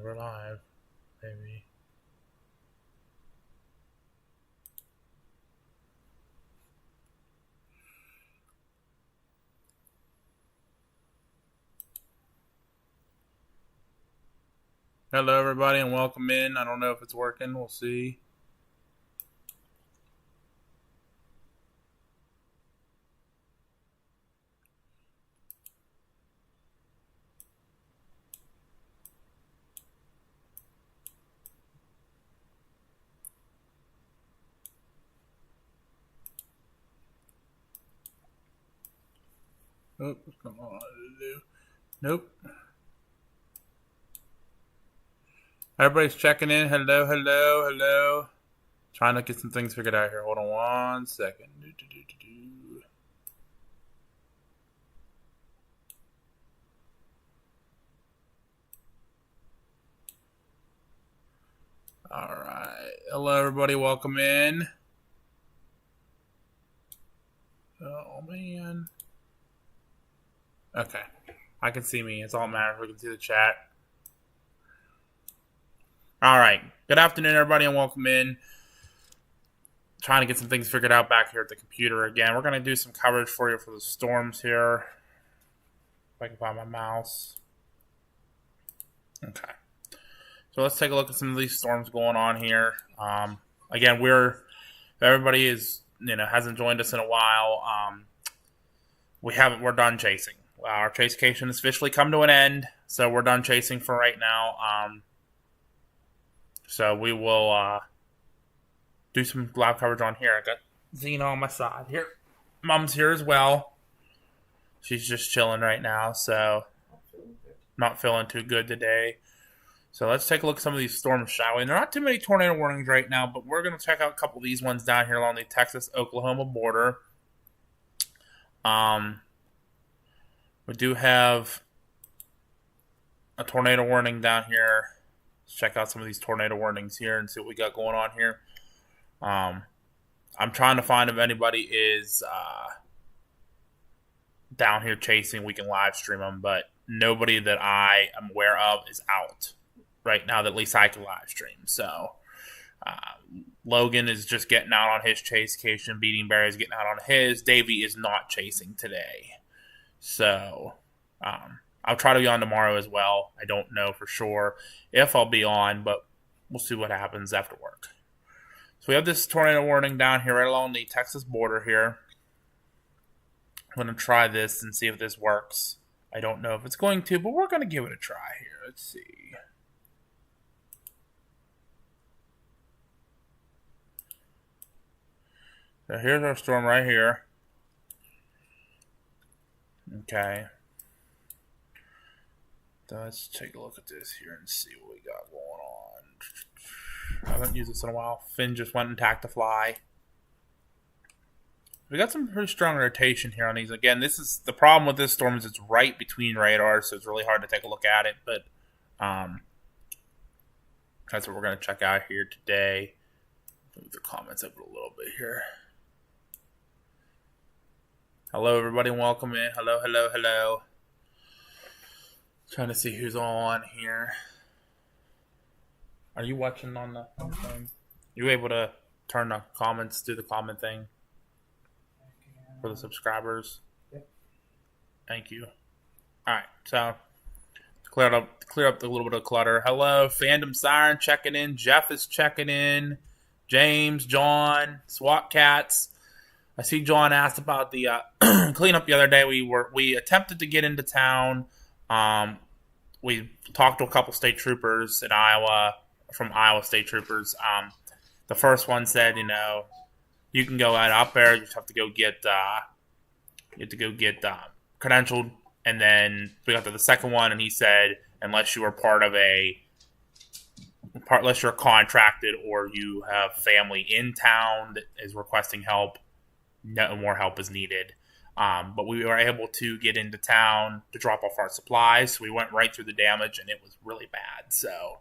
We're live, baby. Hello, everybody, and welcome in. I don't know if it's working. We'll see. Oh, what's going on? Nope. Everybody's checking in. Hello. Trying to get some things figured out here. Hold on one second. All right. Hello, everybody. Welcome in. Oh, man. Okay. I can see me. It's all that matters. We can see the chat. All right. Good afternoon, everybody, and welcome in. Trying to get some things figured out back here at the computer again. We're going to do some coverage for you for the storms here. If I can find my mouse. Okay. So let's take a look at some of these storms going on here. Again, everybody hasn't joined us in a while. We're done chasing. Our chasecation has officially come to an end, so we're done chasing for right now. So we will do some live coverage on here. I got Zena on my side here. Mom's here as well. She's just chilling right now, so not feeling too good today. So let's take a look at some of these storms, shall we? And there are not too many tornado warnings right now, but we're going to check out a couple of these ones down here along the Texas-Oklahoma border. We do have a tornado warning down here. Let's check out some of these tornado warnings here and see what we got going on here. I'm trying to find if anybody is down here chasing. We can live stream them, but nobody that I am aware of is out right now that at least I can live stream. So Logan is just getting out on his chasecation. Beating Bear is getting out on his. Davey is not chasing today. So I'll try to be on tomorrow as well. I don't know for sure if I'll be on, but we'll see what happens after work. So we have this tornado warning down here right along the Texas border here. I'm going to try this and see if this works. I don't know if it's going to, but we're going to give it a try here. Let's see. So here's our storm right here. Okay. So let's take a look at this here and see what we got going on. I haven't used this in a while. Finn just went and attacked the fly. We got some pretty strong rotation here on these. Again, this is the problem with this storm is it's right between radars, so it's really hard to take a look at it. But that's what we're going to check out here today. Move the comments up a little bit here. Hello, everybody. Welcome in. Hello. Trying to see who's on here. Are you watching on the phone? You able to turn the comments, do the comment thing for the subscribers? Yep. Thank you. All right, so clear up a little bit of clutter. Hello, Fandom Siren checking in. Jeff is checking in. James, John, SWAT Cats. I see John asked about the cleanup the other day. We attempted to get into town. We talked to a couple state troopers in Iowa, from Iowa State Troopers. The first one said, you can go out up there. You just have to go get credentialed. And then we got to the second one, and he said, unless you are unless you're contracted or you have family in town that is requesting help, no more help is needed. But we were able to get into town to drop off our supplies. So we went right through the damage, and it was really bad. So,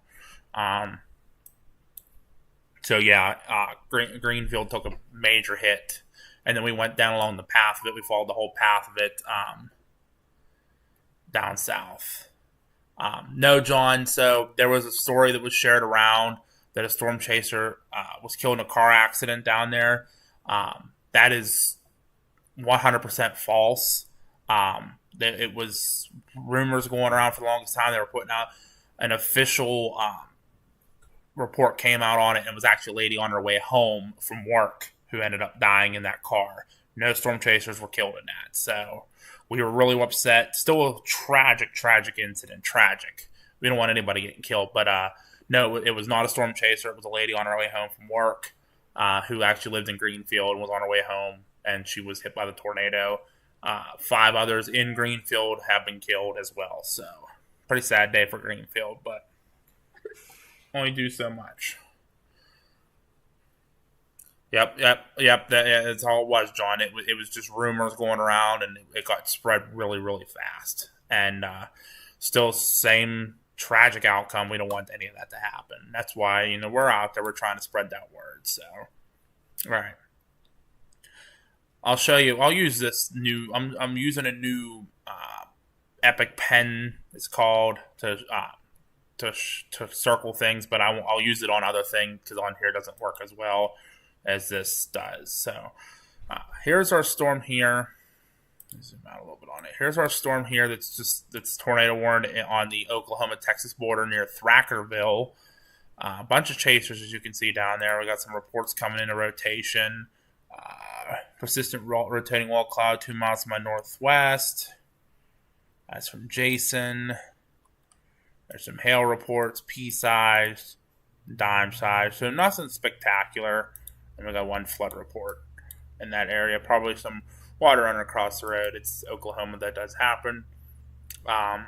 Greenfield took a major hit. And then we went down along the path of it. We followed the whole path of it down south. No, John. So there was a story that was shared around that a storm chaser was killed in a car accident down there. That is 100% false. It was rumors going around for the longest time. They were putting out an official report came out on it, and it was actually a lady on her way home from work who ended up dying in that car. No storm chasers were killed in that. So we were really upset. Still a tragic incident. Tragic. We don't want anybody getting killed, but no, it was not a storm chaser. It was a lady on her way home from work who actually lived in Greenfield and was on her way home, and she was hit by the tornado. 5 others in Greenfield have been killed as well. So pretty sad day for Greenfield, but only do so much. Yep. That's all it was, John. It was just rumors going around, and it got spread really fast. And still, same tragic outcome. We don't want any of that to happen. That's why we're out there. We're trying to spread that word. So, all right. I'll show you. I'll use this new. I'm using a new Epic pen. It's called to circle things, but I'll use it on other things because on here it doesn't work as well as this does. So here's our storm here. Zoom out a little bit on it. Here's our storm here that's tornado warned on the Oklahoma-Texas border near Thackerville. A bunch of chasers, as you can see down there. We got some reports coming into rotation. Persistent rotating wall cloud 2 miles to my northwest. That's from Jason. There's some hail reports, pea-sized, dime-sized. So nothing spectacular. And we got 1 flood report in that area. Probably some water running across the road. It's Oklahoma that does happen. But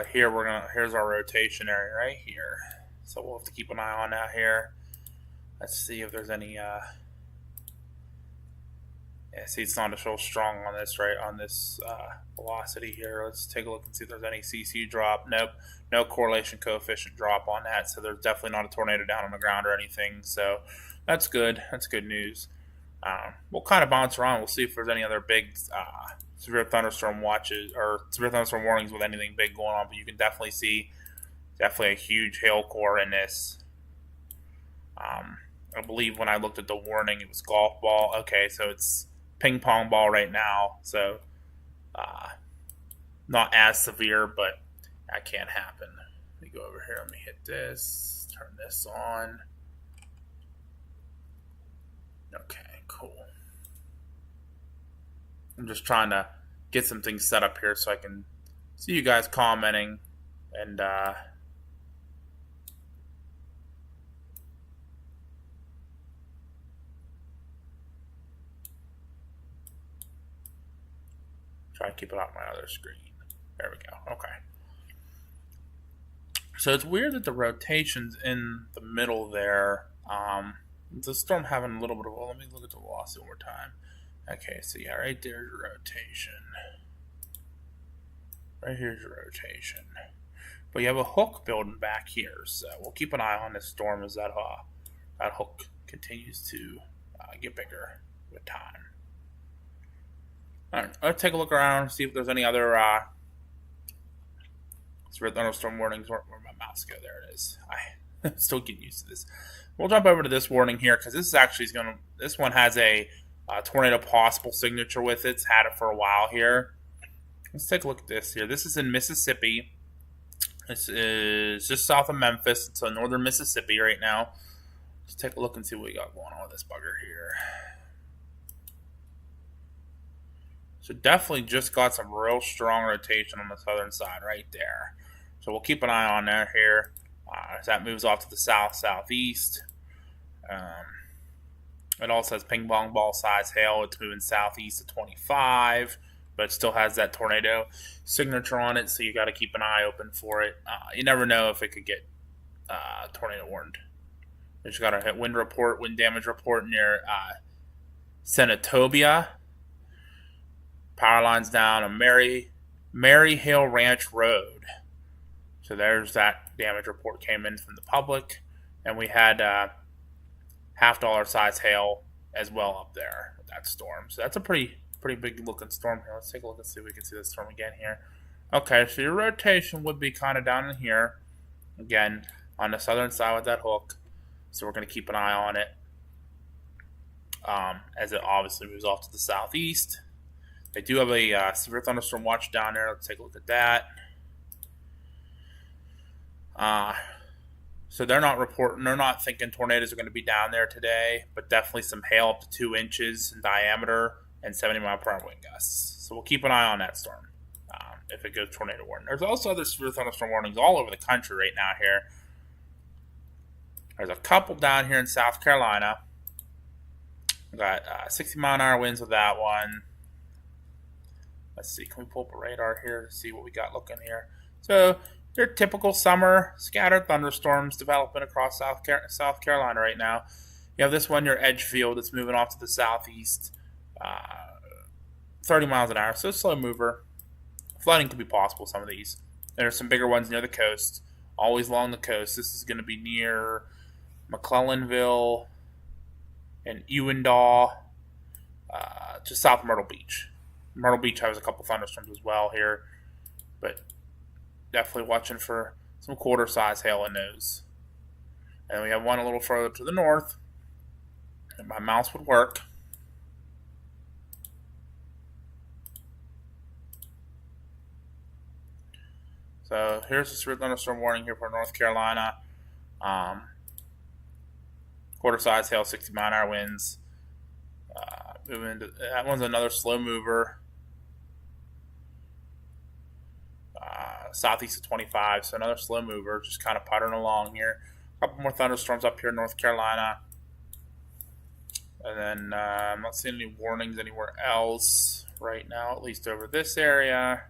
here's our rotation area right here. So we'll have to keep an eye on that here. Let's see if there's any see, it's not so strong on this, right? On this velocity here. Let's take a look and see if there's any CC drop. Nope. No correlation coefficient drop on that. So there's definitely not a tornado down on the ground or anything. So that's good. That's good news. We'll kind of bounce around. We'll see if there's any other big severe thunderstorm watches or severe thunderstorm warnings with anything big going on. But you can definitely see a huge hail core in this. I believe when I looked at the warning, it was golf ball. Okay, so it's ping pong ball right now, so not as severe, but that can happen. Let me go over here. Let me hit this. Turn this on. Okay, cool. I'm just trying to get some things set up here so I can see you guys commenting and try to keep it on my other screen. There we go. Okay. So it's weird that the rotation's in the middle there. The storm having a little bit of. Well, let me look at the velocity one more time. Okay, so yeah, right there's your rotation. Right here's your rotation. But you have a hook building back here, so we'll keep an eye on this storm as that hook continues to get bigger with time. All right, let's take a look around, see if there's any other severe thunderstorm warnings. Where'd my mouse go? There it is. I'm still getting used to this. We'll jump over to this warning here because this is actually this one has a tornado possible signature with it. It's had it for a while here. Let's take a look at this here. This is in Mississippi. This is just south of Memphis. It's in northern Mississippi right now. Let's take a look and see what we got going on with this bugger here. So definitely just got some real strong rotation on the southern side right there. So we'll keep an eye on that here as that moves off to the southeast. It also has ping pong ball size hail. It's moving southeast to 25, but it still has that tornado signature on it, so you got to keep an eye open for it. You never know if it could get tornado warned. We just got a wind damage report near Senatobia. Power lines down on Mary Hill Ranch Road. So there's that damage report came in from the public, and we had $50 size hail as well up there with that storm. So that's a pretty big looking storm here. Let's take a look and see if we can see the storm again here. Okay, so your rotation would be kind of down in here. Again, on the southern side with that hook. So we're going to keep an eye on it as it obviously moves off to the southeast. They do have a severe thunderstorm watch down there. Let's take a look at that. So they're not reporting, they're not thinking tornadoes are going to be down there today, but definitely some hail up to 2 inches in diameter and 70-mile-per-hour wind gusts. So we'll keep an eye on that storm if it goes tornado warning. There's also other severe thunderstorm warnings all over the country right now here. There's a couple down here in South Carolina. We got 60-mile-an-hour winds with that one. Let's see, can we pull up a radar here to see what we got looking here? So your typical summer scattered thunderstorms developing across South Carolina right now. You have this one near Edgefield that's moving off to the southeast, 30 miles an hour, so slow mover. Flooding could be possible, some of these. There's some bigger ones near the coast, always along the coast. This is going to be near McClellanville and Ewendaw, just south of Myrtle Beach. Myrtle Beach has a couple thunderstorms as well here, but definitely watching for some quarter-size hail in those. And we have one a little further to the north, and my mouse would work. So here's the severe thunderstorm warning here for North Carolina. Quarter-size hail, 60-mile-an-hour winds. Moving into, that one's another slow mover. Southeast of 25, so another slow mover, just kind of puttering along here. A couple more thunderstorms up here in North Carolina. And then I'm not seeing any warnings anywhere else right now, at least over this area.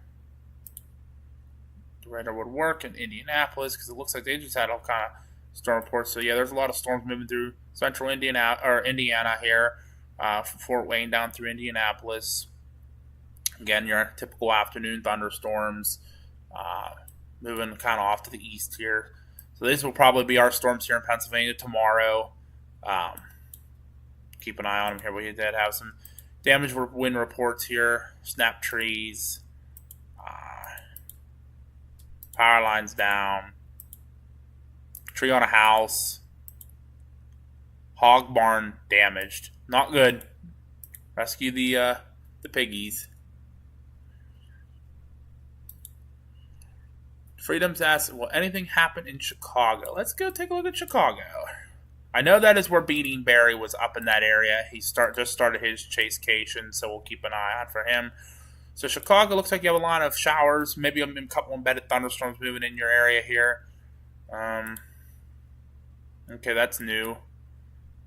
The radar would work in Indianapolis because it looks like they just had all kind of storm reports. So yeah, there's a lot of storms moving through central Indiana here, from Fort Wayne down through Indianapolis. Again, your typical afternoon thunderstorms, moving kind of off to the east here. So these will probably be our storms here in Pennsylvania tomorrow. Keep an eye on them here. We did have some damage wind reports here, snap trees, power lines down, tree on a house, hog barn damaged. Not good. Rescue the piggies. Freedom's asked, will anything happen in Chicago? Let's go take a look at Chicago. I know that is where Beating Barry was up in that area. He just started his chasecation, so we'll keep an eye out for him. So Chicago looks like you have a lot of showers, maybe a couple embedded thunderstorms moving in your area here. Okay, that's new.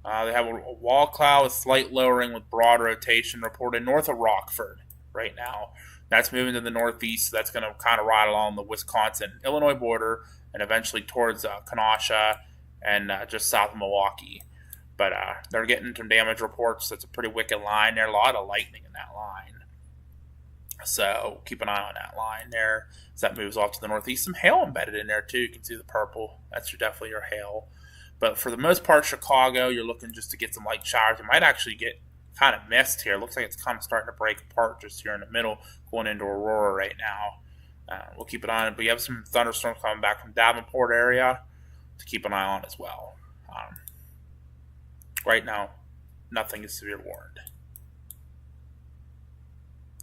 They have a wall cloud with slight lowering with broad rotation reported north of Rockford right now. That's moving to the northeast, so that's going to kind of ride along the Wisconsin-Illinois border and eventually towards Kenosha and just south of Milwaukee. But they're getting some damage reports. That's a pretty wicked line there. A lot of lightning in that line. So keep an eye on that line there as that moves off to the northeast. Some hail embedded in there too. You can see the purple. That's definitely your hail. But for the most part, Chicago, you're looking just to get some light showers. You might actually get kind of mist here. It looks like it's kind of starting to break apart just here in the middle, going into Aurora right now. We'll keep an eye on it. But you have some thunderstorms coming back from Davenport area to keep an eye on as well. Right now, nothing is severe warned.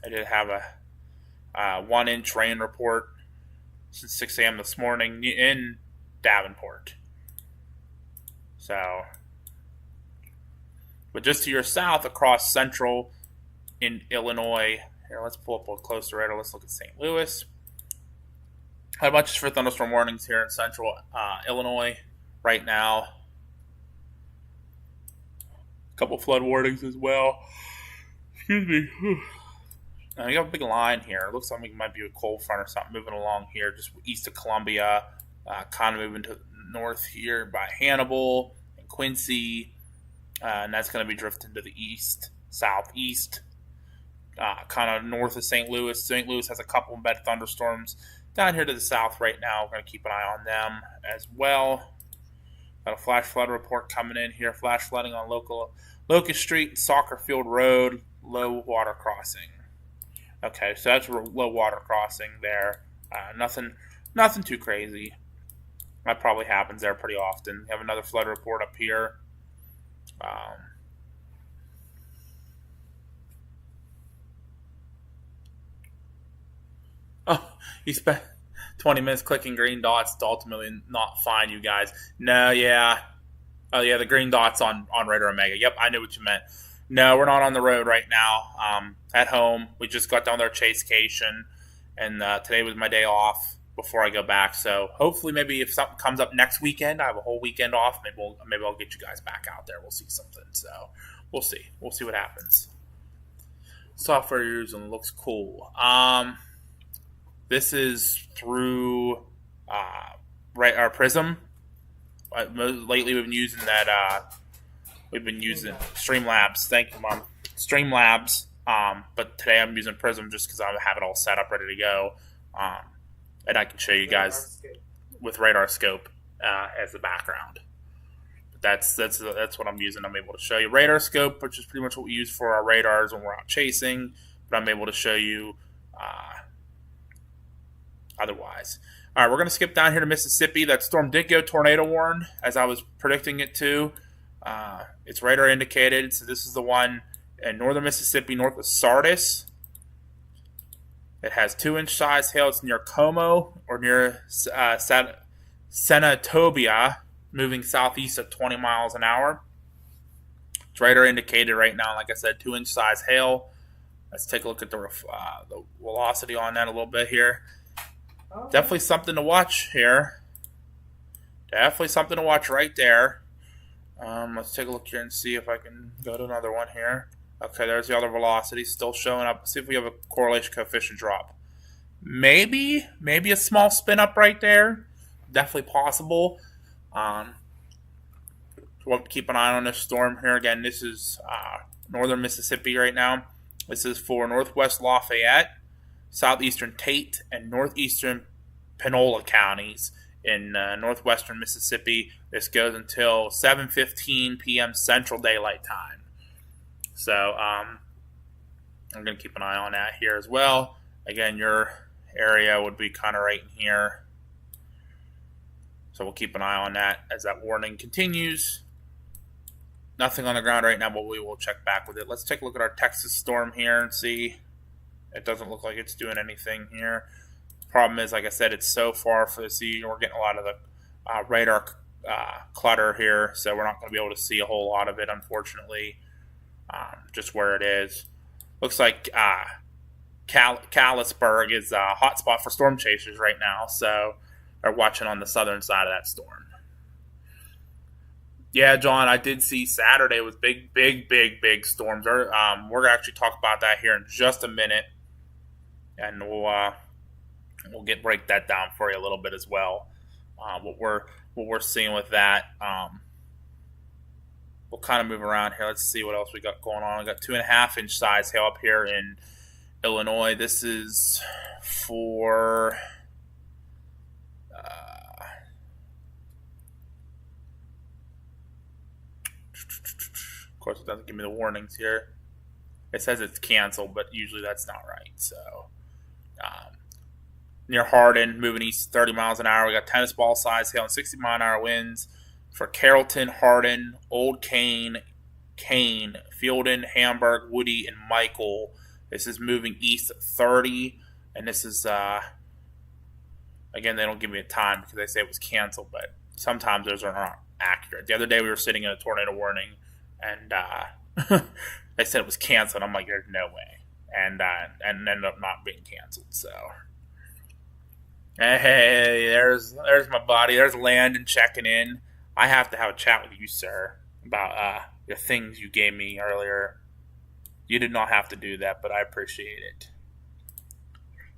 I did have a 1-inch rain report since 6 a.m. this morning in Davenport. So, but just to your south across central in Illinois, here, let's pull up a closer radar. Let's look at St. Louis. Had a bunch of thunderstorm warnings here in central Illinois right now. A couple flood warnings as well. Excuse me. You have a big line here. It looks like it might be a cold front or something moving along here, just east of Columbia, kind of moving to the north here by Hannibal and Quincy, and that's going to be drifting to the east, southeast, kind of north of St. Louis. St. Louis has a couple embedded thunderstorms down here to the south right now. We're going to keep an eye on them as well. Got a flash flood report coming in here. Flash flooding on local Locust Street and Soccer Field Road, low water crossing. Okay, so that's low water crossing there. Nothing too crazy. That probably happens there pretty often. We have another flood report up here. Oh, you spent 20 minutes clicking green dots to ultimately not find you guys. No, yeah. Oh, yeah, the green dots on Radar Omega. Yep, I knew what you meant. No, we're not on the road right now. At home, we just got done with our chasecation, and today was my day off before I go back. So hopefully, maybe if something comes up next weekend, I have a whole weekend off. Maybe I'll get you guys back out there. We'll see something. So we'll see. We'll see what happens. Software you're using looks cool. This is through our Prism. Lately, we've been using that. We've been using Streamlabs. Thank you, Mom. Streamlabs. But today I'm using Prism just because I have it all set up, ready to go, and I can show you guys with Radar Scope as the background. But that's what I'm using. I'm able to show you Radar Scope, which is pretty much what we use for our radars when we're out chasing. But I'm able to show you otherwise. All right, we're going to skip down here to Mississippi. That storm did go tornado warned, as I was predicting it to. It's radar indicated, so this is the one in northern Mississippi, north of Sardis. It has 2-inch size hail. It's near Como or near Senatobia, moving southeast at 20 miles an hour. It's radar indicated right now. Like I said, 2-inch size hail. Let's take a look at the velocity on that a little bit here. Definitely something to watch here. Definitely something to watch right there. Let's take a look here and see if I can go to another one here. Okay, there's the other velocity still showing up. Let's see if we have a correlation coefficient drop. Maybe a small spin up right there. Definitely possible. We'll keep an eye on this storm here. Again, this is northern Mississippi right now. This is for northwest Lafayette, southeastern Tate, and northeastern Panola counties in northwestern Mississippi. This goes until 7:15 p.m. Central Daylight Time. So I'm going to keep an eye on that here as well. Again, your area would be kind of right in here. So we'll keep an eye on that as that warning continues. Nothing on the ground right now, but we will check back with it. Let's take a look at our Texas storm here and see. It doesn't look like it's doing anything here. Problem is, like I said, it's so far for the sea. We're getting a lot of the radar clutter here, so we're not going to be able to see a whole lot of it, unfortunately, just where it is. Looks like Callisburg is a hotspot for storm chasers right now, so they're watching on the southern side of that storm. Yeah, John, I did see Saturday with big storms. We're going to actually talk about that here in just a minute, and we'll break that down for you a little bit as well. What we're seeing with that. We'll kind of move around here. Let's see what else we got going on. We got 2.5-inch size hail up here in Illinois. This is for of course, it doesn't give me the warnings here. It says it's canceled, but usually that's not right. So, near Hardin, moving east 30 miles an hour. We got tennis ball size hail and 60 mile an hour winds for Carrollton, Hardin, Old Kane, Fielden, Hamburg, Woody, and Michael. This is moving east at 30, and this is again, they don't give me a time because they say it was canceled, but sometimes those are not accurate. The other day we were sitting in a tornado warning, and they said it was canceled. I'm like, there's no way, and ended up not being canceled. So, hey, there's my buddy. There's Landon checking in. I have to have a chat with you, sir, about the things you gave me earlier. You did not have to do that, but I appreciate it.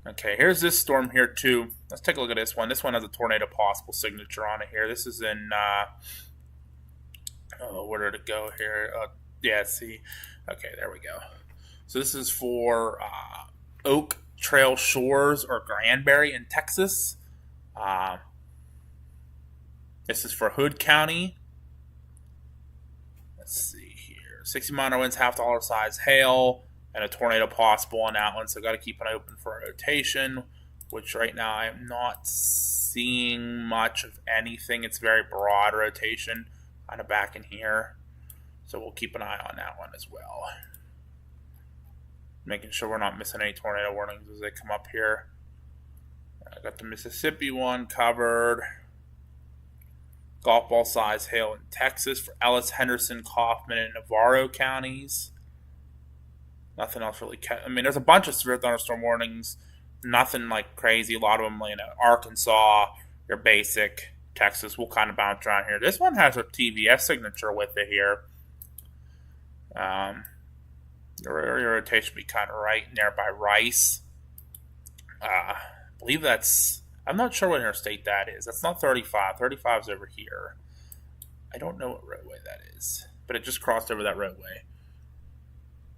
Okay, here's this storm here too. Let's take a look at this one. This one has a tornado possible signature on it here. This is in where did it go here? Yeah, see. Okay, there we go. So this is for Oak Trail Shores or Granbury in Texas. This is for Hood County. Let's see here. 60 mile winds, half dollar size hail and a tornado possible on that one. So got to keep an eye open for a rotation, which right now I am not seeing much of anything. It's very broad rotation kind of back in here. So we'll keep an eye on that one as well. Making sure we're not missing any tornado warnings as they come up here. I got the Mississippi one covered. Golf ball size hail in Texas for Ellis, Henderson, Kaufman, and Navarro counties. Nothing else really. I mean, there's a bunch of severe thunderstorm warnings. Nothing like crazy. A lot of them, Arkansas, your basic. Texas will kind of bounce around here. This one has a TVS signature with it here. Your rotation will be kind of right in there by Rice. I believe that's... I'm not sure what interstate that is. That's not 35. 35 is over here. I don't know what roadway that is. But it just crossed over that roadway.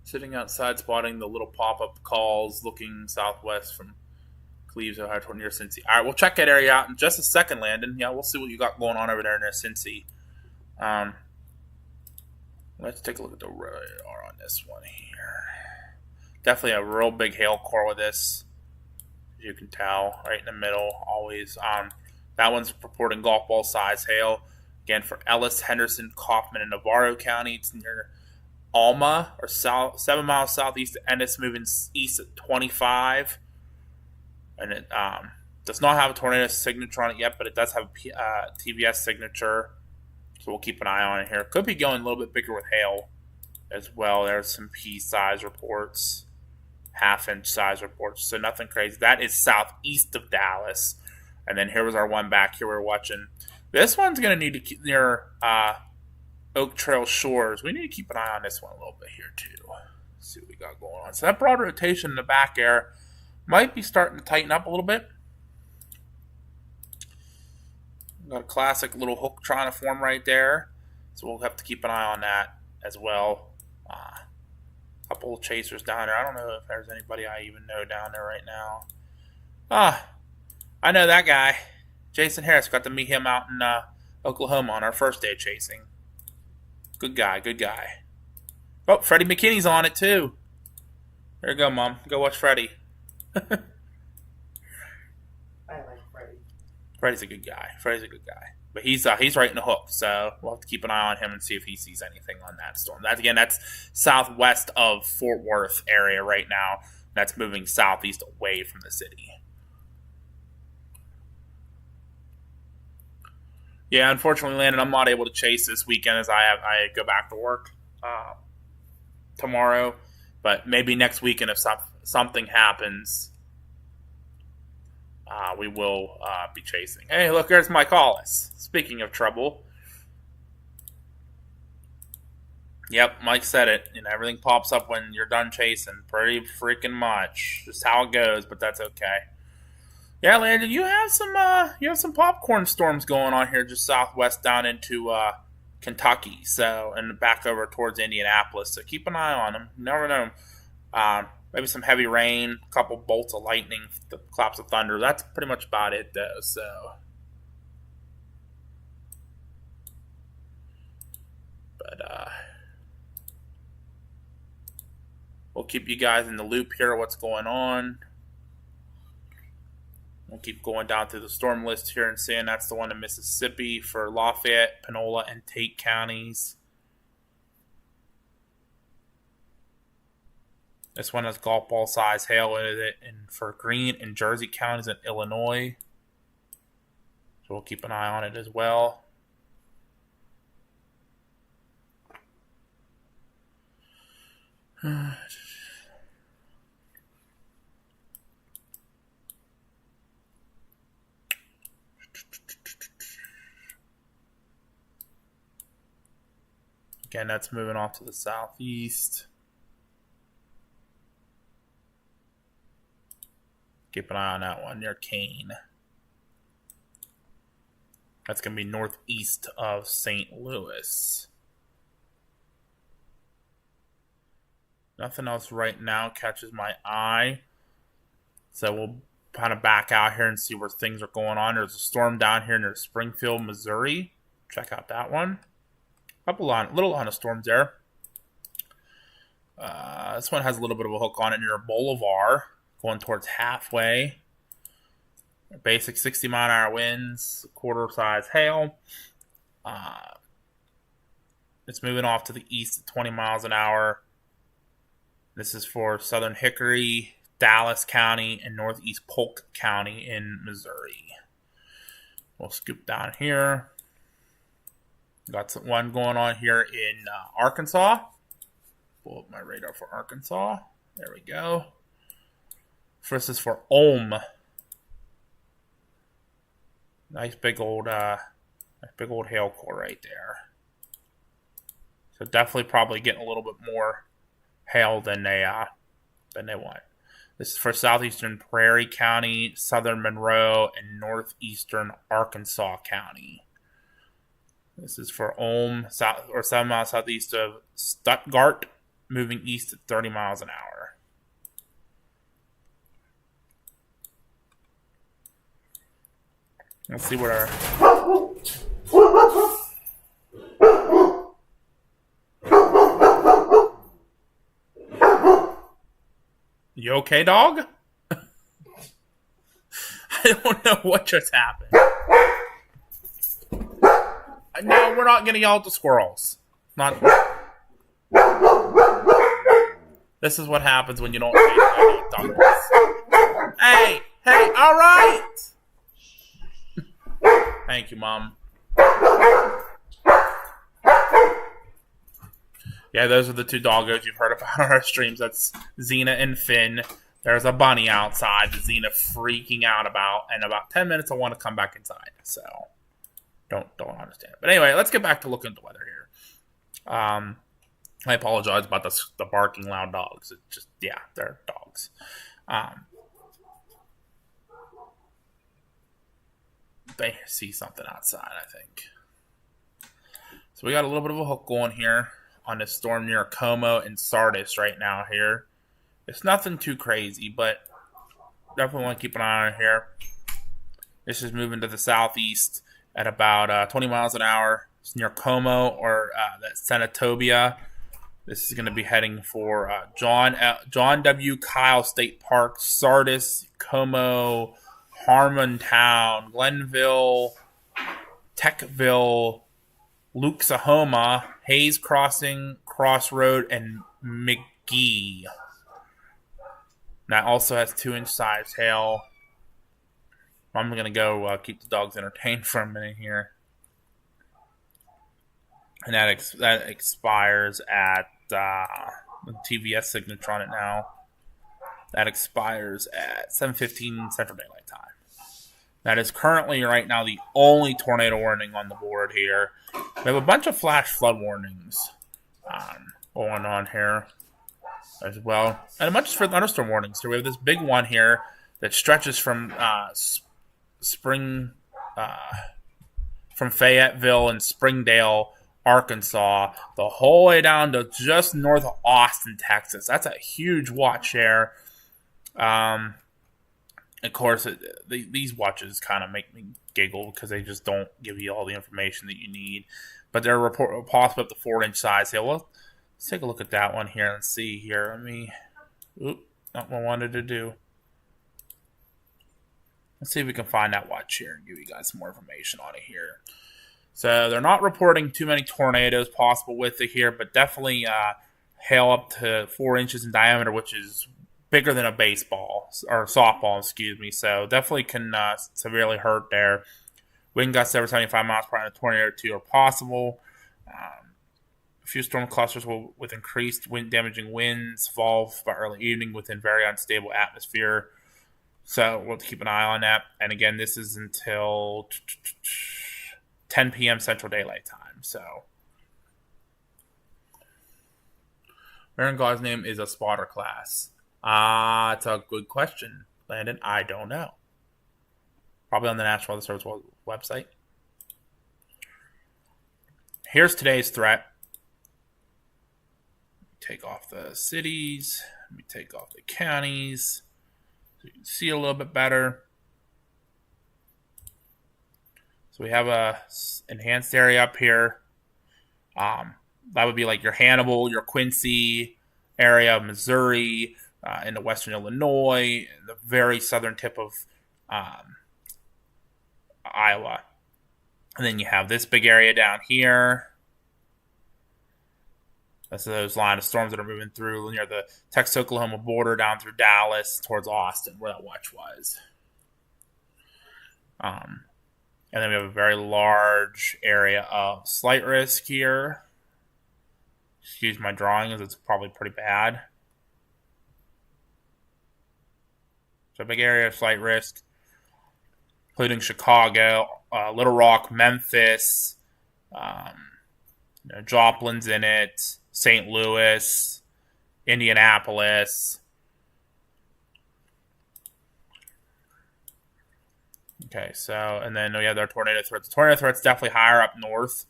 Sitting outside, spotting the little pop-up calls, looking southwest from Cleves, Ohio, toward near Cincy. All right, we'll check that area out in just a second, Landon. Yeah, we'll see what you got going on over there near Cincy. Let's take a look at the radar on this one here. Definitely a real big hail core with this. As you can tell, right in the middle, always. That one's purporting golf ball size hail. Again, for Ellis, Henderson, Kaufman, and Navarro County. It's near Alma, or 7 miles southeast of Ennis, moving east at 25. And it does not have a tornado signature on it yet, but it does have a TVS signature. So we'll keep an eye on it here. Could be going a little bit bigger with hail as well. There's some pea size reports. Half-inch size reports, so nothing crazy. That is southeast of Dallas. And then here was our one back here we're watching. This one's going to need to keep near Oak Trail Shores. We need to keep an eye on this one a little bit here, too. Let's see what we got going on. So that broad rotation in the back there might be starting to tighten up a little bit. Got a classic little hook trying to form right there. So we'll have to keep an eye on that as well. Couple of chasers down there. I don't know if there's anybody I even know down there right now. I know that guy. Jason Harris. Got to meet him out in Oklahoma on our first day of chasing. Good guy, good guy. Oh, Freddie McKinney's on it too. There you go, Mom. Go watch Freddie. I like Freddie. Freddie's a good guy. But he's right in the hook, so we'll have to keep an eye on him and see if he sees anything on that storm. That's southwest of Fort Worth area right now. That's moving southeast away from the city. Yeah, unfortunately, Landon, I'm not able to chase this weekend as I go back to work tomorrow. But maybe next weekend if something happens, we will be chasing. Hey, look, there's Mike Hollis. Speaking of trouble. Yep, Mike said it. Everything pops up when you're done chasing. Pretty freaking much. Just how it goes, but that's okay. Yeah, Landon, you have some popcorn storms going on here just southwest down into Kentucky, and back over towards Indianapolis. So keep an eye on them. You never know. Maybe some heavy rain, a couple bolts of lightning, the claps of thunder. That's pretty much about it, though. So, but we'll keep you guys in the loop here. What's going on? We'll keep going down through the storm list here and seeing that's the one in Mississippi for Lafayette, Panola, and Tate counties. This one has golf ball size hail in it, and for Greene and Jersey counties in Illinois. So we'll keep an eye on it as well. Again, that's moving off to the southeast. Keep an eye on that one near Kane. That's going to be northeast of St. Louis. Nothing else right now catches my eye. So we'll kind of back out here and see where things are going on. There's a storm down here near Springfield, Missouri. Check out that one. Little line of storms there. This one has a little bit of a hook on it near Bolivar, going towards halfway. Basic 60-mile-an-hour winds, quarter-size hail. It's moving off to the east at 20 miles an hour. This is for southern Hickory, Dallas County, and northeast Polk County in Missouri. We'll scoop down here. Got one going on here in Arkansas. Pull up my radar for Arkansas. There we go. First is for Ulm. Nice big old hail core right there. So definitely probably getting a little bit more hail than they want. This is for southeastern Prairie County, southern Monroe, and northeastern Arkansas County. This is for Ulm, 7 miles southeast of Stuttgart, moving east at 30 miles an hour. Let's see what our... You okay, dog? I don't know what just happened. No, we're not going to yell at the squirrels. Not. This is what happens when you don't pay dogs. Hey, all right. Thank you, Mom. Yeah, those are the two doggos you've heard about on our streams. That's Xena and Finn. There's a bunny outside that Xena freaking out about. And about 10 minutes, I want to come back inside. So, don't understand. But anyway, let's get back to looking at the weather here. I apologize about the barking loud dogs. It's just, yeah, they're dogs. They see something outside, I think. So we got a little bit of a hook going here on this storm near Como and Sardis right now here. It's nothing too crazy, but definitely want to keep an eye on it here. This is moving to the southeast at about 20 miles an hour. It's near Como or that's Senatobia. This is going to be heading for John W. Kyle State Park, Sardis, Como, Harmontown, Glenville, Techville, Luxahoma, Hayes Crossing, Crossroad, and McGee. That also has 2-inch size hail. I'm going to go keep the dogs entertained for a minute here. And that expires at TVS signature on it now. That expires at 7:15 Central Daylight Time. That is currently right now the only tornado warning on the board here. We have a bunch of flash flood warnings going on here as well. And a bunch of thunderstorm warnings. So we have this big one here that stretches from from Fayetteville and Springdale, Arkansas, the whole way down to just north of Austin, Texas. That's a huge watch there. Of course, these watches kind of make me giggle because they just don't give you all the information that you need. But they're possibly up to 4-inch size. So well, let's take a look at that one here and see here. Not what I wanted to do. Let's see if we can find that watch here and give you guys some more information on it here. So they're not reporting too many tornadoes possible with it here, but definitely hail up to 4 inches in diameter, which is bigger than a baseball or softball, excuse me. So definitely can severely hurt there. Wind gusts over 75 miles per hour, a tornado or two are possible. A few storm clusters with increased wind damaging winds fall by early evening within very unstable atmosphere. So we'll have to keep an eye on that. And again, this is until 10 p.m. Central Daylight Time. So where in God's name is a spotter class? It's a good question, Landon. I don't know. Probably on the National Weather Service website. Here's today's threat. Take off the cities. Let me take off the counties so you can see a little bit better. So we have a enhanced area up here. That would be like your Hannibal, your Quincy, area of Missouri, into western Illinois, the very southern tip of Iowa. And then you have this big area down here. That's those line of storms that are moving through near the Texas-Oklahoma border down through Dallas towards Austin, where that watch was. And then we have a very large area of slight risk here. Excuse my drawing, as it's probably pretty bad. So a big area of slight risk, including Chicago, Little Rock, Memphis, Joplin's in it, St. Louis, Indianapolis. Okay, so, and then we have our tornado threats. The tornado threat's definitely higher up north.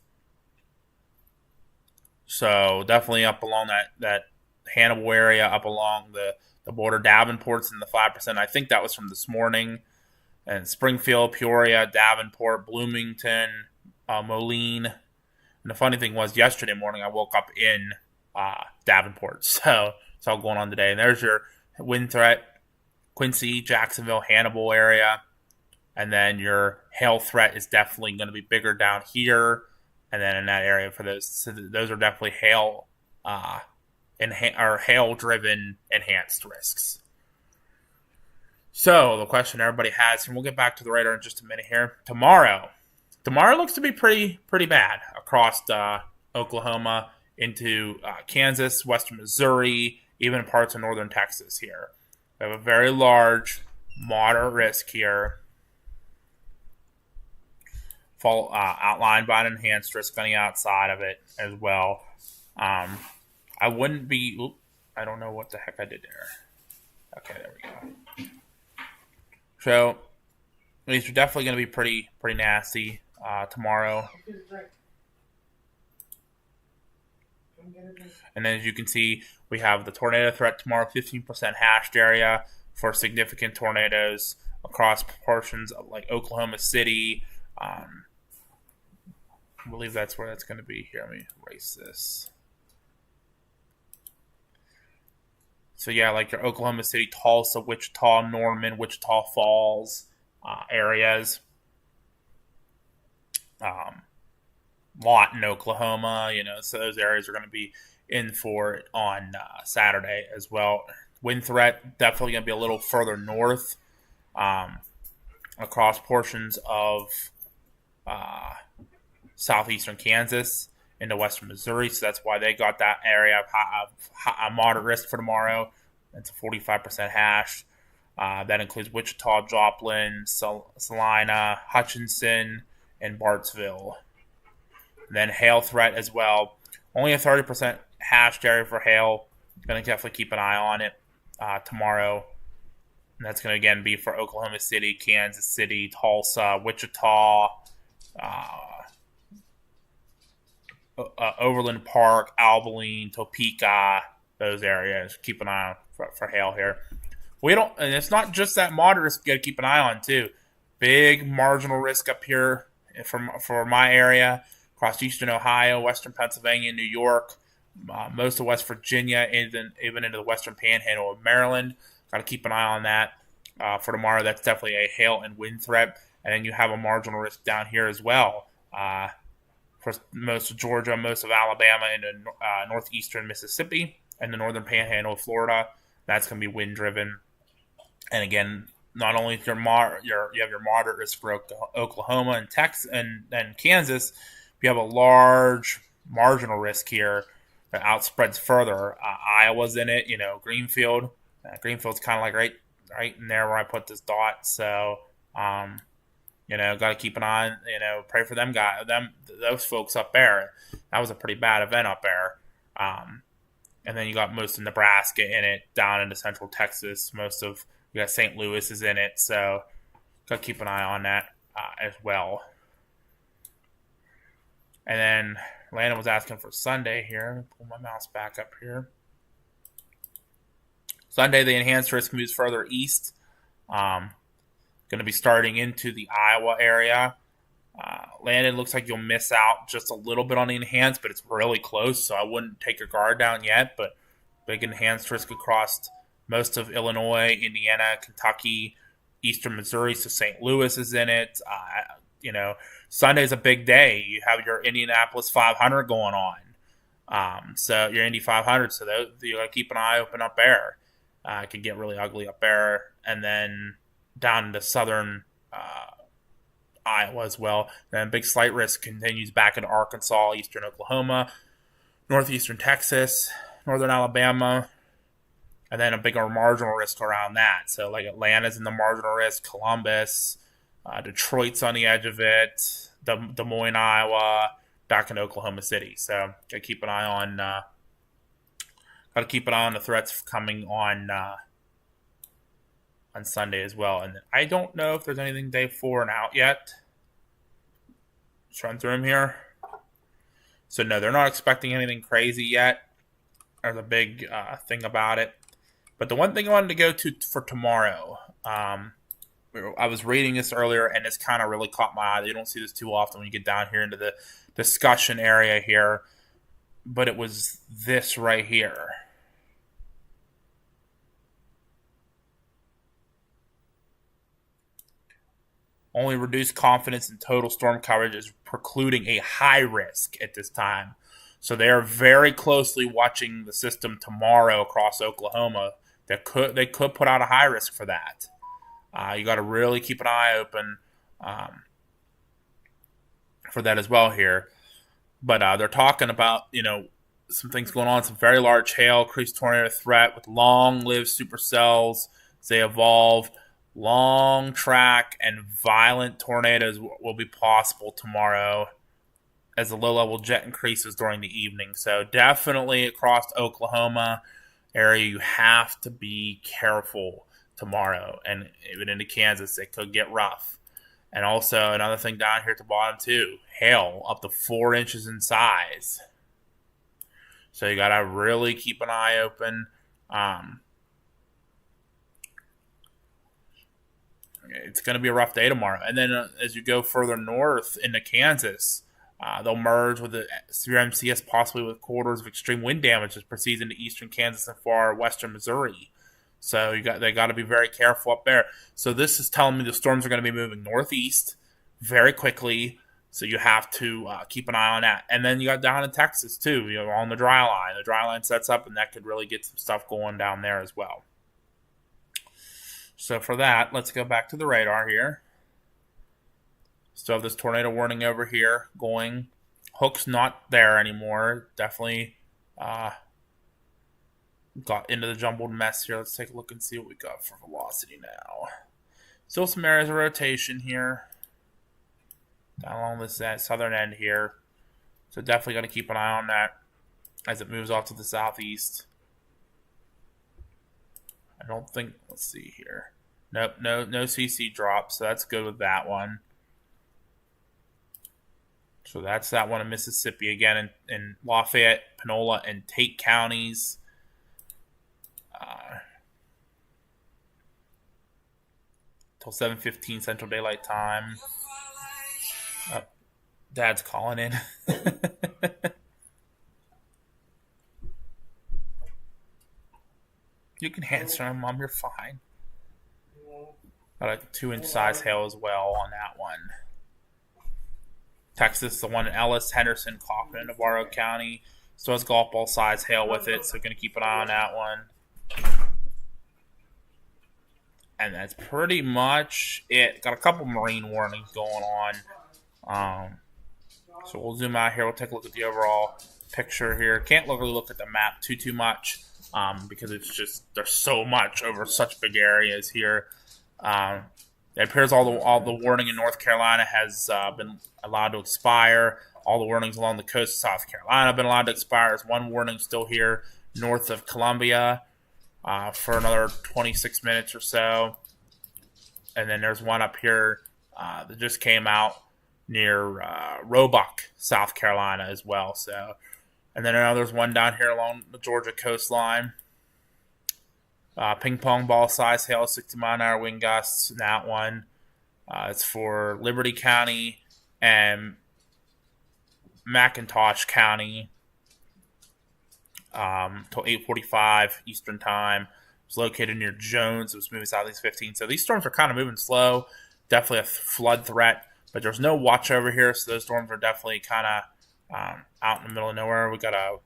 So definitely up along that Hannibal area, up along the border. Davenport's in the 5%. I think that was from this morning. And Springfield, Peoria, Davenport, Bloomington, Moline. And the funny thing was, yesterday morning I woke up in Davenport. So it's all going on today. And there's your wind threat, Quincy, Jacksonville, Hannibal area. And then your hail threat is definitely going to be bigger down here. And then in that area for those. So those are definitely hail hail-driven enhanced risks. So the question everybody has, and we'll get back to the radar in just a minute here. Tomorrow looks to be pretty bad across Oklahoma into Kansas, western Missouri, even parts of northern Texas here. We have a very large, moderate risk here, outlined by an enhanced risk on the outside of it as well. I wouldn't be... I don't know what the heck I did there. Okay, there we go. So these are definitely going to be pretty nasty tomorrow. And then as you can see, we have the tornado threat tomorrow, 15% hashed area for significant tornadoes across portions of like Oklahoma City. I believe that's where that's going to be. Here, let me erase this. So yeah, like your Oklahoma City, Tulsa, Wichita, Norman, Wichita Falls areas. Lawton, Oklahoma, so those areas are going to be in for it on Saturday as well. Wind threat definitely going to be a little further north, across portions of southeastern Kansas into western Missouri. So that's why they got that area of moderate risk for tomorrow. It's a 45% hash. That includes Wichita, Joplin, Salina, Hutchinson, and Bartsville. And then hail threat as well. Only a 30% hashed area for hail. Going to definitely keep an eye on it tomorrow. And that's going to again be for Oklahoma City, Kansas City, Tulsa, Wichita, Overland Park, Abilene, Topeka, those areas. Keep an eye on for hail here. And it's not just that moderate risk you got to keep an eye on too. Big marginal risk up here for my area, across eastern Ohio, western Pennsylvania, New York, most of West Virginia, and then even into the western panhandle of Maryland. Got to keep an eye on that for tomorrow. That's definitely a hail and wind threat. And then you have a marginal risk down here as well. For most of Georgia, most of Alabama, into northeastern Mississippi, and the northern panhandle of Florida. That's going to be wind driven. And again, not only you have your moderate risk for Oklahoma and Texas and Kansas, you have a large marginal risk here that outspreads further. Iowa's in it, Greenfield. Greenfield's kind of like right in there where I put this dot. So, got to keep an eye on, pray for those folks up there. That was a pretty bad event up there. And then you got most of Nebraska in it, down into central Texas. You got St. Louis is in it. So, got to keep an eye on that as well. And then Landon was asking for Sunday here. Pull my mouse back up here. Sunday, the enhanced risk moves further east. Going to be starting into the Iowa area. Landon, looks like you'll miss out just a little bit on the enhanced, but it's really close, so I wouldn't take your guard down yet. But big enhanced risk across most of Illinois, Indiana, Kentucky, Eastern Missouri. So St. Louis is in it. Sunday's a big day. You have your Indianapolis 500 going on. So your Indy 500. So you got to keep an eye open up there. It can get really ugly up there. And then down to southern Iowa as well. Then big slight risk continues back into Arkansas, eastern Oklahoma, northeastern Texas, northern Alabama, and then a bigger marginal risk around that. So like Atlanta's in the marginal risk, Columbus, Detroit's on the edge of it, Des Moines, Iowa, back in Oklahoma City. So gotta keep an eye on the threats coming on Sunday as well. And I don't know if there's anything day 4 and out yet. Just run through them here. So no, they're not expecting anything crazy yet. There's a big thing about it. But the one thing I wanted to go to for tomorrow, I was reading this earlier, and it's kind of really caught my eye. You don't see this too often when you get down here into the discussion area here. But it was this right here. Only reduced confidence in total storm coverage is precluding a high risk at this time. So they are very closely watching the system tomorrow across Oklahoma. They could put out a high risk for that. You got to really keep an eye open for that as well here. But they're talking about, some things going on. Some very large hail, increased tornado threat with long-lived supercells as they evolve. Long track and violent tornadoes will be possible tomorrow as the low-level jet increases during the evening. So definitely across Oklahoma area, you have to be careful tomorrow. And even into Kansas, it could get rough. And also another thing down here at the bottom too, hail up to 4 inches in size. So you got to really keep an eye open. It's going to be a rough day tomorrow. And then as you go further north into Kansas, they'll merge with the severe MCS, possibly with corridors of extreme wind damage that proceeds into eastern Kansas and far western Missouri. So they got to be very careful up there. So this is telling me the storms are going to be moving northeast very quickly. So you have to keep an eye on that. And then you got down in Texas too, on the dry line. The dry line sets up, and that could really get some stuff going down there as well. So for that, let's go back to the radar here. Still have this tornado warning over here going. Hook's not there anymore. Definitely got into the jumbled mess here. Let's take a look and see what we got for velocity now. Still some areas of rotation here. Down along this southern end here. So definitely got to keep an eye on that as it moves off to the southeast. I don't think, let's see here. Nope, no CC drops, so that's good with that one. So that's that one in Mississippi again in Lafayette, Panola, and Tate counties. Till 7:15 Central Daylight Time. Dad's calling in. You can answer him, Mom. You're fine. Got a 2-inch size hail as well on that one. Texas, the one in Ellis, Henderson, Kaufman, and Navarro County. Still has golf ball size hail with it, so going to keep an eye on that one. And that's pretty much it. Got a couple marine warnings going on. So we'll zoom out here. We'll take a look at the overall picture here. Can't really look at the map too much because it's just there's so much over such big areas here. It appears all the warning in North Carolina has been allowed to expire. All the warnings along the coast of South Carolina have been allowed to expire. There's one warning still here north of Columbia for another 26 minutes or so. And then there's one up here that just came out near Roebuck, South Carolina as well. So, and then there's one down here along the Georgia coastline. Ping pong ball size hail, 60 mile an hour wind gusts. That one, it's for Liberty County and McIntosh County. until 8:45 Eastern Time. It's located near Jones. It was moving southeast 15. So these storms are kind of moving slow. Definitely a flood threat, but there's no watch over here, so those storms are definitely kind of out in the middle of nowhere. We got a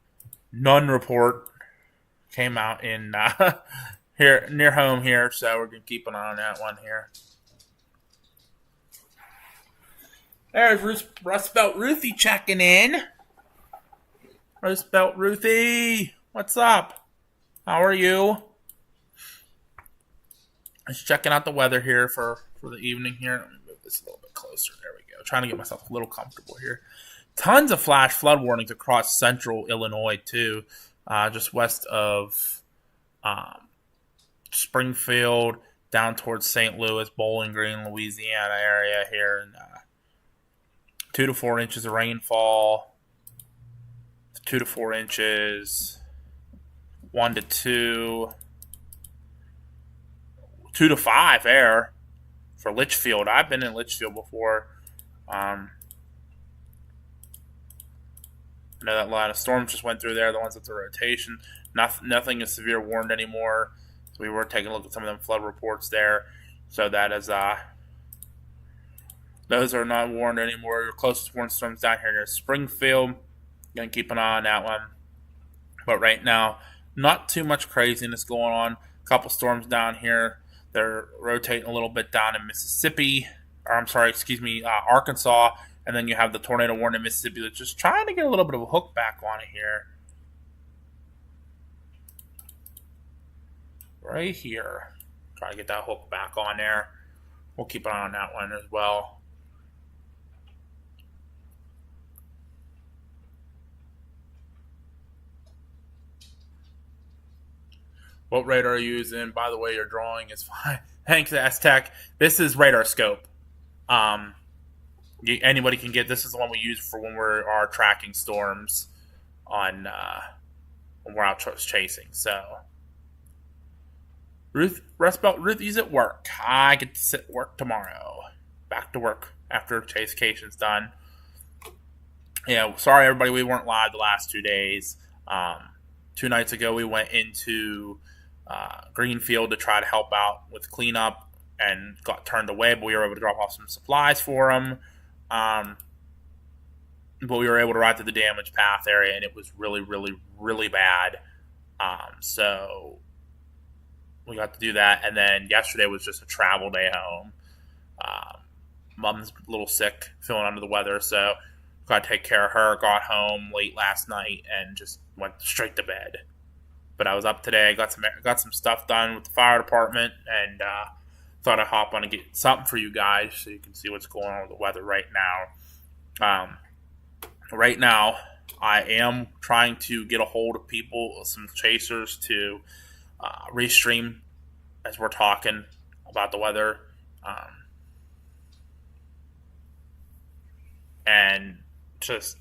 none report came out in here near home here, so we're gonna keep an eye on that one here. There's Rust Belt Ruthie checking in. Rust Belt Ruthie, what's up? How are you? Just checking out the weather here for the evening here. Let me move this a little bit closer. There we go. Trying to get myself a little comfortable here. Tons of flash flood warnings across central Illinois, too. Just west of Springfield, down towards St. Louis, Bowling Green, Louisiana area here. And 2 to 4 inches of rainfall. 2 to 4 inches. 1 to 2. 2 to 5 there for Litchfield. I've been in Litchfield before. I know that a lot of storms just went through there, the ones with the rotation. Nothing is severe warned anymore. So we were taking a look at some of them flood reports there. So that is those are not warned anymore. Your closest warned storms down here near Springfield. Gonna keep an eye on that one. But right now, not too much craziness going on. A couple storms down here. They're rotating a little bit down in Mississippi, Arkansas, and then you have the tornado warning in Mississippi that's just trying to get a little bit of a hook back on it here. Right here. Try to get that hook back on there. We'll keep an eye on that one as well. What radar are you using? By the way, your drawing is fine. Thanks, Aztec. This is radar scope. Anybody can get this. Is the one we use for when we are tracking storms on when we're out chasing. So, Rust Belt Ruthie's at work. I get to sit at work tomorrow. Back to work after chasecation's done. Yeah, sorry everybody, we weren't live the last 2 days. 2 nights ago, we went into Greenfield to try to help out with cleanup and got turned away, but we were able to drop off some supplies for them. But we were able to ride through the damage path area, and it was really, really, really bad. So we got to do that, and then yesterday was just a travel day home. Mom's a little sick, feeling under the weather, so got to take care of her. Got home late last night and just went straight to bed. But I was up today, got some stuff done with the fire department, and thought I'd hop on and get something for you guys so you can see what's going on with the weather right now. Right now, I am trying to get a hold of people, some chasers, to restream as we're talking about the weather. And just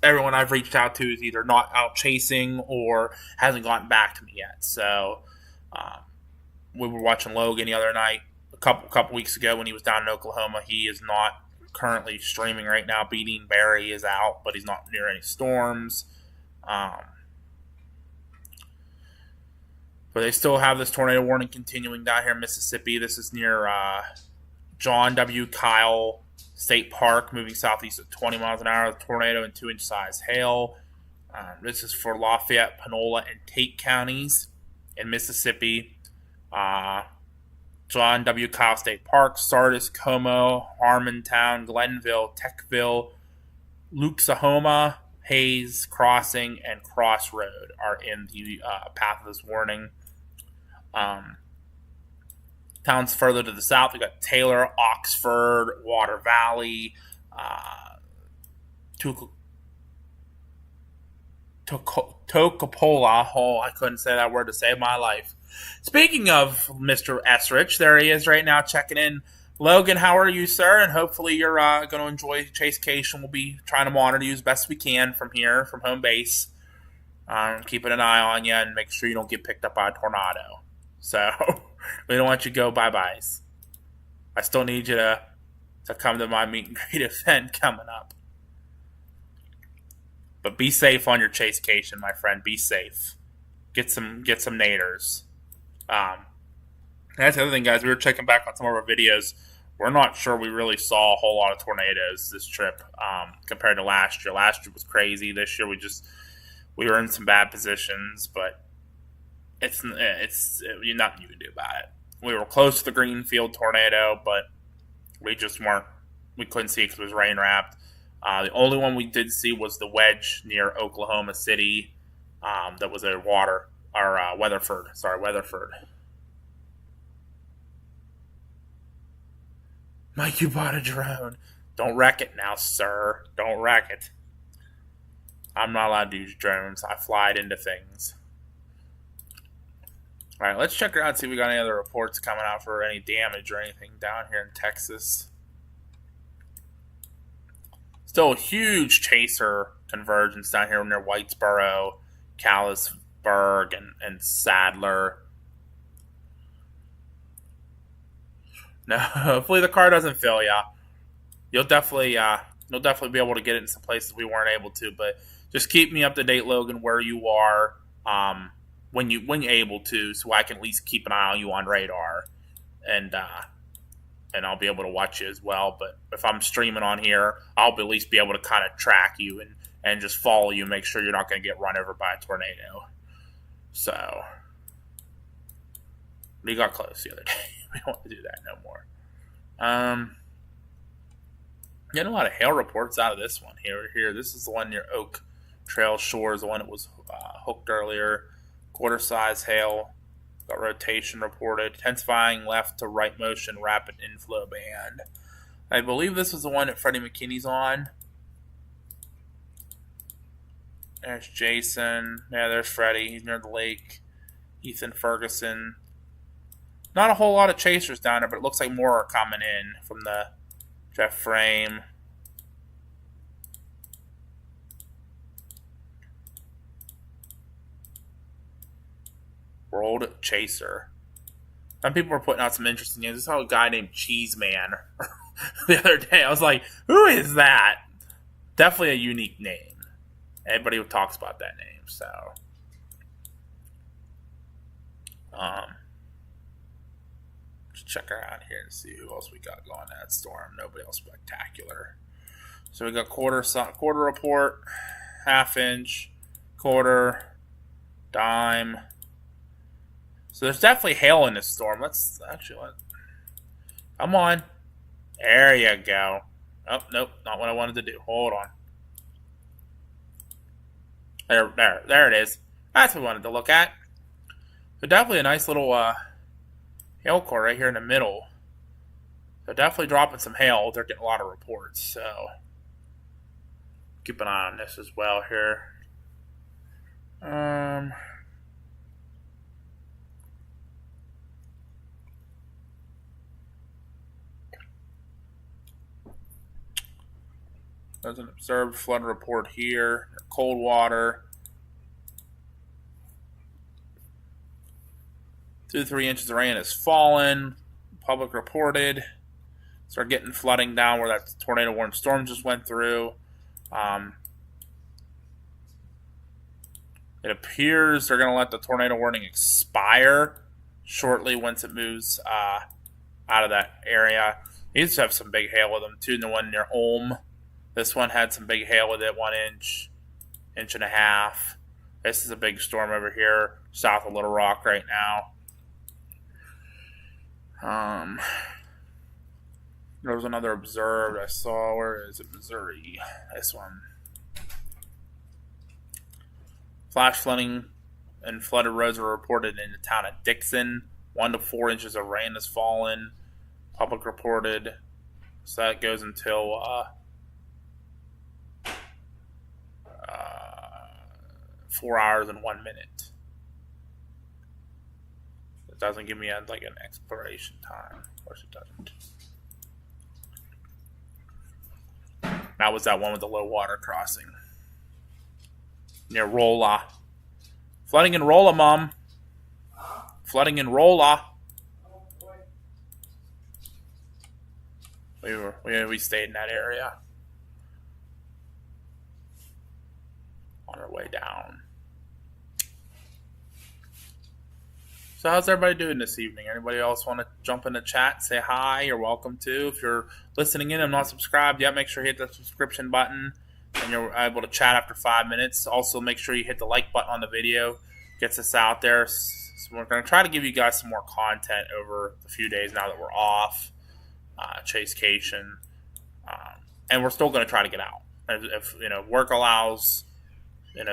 everyone I've reached out to is either not out chasing or hasn't gotten back to me yet. So we were watching Logan the other night, a couple weeks ago when he was down in Oklahoma. He is not currently streaming right now. Beating Barry is out, but he's not near any storms. But they still have this tornado warning continuing down here in Mississippi. This is near John W. Kyle State Park, moving southeast at 20 miles an hour, tornado and 2-inch size hail. This is for Lafayette, Panola, and Tate counties in Mississippi. John W. Kyle State Park, Sardis, Como, Harmontown, Glenville, Techville, Luxahoma, Hayes, Crossing, and Crossroad are in the path of this warning. Towns further to the south, we got Taylor, Oxford, Water Valley, Toccopola. Oh, I couldn't say that word to save my life. Speaking of Mr. Esrich, there he is right now checking in. Logan, how are you, sir? And hopefully you're going to enjoy Chasecation. We'll be trying to monitor you as best we can from here, from home base. Keeping an eye on you and make sure you don't get picked up by a tornado. So we don't want you to go bye-byes. I still need you to come to my meet and greet event coming up. But be safe on your chasecation, my friend. Be safe. Get some naders. That's the other thing, guys. We were checking back on some of our videos. We're not sure we really saw a whole lot of tornadoes this trip compared to last year. Last year was crazy. This year we were in some bad positions, but it's nothing you can do about it. We were close to the Greenfield tornado, but we just weren't. We couldn't see it because it was rain wrapped. The only one we did see was the wedge near Oklahoma City. That was a Weatherford. Sorry, Weatherford. Mike, you bought a drone. Don't wreck it now, sir. Don't wreck it. I'm not allowed to use drones. I fly it into things. All right, let's check around and see if we got any other reports coming out for any damage or anything down here in Texas. Still a huge chaser convergence down here near Whitesboro, Callisburg, and Sadler. No, hopefully the car doesn't fail you. You'll definitely be able to get it in some places we weren't able to. But just keep me up to date, Logan, where you are when you're able to, so I can at least keep an eye on you on radar, and I'll be able to watch you as well. But if I'm streaming on here, I'll at least be able to kind of track you and just follow you, make sure you're not going to get run over by a tornado. So we got close the other day. We don't want to do that no more. Getting a lot of hail reports out of this one here. This is the one near Oak Trail Shores, the one that was hooked earlier. Quarter size hail. Got rotation reported. Intensifying left to right motion, rapid inflow band. I believe this was the one that Freddie McKinney's on. There's Jason. Yeah, there's Freddie. He's near the lake. Ethan Ferguson. Not a whole lot of chasers down there, but it looks like more are coming in from the Jeff Frame. World Chaser. Some people were putting out some interesting names. I saw a guy named Cheeseman the other day. I was like, who is that? Definitely a unique name. Everybody talks about that name, so. Just check around here and see who else we got going in that storm. Nobody else spectacular. So we got quarter report, half inch, quarter, dime. So there's definitely hail in this storm. Come on. There you go. Oh, nope, not what I wanted to do. Hold on. There it is. That's what we wanted to look at. So definitely a nice little hail core right here in the middle. So definitely dropping some hail. They're getting a lot of reports. So keep an eye on this as well here. There's an observed flood report here. Cold water. 2 to 3 inches of rain has fallen. Public reported. Start getting flooding down where that tornado warning storm just went through. It appears they're going to let the tornado warning expire shortly once it moves out of that area. They used to have some big hail with them too. And the one near Ulm. This one had some big hail with it, 1 inch, inch and a half. This is a big storm over here, south of Little Rock right now. There was another observed I saw. Where is it? Missouri. This one. Flash flooding and flooded roads were reported in the town of Dixon. 1 to 4 inches of rain has fallen. Public reported. So that goes until 4 hours and 1 minute. It doesn't give me an expiration time. Of course it doesn't. That was that one with the low water crossing. Near Rolla. Flooding in Rolla, Mom. Flooding in Rolla. We stayed in that area. our way down. So how's everybody doing this evening? Anybody else want to jump in the chat, say hi? You're welcome to. If you're listening in and not subscribed yet, make sure you hit the subscription button and you're able to chat after 5 minutes. Also, make sure you hit the like button on the video. Gets us out there. So we're going to try to give you guys some more content over the few days now that we're off. Chasecation. And we're still going to try to get out. If work allows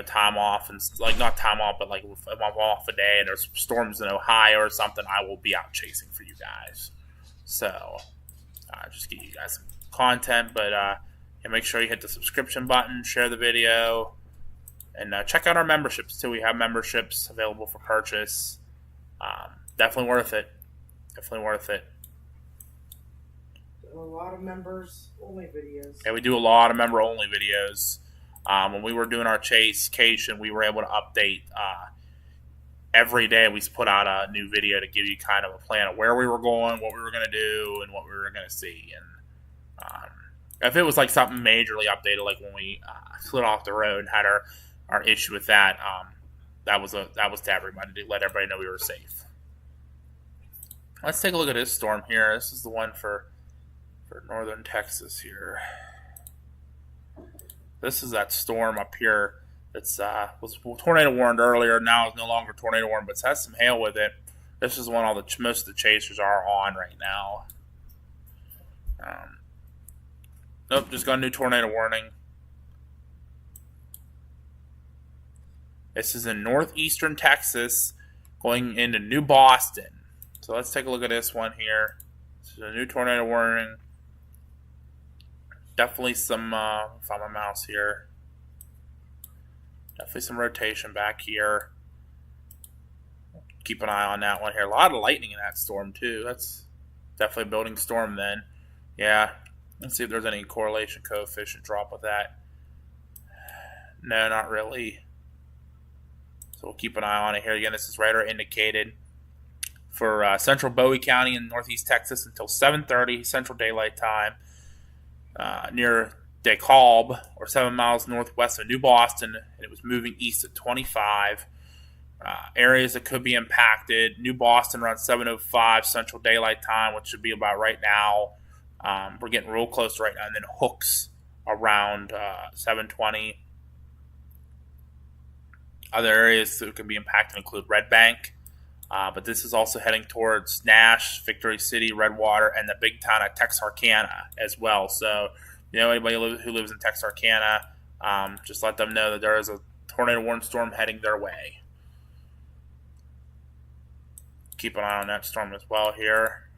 time off, and like not time off, but like if I'm off a day and there's storms in Ohio or something, I will be out chasing for you guys. So just get you guys some content, but make sure you hit the subscription button, share the video, and check out our memberships too. We have memberships available for purchase. Definitely worth it. Definitely worth it. A lot of members only videos. Yeah, we do a lot of member only videos. When we were doing our chasecation, we were able to update every day. We put out a new video to give you kind of a plan of where we were going, what we were going to do, and what we were going to see. And if it was like something majorly updated, like when we slid off the road and had our issue with that, that was to everybody, to let everybody know we were safe. Let's take a look at this storm here. This is the one for northern Texas here. This is that storm up here that's was tornado warned earlier. Now it's no longer tornado warned, but it has some hail with it. This is one most of the chasers are on right now. Nope, just got a new tornado warning. This is in northeastern Texas, going into New Boston. So let's take a look at this one here. This is a new tornado warning. Definitely some, find my mouse here. Definitely some rotation back here. Keep an eye on that one here. A lot of lightning in that storm too. That's definitely a building storm then. Yeah. Let's see if there's any correlation coefficient drop with that. No, not really. So we'll keep an eye on it here. Again, this is radar indicated for central Bowie County in northeast Texas until 7:30 Central Daylight Time. Near DeKalb, or 7 miles northwest of New Boston, and it was moving east at 25. Areas that could be impacted: New Boston around 7:05 Central Daylight Time, which should be about right now. We're getting real close right now, and then Hooks around 7:20. Other areas that can be impacted include Red Bank, but this is also heading towards Nash, Victory City, Redwater, and the big town of Texarkana as well. So, anybody who lives in Texarkana, just let them know that there is a tornado warning storm heading their way. Keep an eye on that storm as well here.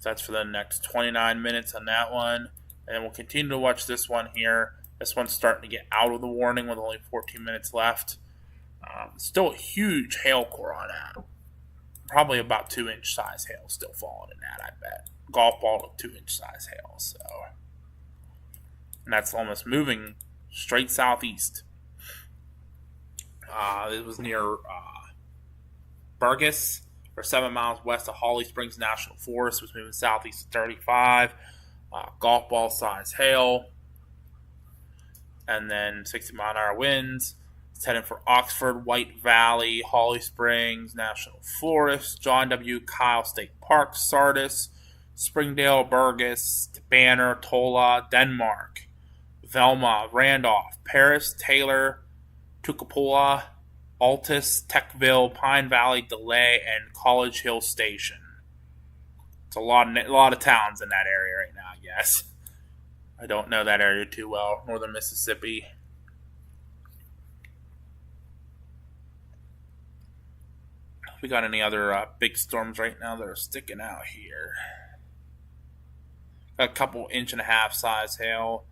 So that's for the next 29 minutes on that one. And then we'll continue to watch this one here. This one's starting to get out of the warning with only 14 minutes left. Still a huge hail core on that. Probably about 2-inch size hail still falling in that, I bet. Golf ball to 2-inch size hail. So, and that's almost moving straight southeast. It was near Burgess, or 7 miles west of Holly Springs National Forest. It was moving southeast at 35. Golf ball size hail. And then 60-mile-an-hour winds. It's heading for Oxford, White Valley, Holly Springs National Forest, John W. Kyle State Park, Sardis, Springdale, Burgess, Banner, Tola, Denmark, Velma, Randolph, Paris, Taylor, Tucapula, Altus, Techville, Pine Valley, DeLay, and College Hill Station. It's a lot of towns in that area right now, I guess. I don't know that area too well. Northern Mississippi. We got any other big storms right now that are sticking out here? Got a couple 1.5-inch size hail.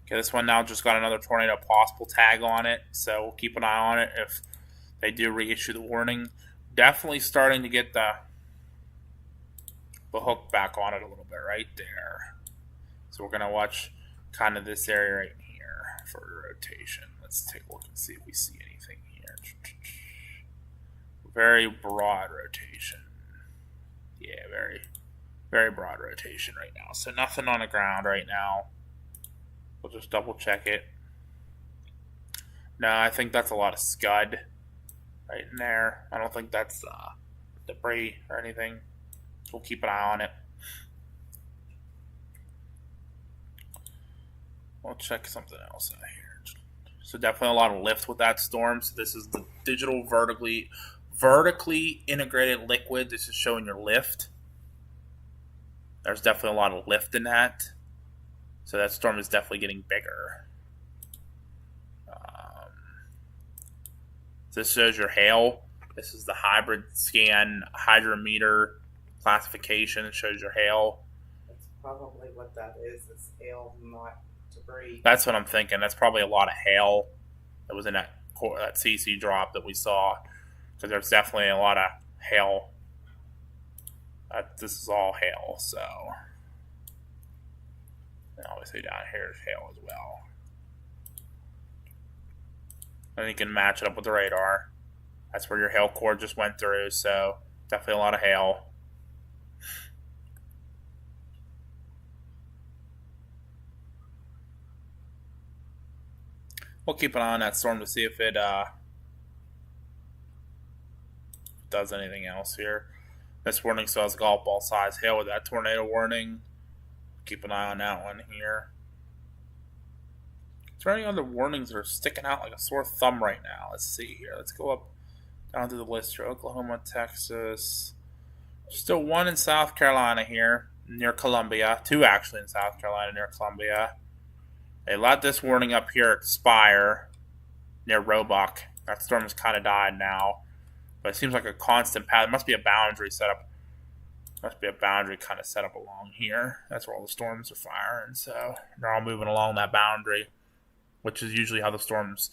Okay, this one now just got another tornado possible tag on it, so we'll keep an eye on it if they do reissue the warning. Definitely starting to get the hook back on it a little bit right there. So we're going to watch kind of this area right here for the rotation. Let's take a look and see if we see anything here. Very broad rotation. Yeah, very Very broad rotation right now. So nothing on the ground right now. We'll just double check it. No, I think that's a lot of scud right in there. I don't think that's debris or anything. We'll keep an eye on it. We'll check something else out here. So definitely a lot of lift with that storm. So this is the digital vertically integrated liquid. This is showing your lift. There's definitely a lot of lift in that. So that storm is definitely getting bigger. This shows your hail. This is the hybrid scan hydrometer classification. It shows your hail. That's probably what that is. It's hail, not debris. That's what I'm thinking. That's probably a lot of hail that was in that CC drop that we saw. Because there's definitely a lot of hail. This is all hail, so. And obviously down here is hail as well. And you can match it up with the radar. That's where your hail core just went through, so definitely a lot of hail. We'll keep an eye on that storm to see if it does anything else here. This warning still has golf ball size hail with that tornado warning. Keep an eye on that one here. Is there any other warnings that are sticking out like a sore thumb right now? Let's see here. Let's go up down to the list here. Oklahoma, Texas. Still one in South Carolina here near Columbia. Two actually in South Carolina near Columbia. They let this warning up here expire near Roebuck. That storm has kind of died now. But it seems like a constant path. It must be a boundary set up. Must be a boundary kind of set up along here. That's where all the storms are firing. So they're all moving along that boundary, which is usually how the storms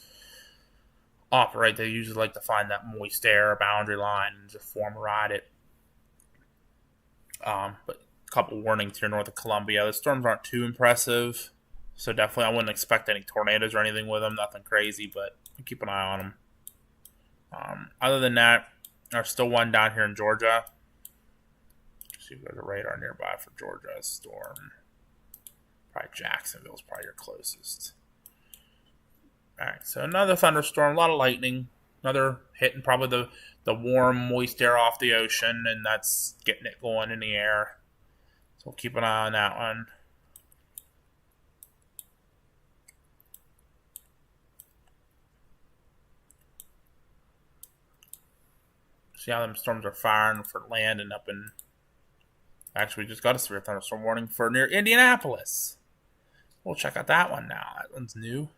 operate. They usually like to find that moist air boundary line and just form ride it. But a couple warnings here north of Columbia. The storms aren't too impressive. So definitely I wouldn't expect any tornadoes or anything with them. Nothing crazy, but keep an eye on them. Other than that, there's still one down here in Georgia. Let's see if there's a radar nearby for Georgia's storm. Probably Jacksonville's probably your closest. Alright, so another thunderstorm, a lot of lightning. Another hitting probably the warm, moist air off the ocean, and that's getting it going in the air. So we'll keep an eye on that one. See how them storms are firing for land and up in. Actually, we just got a severe thunderstorm warning for near Indianapolis. We'll check out that one now. That one's new.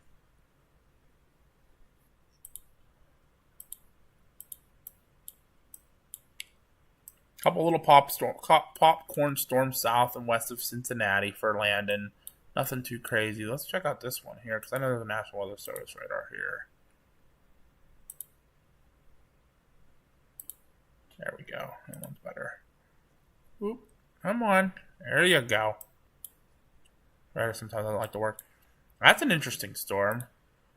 Couple little popcorn storms south and west of Cincinnati for landing. Nothing too crazy. Let's check out this one here because I know there's a National Weather Service radar here. There we go. That one's better. Oop. Come on. There you go. Radar sometimes doesn't like to work. That's an interesting storm.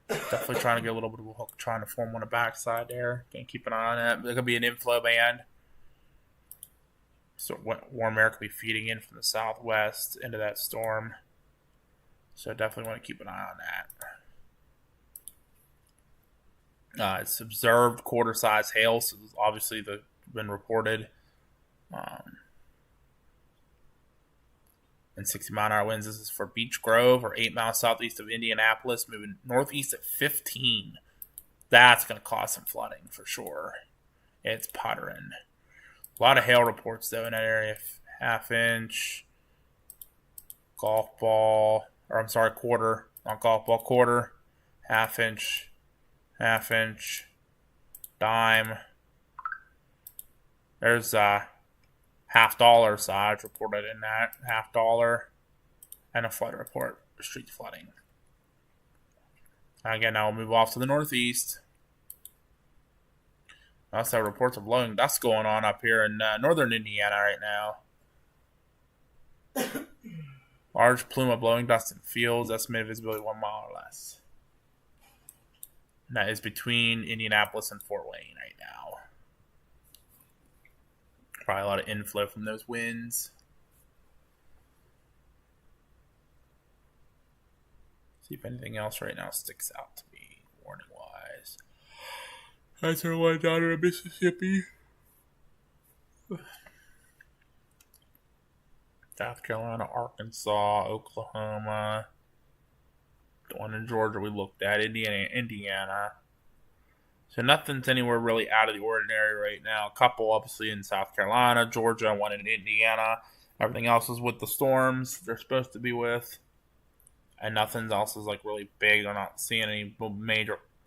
Definitely trying to get a little bit of a hook, trying to form on the backside there. Can't keep an eye on that. There could be an inflow band. So warm air could be feeding in from the southwest into that storm. So definitely want to keep an eye on that. It's observed quarter-size hail, so obviously been reported. And 60-mile-an-hour winds. This is for Beech Grove, or 8 miles southeast of Indianapolis, moving northeast at 15. That's going to cause some flooding for sure. It's puttering. A lot of hail reports, though, in that area. Half-inch, golf ball, or I'm sorry, quarter. Not golf ball, quarter. Half-inch, dime. There's $50 size reported in that. $50. And a flood report for street flooding. Again, now we'll move off to the northeast. I also have reports of blowing dust going on up here in northern Indiana right now. Large plume of blowing dust in fields. Estimated visibility 1 mile or less. And that is between Indianapolis and Fort Wayne right now. Probably a lot of inflow from those winds. See if anything else right now sticks out to me, warning-wise. That's our one down in Mississippi. South Carolina, Arkansas, Oklahoma. The one in Georgia we looked at, Indiana. So nothing's anywhere really out of the ordinary right now. A couple obviously in South Carolina, Georgia, one in Indiana. Everything else is with the storms they're supposed to be with. And nothing else is like really big. They're not seeing any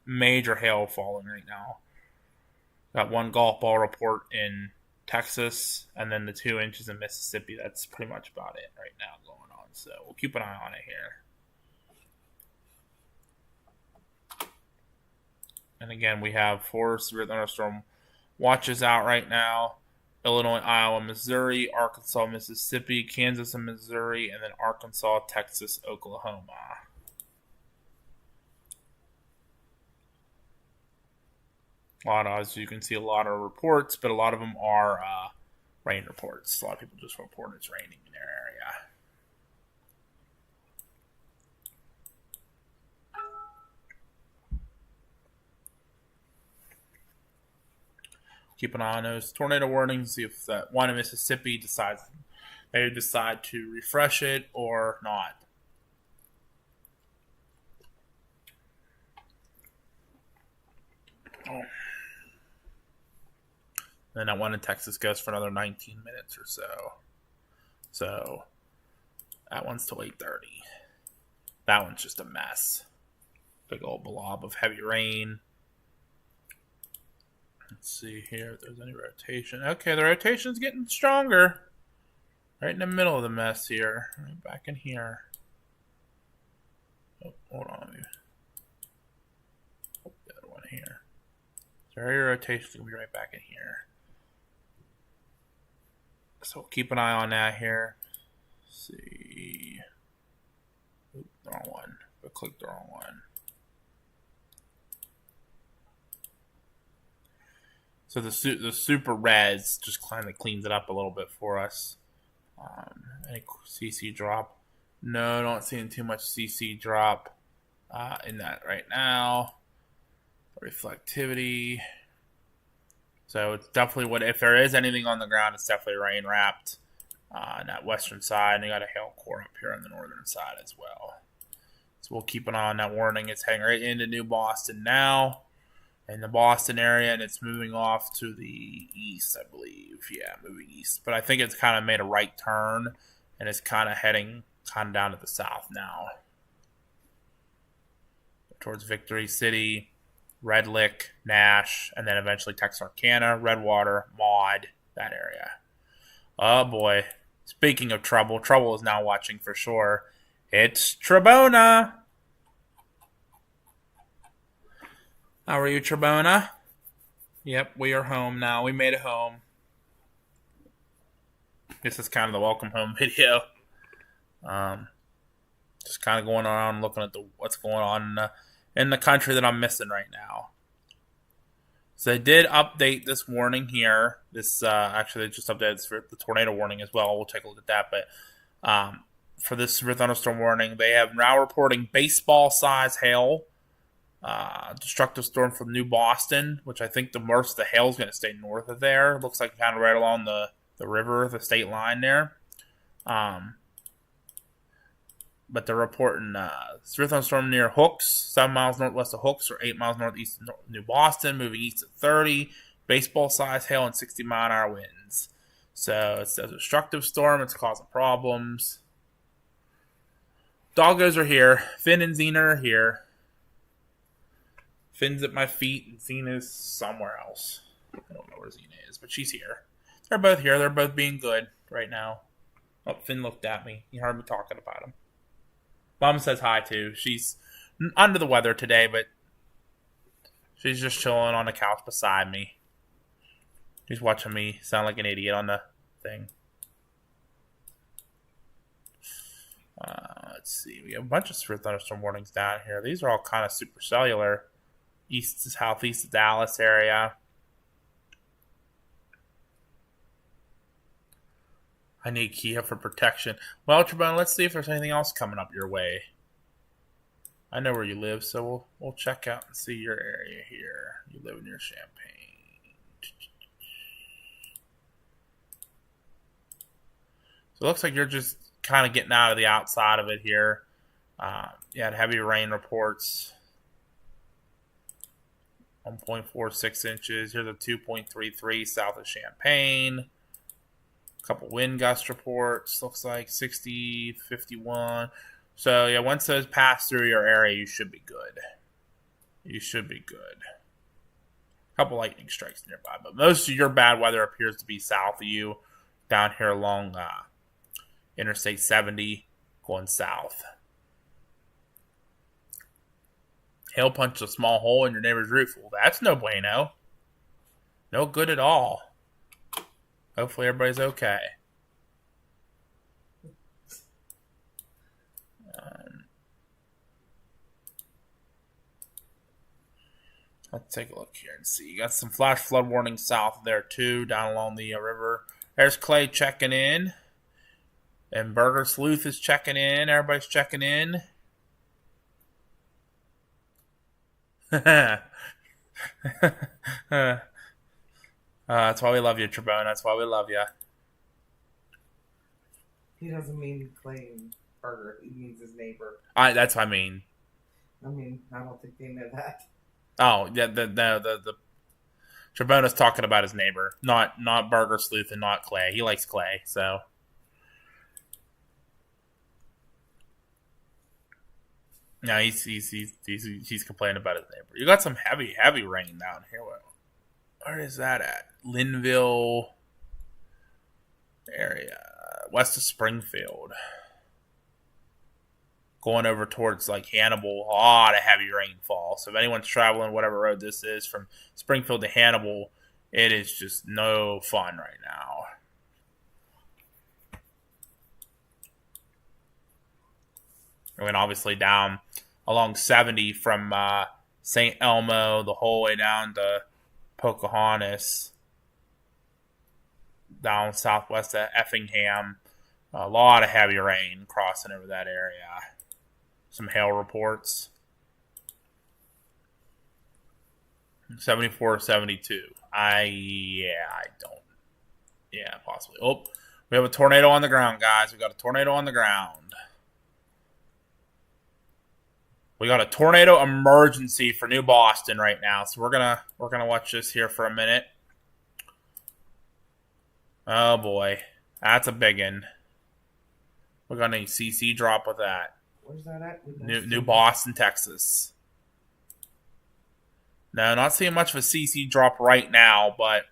major hail falling right now. Got one golf ball report in Texas, and then the 2 inches in Mississippi. That's pretty much about it right now going on. So we'll keep an eye on it here. And again, we have 4 severe thunderstorm watches out right now. Illinois, Iowa, Missouri, Arkansas, Mississippi, Kansas and Missouri, and then Arkansas, Texas, Oklahoma. As you can see, a lot of reports, but a lot of them are rain reports. A lot of people just report it's raining in their area. Keep an eye on those tornado warnings. See if that one in Mississippi they decide to refresh it or not. Oh. Then that one in Texas goes for another 19 minutes or so. So that one's till 8:30. That one's just a mess. Big old blob of heavy rain. Let's see here if there's any rotation. Okay, the rotation's getting stronger. Right in the middle of the mess here. Right back in here. Oh, hold on. Oh, the other one here. So area rotation's going to be right back in here. So we'll keep an eye on that here. Let's see. Oop, wrong one. I clicked the wrong one. So the super res just kind of cleans it up a little bit for us. Any CC drop? No, not seeing too much CC drop in that right now. Reflectivity. So it's definitely if there is anything on the ground, it's definitely rain wrapped on that western side. And you got a hail core up here on the northern side as well. So we'll keep an eye on that warning. It's heading right into New Boston now. In the Boston area, and it's moving off to the east, I believe. Yeah, moving east. But I think it's kind of made a right turn, and it's kind of heading kind of down to the south now. Towards Victory City, Red Lick, Nash, and then eventually Texarkana, Redwater, Maud, that area. Oh, boy. Speaking of trouble, trouble is now watching for sure. It's Trebona. How are you, Trebona? Yep, we are home now. We made it home. This is kind of the welcome home video. Just kind of going around looking at what's going on in the country that I'm missing right now. So they did update this warning here. Actually, they just updated for the tornado warning as well. We'll take a look at that. But for this severe thunderstorm warning, they have now reporting baseball-size hail. Destructive storm from New Boston, which I think the most of the hail is going to stay north of there. Looks like kind of right along the river, the state line there. But they're reporting severe thunderstorm near Hooks, 7 miles northwest of Hooks or 8 miles northeast of New Boston, moving east at 30. Baseball-sized hail and 60-mile-an-hour winds. So it's a destructive storm. It's causing problems. Doggos are here. Finn and Xena are here. Finn's at my feet, and Xena's somewhere else. I don't know where Xena is, but she's here. They're both here. They're both being good right now. Oh, Finn looked at me. He heard me talking about him. Mom says hi, too. She's under the weather today, but she's just chilling on the couch beside me. She's watching me sound like an idiot on the thing. Let's see. We have a bunch of severe thunderstorm warnings down here. These are all kind of supercellular. East to southeast of Dallas area. I need Kia for protection. Well, Trebon, let's see if there's anything else coming up your way. I know where you live, so we'll check out and see your area here. You live near Champaign. So it looks like you're just kind of getting out of the outside of it here. You had heavy rain reports. 1.46 inches. Here's a 2.33 south of Champaign. A couple wind gust reports. Looks like 60, 51. So, yeah, once those pass through your area, you should be good. You should be good. A couple lightning strikes nearby. But most of your bad weather appears to be south of you, down here along Interstate 70, going south. Hail punched a small hole in your neighbor's roof. Well, that's no bueno. No good at all. Hopefully everybody's okay. Let's take a look here and see. You got some flash flood warnings south there too, down along the river. There's Clay checking in. And Burger Sleuth is checking in. Everybody's checking in. That's why we love you, Trebone. That's why we love you. He doesn't mean Clay and Burger. He means his neighbor. That's what I mean. I don't think they know that. Oh, yeah, the Trebona's talking about his neighbor, not Burger Sleuth and not Clay. He likes Clay, so. No, he's complaining about his neighbor. You got some heavy rain down here. Where is that at? Linville area, west of Springfield. Going over towards like Hannibal, a lot of heavy rainfall. So if anyone's traveling whatever road this is from Springfield to Hannibal, it is just no fun right now. And then obviously down along 70 from St. Elmo the whole way down to Pocahontas, down southwest of Effingham. A lot of heavy rain crossing over that area. Some hail reports. 74, 72. I don't. Yeah, possibly. Oh, we have a tornado on the ground, guys. We got a tornado on the ground. We got a tornado emergency for New Boston right now. So we're gonna watch this here for a minute. Oh boy, that's a big one. We're gonna CC drop with that. Where's that at? New Boston, Texas. No, not seeing much of a CC drop right now, but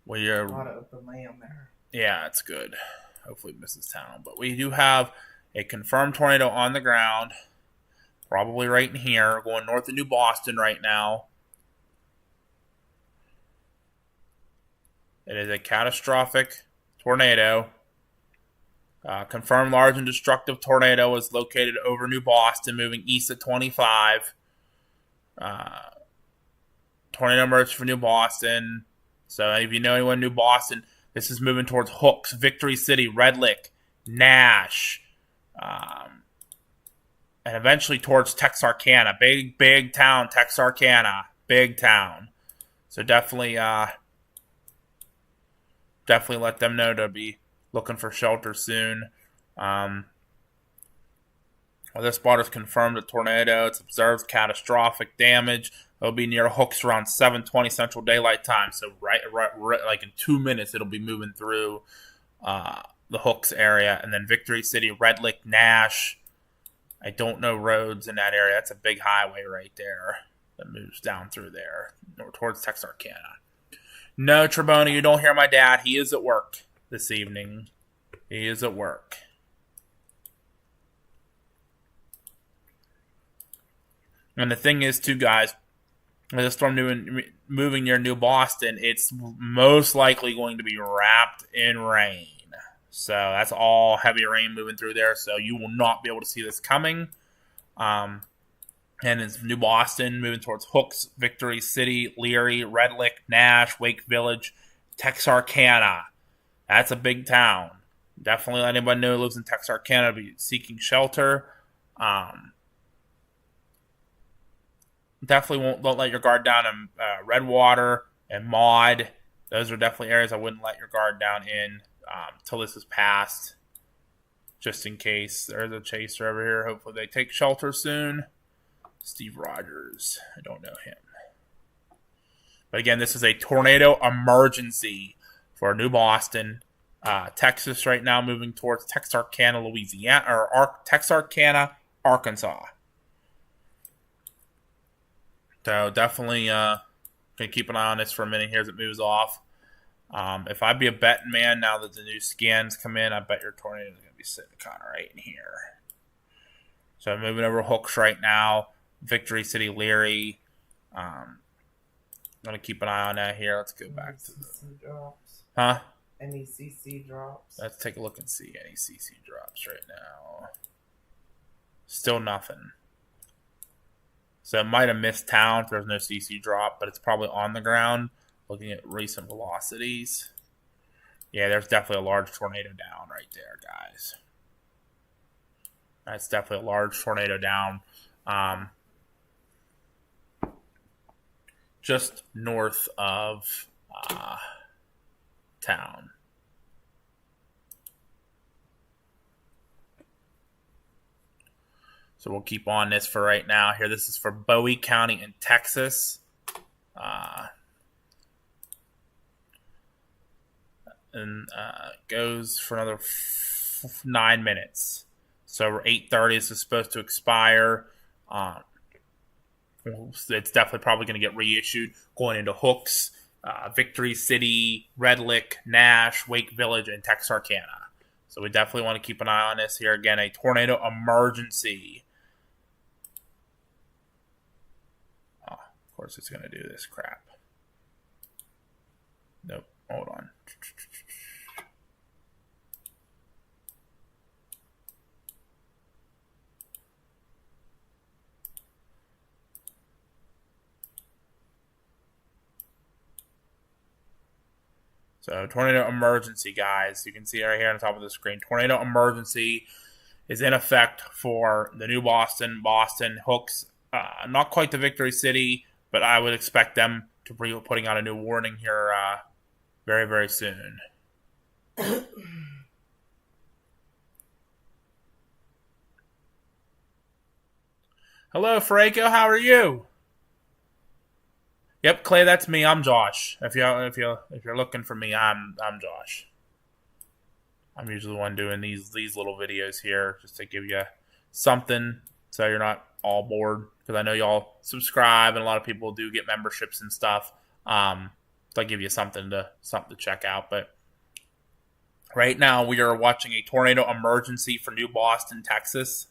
we're a lot of open land there. Yeah, it's good. Hopefully it misses town, but we do have a confirmed tornado on the ground, probably right in here, going north of New Boston right now. It is a catastrophic tornado. Confirmed large and destructive tornado is located over New Boston, moving east at 25. Tornado emerged for New Boston. So if you know anyone in New Boston, this is moving towards Hooks, Victory City, Red Lick, Nash, and eventually towards Texarkana. Big town, Texarkana. Big town. So definitely let them know to be looking for shelter soon. This spotter is confirmed a tornado. It's observed catastrophic damage. It'll be near Hooks around 7:20 Central Daylight Time. So right, like in 2 minutes, it'll be moving through the Hooks area, and then Victory City, Red Lick, Nash. I don't know roads in that area. That's a big highway right there that moves down through there towards Texarkana. No, Trebona, you don't hear my dad. He is at work this evening. He is at work. And the thing is, too, guys, with the storm moving near New Boston, it's most likely going to be wrapped in rain. So that's all heavy rain moving through there. So you will not be able to see this coming. And it's New Boston moving towards Hooks, Victory City, Leary, Red Lick, Nash, Wake Village, Texarkana. That's a big town. Definitely let anybody know who lives in Texarkana be seeking shelter. Definitely don't let your guard down in Redwater and Maud. Those are definitely areas I wouldn't let your guard down in till this is passed. Just in case there's a chaser over here. Hopefully they take shelter soon. Steve Rogers. I don't know him. But again, this is a tornado emergency for New Boston, Texas right now, moving towards Texarkana, Louisiana, or Texarkana, Arkansas. So definitely gonna keep an eye on this for a minute here as it moves off. If I'd be a betting man now that the new scans come in, I bet your tornado is gonna be sitting kind of right in here. So I'm moving over hooks right now. Victory City, Leary. I'm going to keep an eye on that here. Let's go back to the drops. Huh? Any CC drops? Let's take a look and see any CC drops right now. Still nothing. So it might have missed town if there's no CC drop, but it's probably on the ground. Looking at recent velocities. Yeah, there's definitely a large tornado down right there, guys. That's definitely a large tornado down. Just north of town. So we'll keep on this for right now here. This is for Bowie County in Texas. And goes for another 9 minutes. So 8:30 is supposed to expire. It's definitely probably going to get reissued going into Hooks, Victory City, Red Lick, Nash, Wake Village, and Texarkana. So we definitely want to keep an eye on this here. Again, a tornado emergency. Oh, of course it's going to do this crap. Nope. Hold on. So, tornado emergency, guys. You can see right here on the top of the screen. Tornado emergency is in effect for the New Boston, Hooks. Not quite the Victory City, but I would expect them to be putting out a new warning here very, very soon. Hello, Franco. How are you? Yep, Clay, that's me. I'm Josh. If you're looking for me, I'm Josh. I'm usually the one doing these little videos here just to give you something so you're not all bored, because I know y'all subscribe and a lot of people do get memberships and stuff. So I give you something to check out. But right now we are watching a tornado emergency for New Boston, Texas.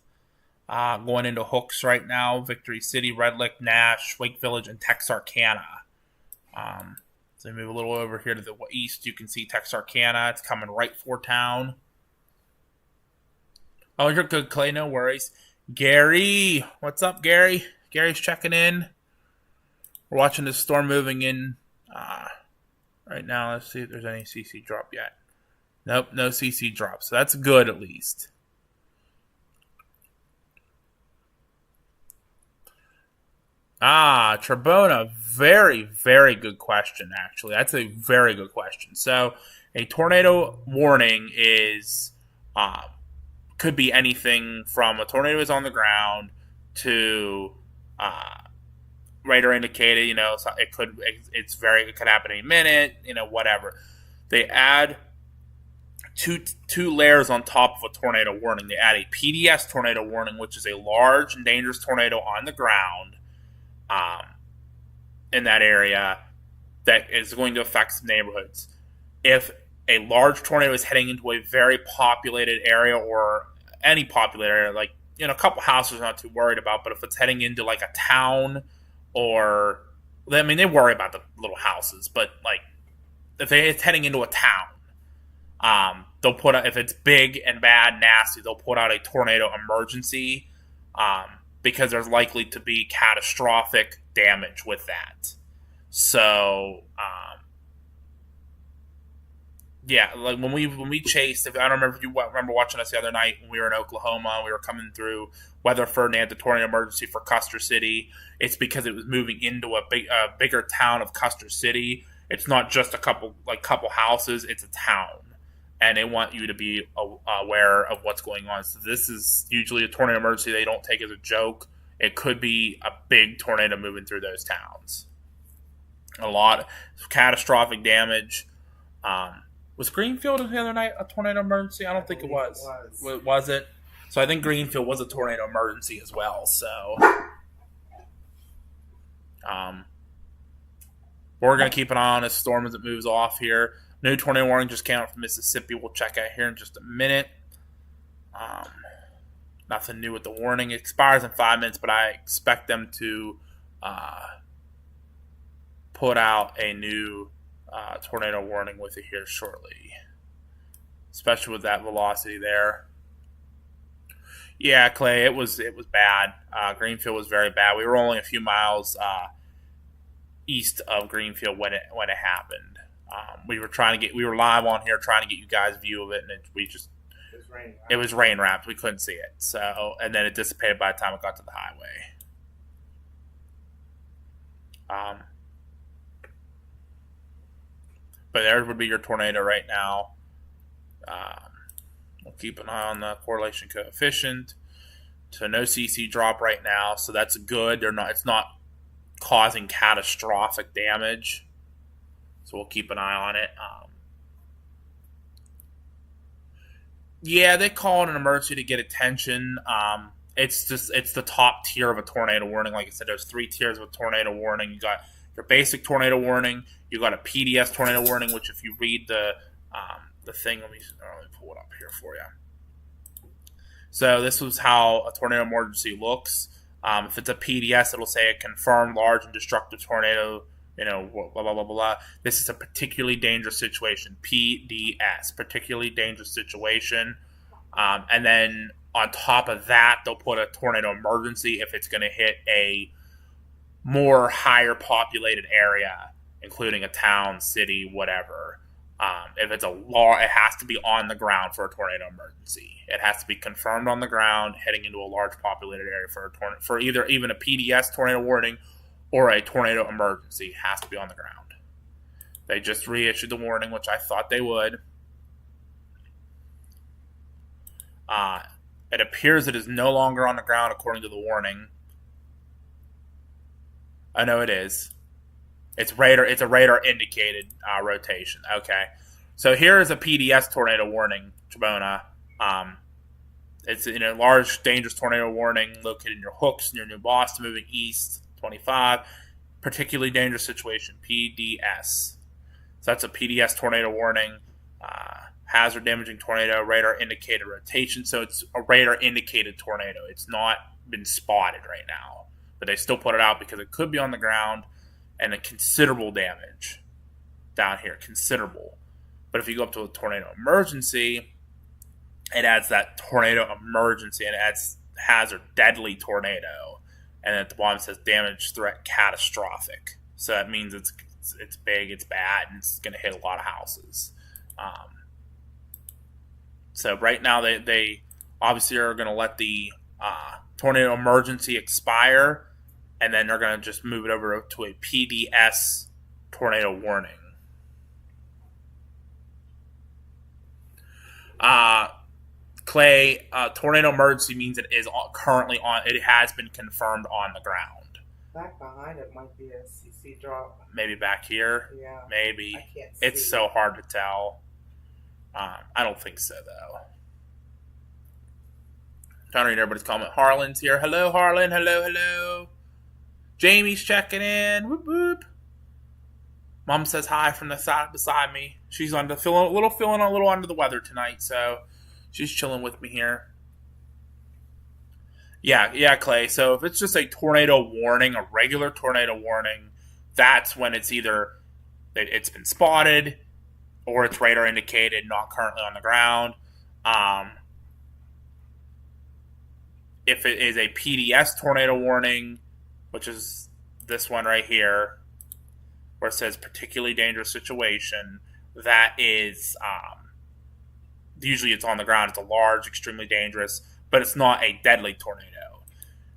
Going into Hooks right now, Victory City, Red Lick, Nash, Wake Village, and Texarkana. So move a little over here to the east. You can see Texarkana. It's coming right for town. Oh, you're good, Clay. No worries. Gary, what's up, Gary? Gary's checking in. We're watching this storm moving in right now. Let's see if there's any CC drop yet. Nope, no CC drop. So that's good at least. Trebona, very, very good question, actually. That's a very good question. So, a tornado warning is could be anything from a tornado is on the ground to radar indicated. It could happen any minute. Whatever. They add two layers on top of a tornado warning. They add a PDS tornado warning, which is a large and dangerous tornado on the ground. In that area that is going to affect some neighborhoods. If a large tornado is heading into a very populated area or any populated area, like a couple houses are not too worried about, but if it's heading into like a town or, they worry about the little houses, but like if it's heading into a town, they'll put out, if it's big and bad, nasty, they'll put out a tornado emergency, because there's likely to be catastrophic damage with that. So, Yeah, like when we chased. If I don't remember if you remember watching us the other night when we were in Oklahoma, we were coming through Weatherford and they had the tornado emergency for Custer City. It's because it was moving into a bigger town of Custer City. It's not just a couple houses; it's a town, and they want you to be aware of what's going on. So this is usually a tornado emergency they don't take as a joke. It could be a big tornado moving through those towns. A lot of catastrophic damage. Was Greenfield the other night a tornado emergency? I don't think it was. Was it? So I think Greenfield was a tornado emergency as well. So we're going to keep an eye on this storm as it moves off here. New tornado warning just came out from Mississippi. We'll check out here in just a minute. Nothing new with the warning. It expires in 5 minutes, but I expect them to put out a new tornado warning with it here shortly, especially with that velocity there. Yeah, Clay, it was bad. Greenfield was very bad. We were only a few miles east of Greenfield when it happened. We were live on here trying to get you guys a view of it, and it was rain wrapped. We couldn't see it. So, and then it dissipated by the time it got to the highway. But there would be your tornado right now. We'll keep an eye on the correlation coefficient. So no CC drop right now. So that's good. It's not causing catastrophic damage. So we'll keep an eye on it. Yeah, they call it an emergency to get attention. It's the top tier of a tornado warning. Like I said, there's 3 tiers of a tornado warning. You got your basic tornado warning. You got a PDS tornado warning, which if you read the thing, let me pull it up here for you. So this was how a tornado emergency looks. If it's a PDS, it'll say a confirmed large and destructive tornado. Blah blah blah blah. This is a particularly dangerous situation. PDS, particularly dangerous situation. And then on top of that, they'll put a tornado emergency if it's going to hit a more higher populated area, including a town, city, whatever. If it's it has to be on the ground for a tornado emergency. It has to be confirmed on the ground, heading into a large populated area for even a PDS tornado warning or a tornado emergency. It has to be on the ground. They just reissued the warning, which I thought they would. It appears it is no longer on the ground according to the warning. I know it is. It's a radar indicated rotation. Okay, so here is a PDS tornado warning, Tribona. It's a large dangerous tornado warning located in your hooks near New Boston, moving east 25. Particularly dangerous situation, PDS. So that's a PDS tornado warning. Hazard damaging tornado, radar indicated rotation. So it's a radar indicated tornado. It's not been spotted right now, but they still put it out because it could be on the ground. And a considerable damage down here, considerable. But if you go up to a tornado emergency, it adds that tornado emergency and it adds hazard deadly tornado. And at the bottom it says damage threat catastrophic. So that means it's big, it's bad, and it's going to hit a lot of houses. So right now they obviously are going to let the tornado emergency expire. And then they're going to just move it over to a PDS tornado warning. Clay, tornado emergency means it is currently on. It has been confirmed on the ground. Back behind it might be a CC drop. Maybe back here. Yeah. Maybe. I can't see. It's so hard to tell. I don't think so though. Trying to read everybody's comment. Harlan's here. Hello, Harlan. Hello. Jamie's checking in. Whoop whoop. Mom says hi from the side beside me. She's feeling a little under the weather tonight, so she's chilling with me here. Yeah, Clay. So if it's just a tornado warning, a regular tornado warning, that's when it's either it's been spotted or it's radar indicated, not currently on the ground. If it is a PDS tornado warning, which is this one right here, where it says particularly dangerous situation, that is usually it's on the ground. It's a large, extremely dangerous, but it's not a deadly tornado.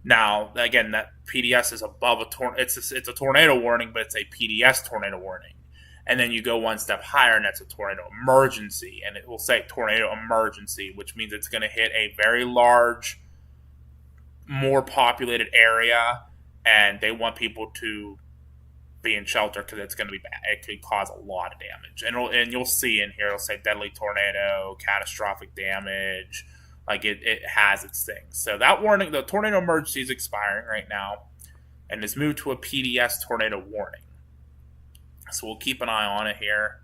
Now, again, that PDS is above a tornado. It's a tornado warning, but it's a PDS tornado warning. And then you go one step higher, and that's a tornado emergency. And it will say tornado emergency, which means it's going to hit a very large, more populated area, and they want people to be in shelter because it's going to be bad. It could cause a lot of damage. And you'll see in here, it'll say deadly tornado, catastrophic damage. Like it has its things. So that warning, the tornado emergency is expiring right now and is moved to a PDS tornado warning. So we'll keep an eye on it here.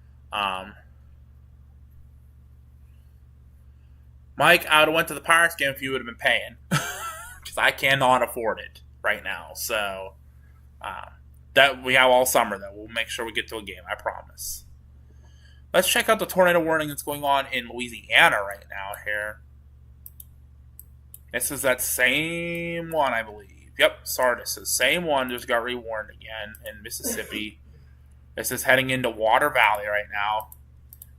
Mike, I would have went to the Pirates game if you would have been paying. Because I cannot afford it right now. So that we have all summer, though. We'll make sure we get to a game, I promise. Let's check out the tornado warning that's going on in Louisiana right now here. This is that same one, I believe. Yep, Sardis. The same one just got rewarned again in Mississippi. This is heading into Water Valley right now.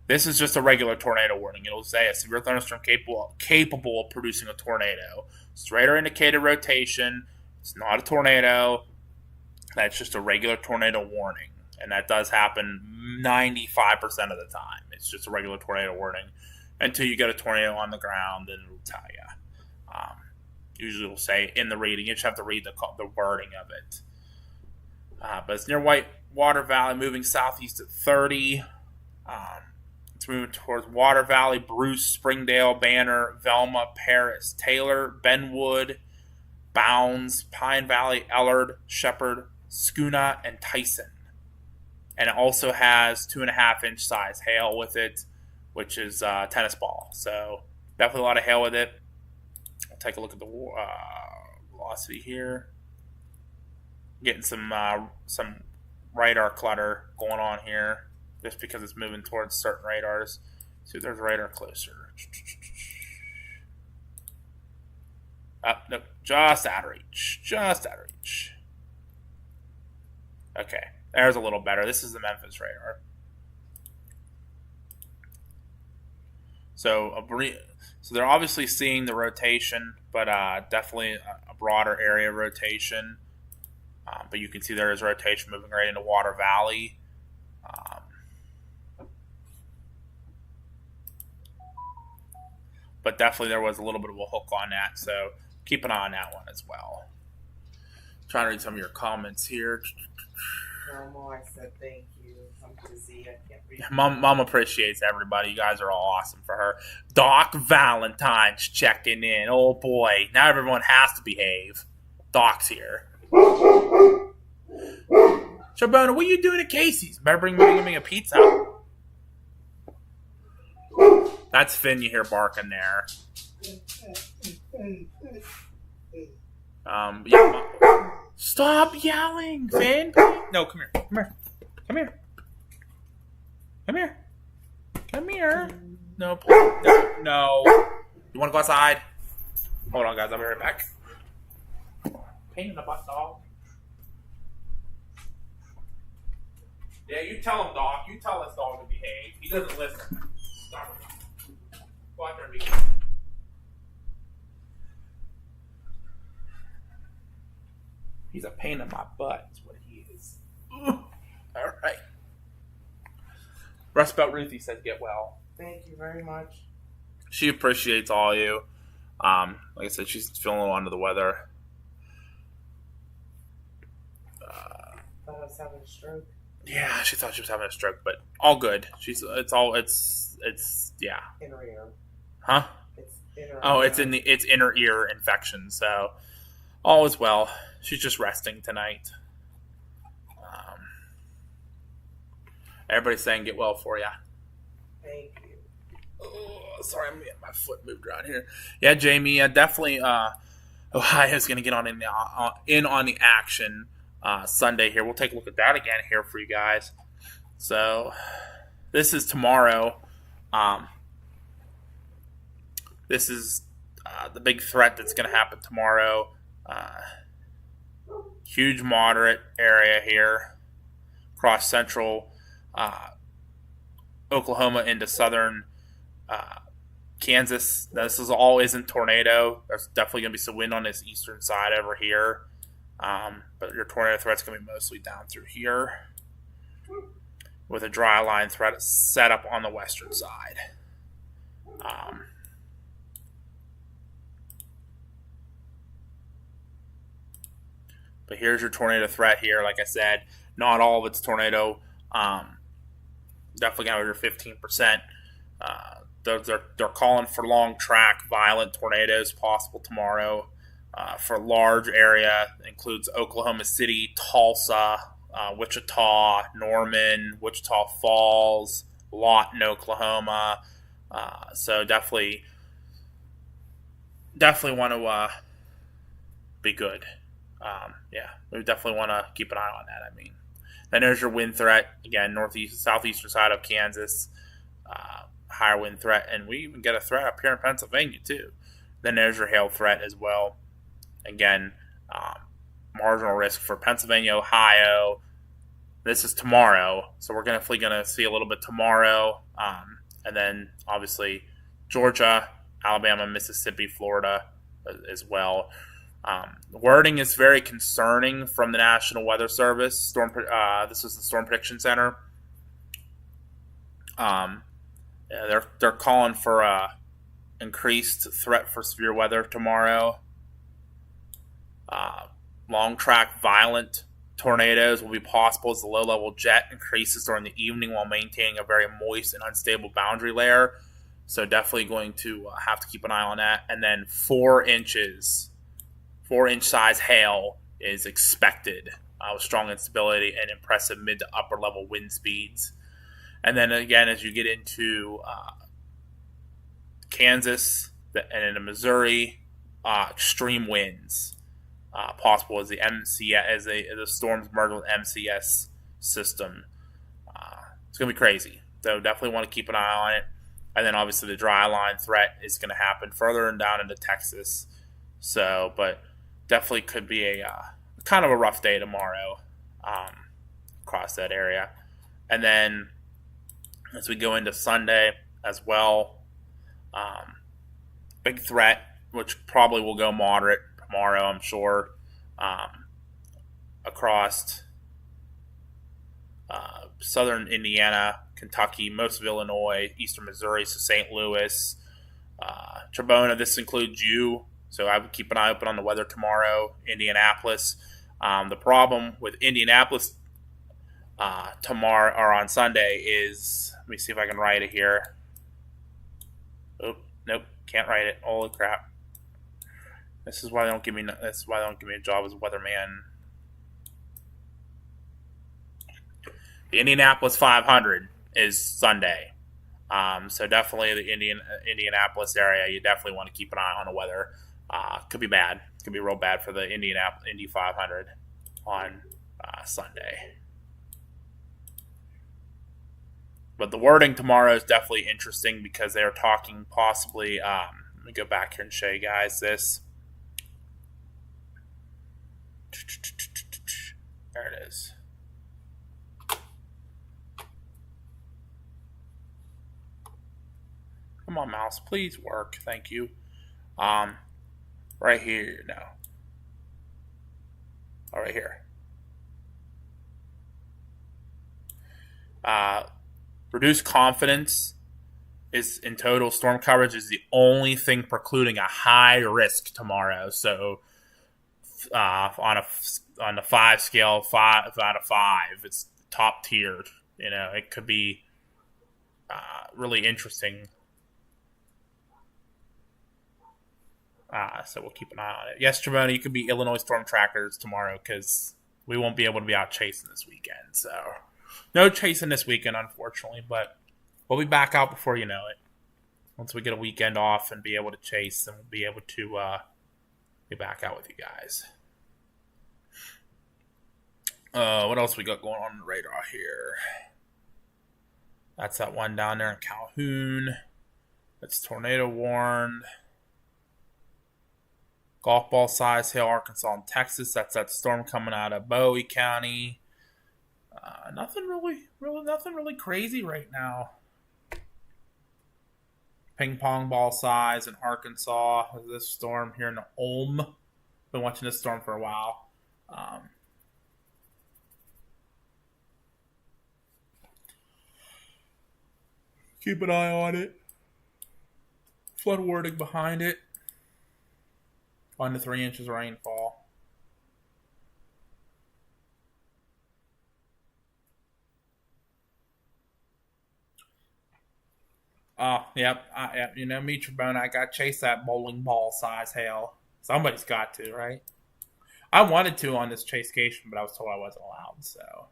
This is just a regular tornado warning. It'll say a severe thunderstorm capable of producing a tornado. It's radar indicated rotation. It's not a tornado. That's just a regular tornado warning. And that does happen 95% of the time. It's just a regular tornado warning. Until you get a tornado on the ground, then it'll tell you. Usually it'll say in the reading. You just have to read the wording of it. But it's near Whitewater Valley, moving southeast at 30. It's moving towards Water Valley, Bruce, Springdale, Banner, Velma, Paris, Taylor, Benwood, Bounds, Pine Valley, Ellard, Shepherd, Schoona, and Tyson. And it also has 2.5-inch size hail with it, which is tennis ball. So definitely a lot of hail with it. I'll take a look at the velocity here. Getting some radar clutter going on here, just because it's moving towards certain radars. See if there's radar closer. Nope, just out of reach. Just out of reach. Okay, there's a little better. This is the Memphis radar. So they're obviously seeing the rotation, but definitely a broader area rotation. But you can see there is rotation moving right into Water Valley. But definitely there was a little bit of a hook on that, so keep an eye on that one as well. Trying to read some of your comments here. Normal, I said thank you. I'm busy. I can't read. Mom appreciates everybody. You guys are all awesome for her. Doc Valentine's checking in. Oh boy, now everyone has to behave. Doc's here. Charbona, what are you doing at Casey's? Better bring me a pizza. That's Finn you hear barking there. Yeah. Stop yelling, Finn. No, come here. Come here. Come here. Come here. Come here. No, please. No. You want to go outside? Hold on, guys. I'll be right back. Pain in the butt, dog. Yeah, you tell him, dog. You tell this dog to behave. He doesn't listen. Stop it. Go out there and behave. He's a pain in my butt, is what he is. All right. Rust Belt Ruthie says get well. Thank you very much. She appreciates all you. Like I said, she's feeling a little under the weather. Thought I was having a stroke. Yeah, she thought she was having a stroke, but all good. It's yeah. Inner ear. Huh? It's inner ear infection, so all is well. She's just resting tonight. Everybody's saying get well for you. Thank you. Oh, sorry, I'm getting my foot moved around here. Yeah, Jamie, definitely. Ohio's going to get on the action Sunday here. We'll take a look at that again here for you guys. So this is tomorrow. This is the big threat that's going to happen tomorrow. Huge moderate area here across central Oklahoma into southern Kansas. This is all isn't tornado. There's definitely going to be some wind on this eastern side over here. But your tornado threat's going to be mostly down through here with a dry line threat set up on the western side. But here's your tornado threat here. Like I said, not all of it's tornado. Definitely got over 15%. They're calling for long track, violent tornadoes possible tomorrow. For large area, includes Oklahoma City, Tulsa, Wichita, Norman, Wichita Falls, Lawton, Oklahoma. So definitely want to be good. We definitely want to keep an eye on that. I mean, then there's your wind threat again, southeastern side of Kansas, higher wind threat, and we even get a threat up here in Pennsylvania too. Then there's your hail threat as well. Again, marginal risk for Pennsylvania, Ohio. This is tomorrow, so we're definitely going to see a little bit tomorrow, and then obviously Georgia, Alabama, Mississippi, Florida as well. The wording is very concerning from the National Weather Service. This is the Storm Prediction Center. They're calling for increased threat for severe weather tomorrow. Long track, violent tornadoes will be possible as the low-level jet increases during the evening while maintaining a very moist and unstable boundary layer. So definitely going to have to keep an eye on that. And then 4-inch size hail is expected with strong instability and impressive mid to upper level wind speeds. And then again, as you get into Kansas and into Missouri, extreme winds possible as the storms merge with MCS system. It's going to be crazy. So definitely want to keep an eye on it. And then obviously the dry line threat is going to happen further and down into Texas. So, but definitely could be a kind of a rough day tomorrow across that area. And then as we go into Sunday as well, big threat, which probably will go moderate tomorrow, I'm sure, across southern Indiana, Kentucky, most of Illinois, eastern Missouri, so St. Louis, Trabona. This includes you. So I would keep an eye open on the weather tomorrow. Indianapolis. The problem with Indianapolis tomorrow or on Sunday is, let me see if I can write it here. Oh, nope, can't write it. Holy crap! This is why they don't give me. This is why they don't give me a job as a weatherman. The Indianapolis 500 is Sunday. So definitely the Indianapolis area, you definitely want to keep an eye on the weather. Could be bad. Could be real bad for the Indy 500 on Sunday. But the wording tomorrow is definitely interesting because they're talking possibly. Let me go back here and show you guys this. There it is. Come on, mouse. Please work. Thank you. Right here. No. Oh, right here. Reduced confidence is in total storm coverage is the only thing precluding a high risk tomorrow. So on the 5 scale, 5 out of 5, it's top tiered. You know, it could be really interesting. So we'll keep an eye on it. Yes, Trevona, you could be Illinois storm trackers tomorrow because we won't be able to be out chasing this weekend. So no chasing this weekend, unfortunately, but we'll be back out before you know it. Once we get a weekend off and be able to chase, then we'll be able to be back out with you guys. What else we got going on the radar here? That's that one down there in Calhoun. That's tornado warned. Golf ball size hail, Arkansas and Texas. That's that storm coming out of Bowie County. Nothing really crazy right now. ping pong ball size in Arkansas. This storm here in Ulm. Been watching this storm for a while. Keep an eye on it. Flood warning behind it. 1 to 3 inches rainfall. Oh, yep. You know me, Trebona. I got to chase that bowling ball size hail. Somebody's got to, right? I wanted to on this chasecation, but I was told I wasn't allowed, so.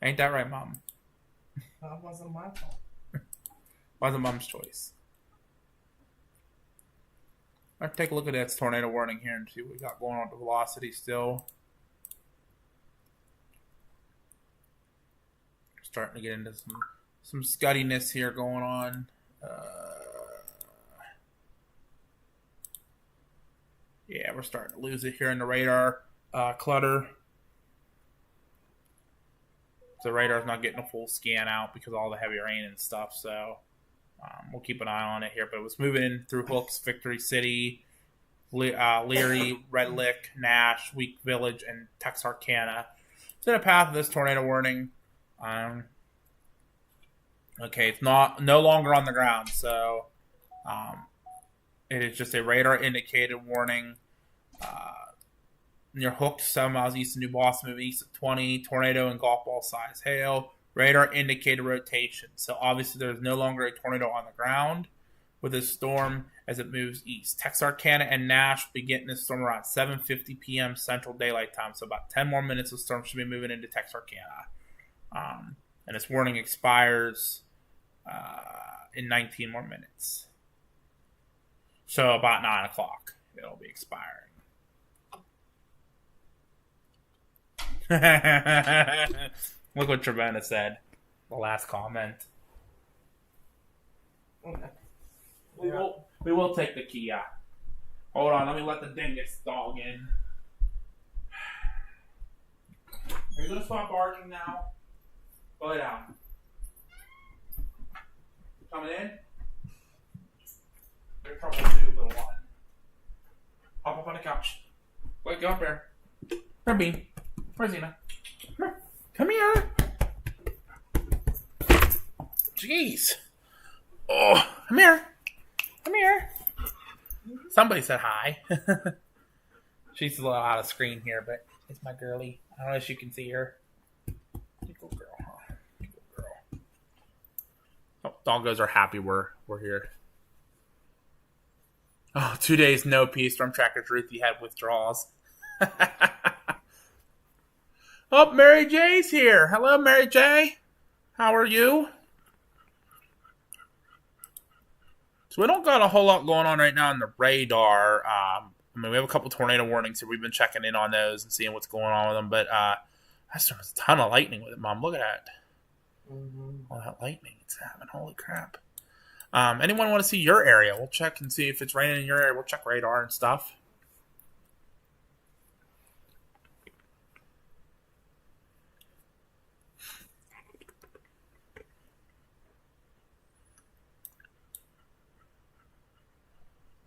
Ain't that right, Mom? That wasn't my fault. Wasn't Mom's choice. Let's take a look at that tornado warning here and see what we got going on with the velocity still. Starting to get into some scuddiness here going on. Yeah, we're starting to lose it here in the radar clutter. The radar's not getting a full scan out because of all the heavy rain and stuff, so we'll keep an eye on it here. But it was moving in through Hooks, Victory City, Leary, Red Lick, Nash, Week Village, and Texarkana. It's in a path of this tornado warning. Okay, it's no longer on the ground, so it is just a radar indicated warning. Near Hook, 7 miles east of New Boston, moving east of 20, tornado and golf ball size hail. Radar indicated rotation. So obviously there's no longer a tornado on the ground with this storm as it moves east. Texarkana and Nash will be getting this storm around 7:50 p.m. Central Daylight Time. So about 10 more minutes, the storm should be moving into Texarkana. And its warning expires in 19 more minutes. So about 9 o'clock, it'll be expiring. Look what Trebona said. The last comment. Okay. We will take the Kia. Hold on, let me let the dingus dog in. Are you gonna stop barking now? Go lay down. Coming in? You're trouble too, little one. Hop up on the couch. Wait, go up there. Come Bean. Where's Zena? Come here. Jeez. Oh, come here. Come here. Somebody said hi. She's a little out of screen here, but it's my girlie. I don't know if you can see her. Good girl, huh? Good girl. Oh, doggos are happy we're here. Oh, 2 days no peace from Tracker Ruthie had withdrawals. Oh, Mary J's here. Hello, Mary J. How are you? So we don't got a whole lot going on right now on the radar. We have a couple tornado warnings, so we've been checking in on those and seeing what's going on with them. But that's a ton of lightning with it, Mom. Look at that. Mm-hmm. All that lightning it's having. Holy crap. Anyone want to see your area? We'll check and see if it's raining in your area. We'll check radar and stuff.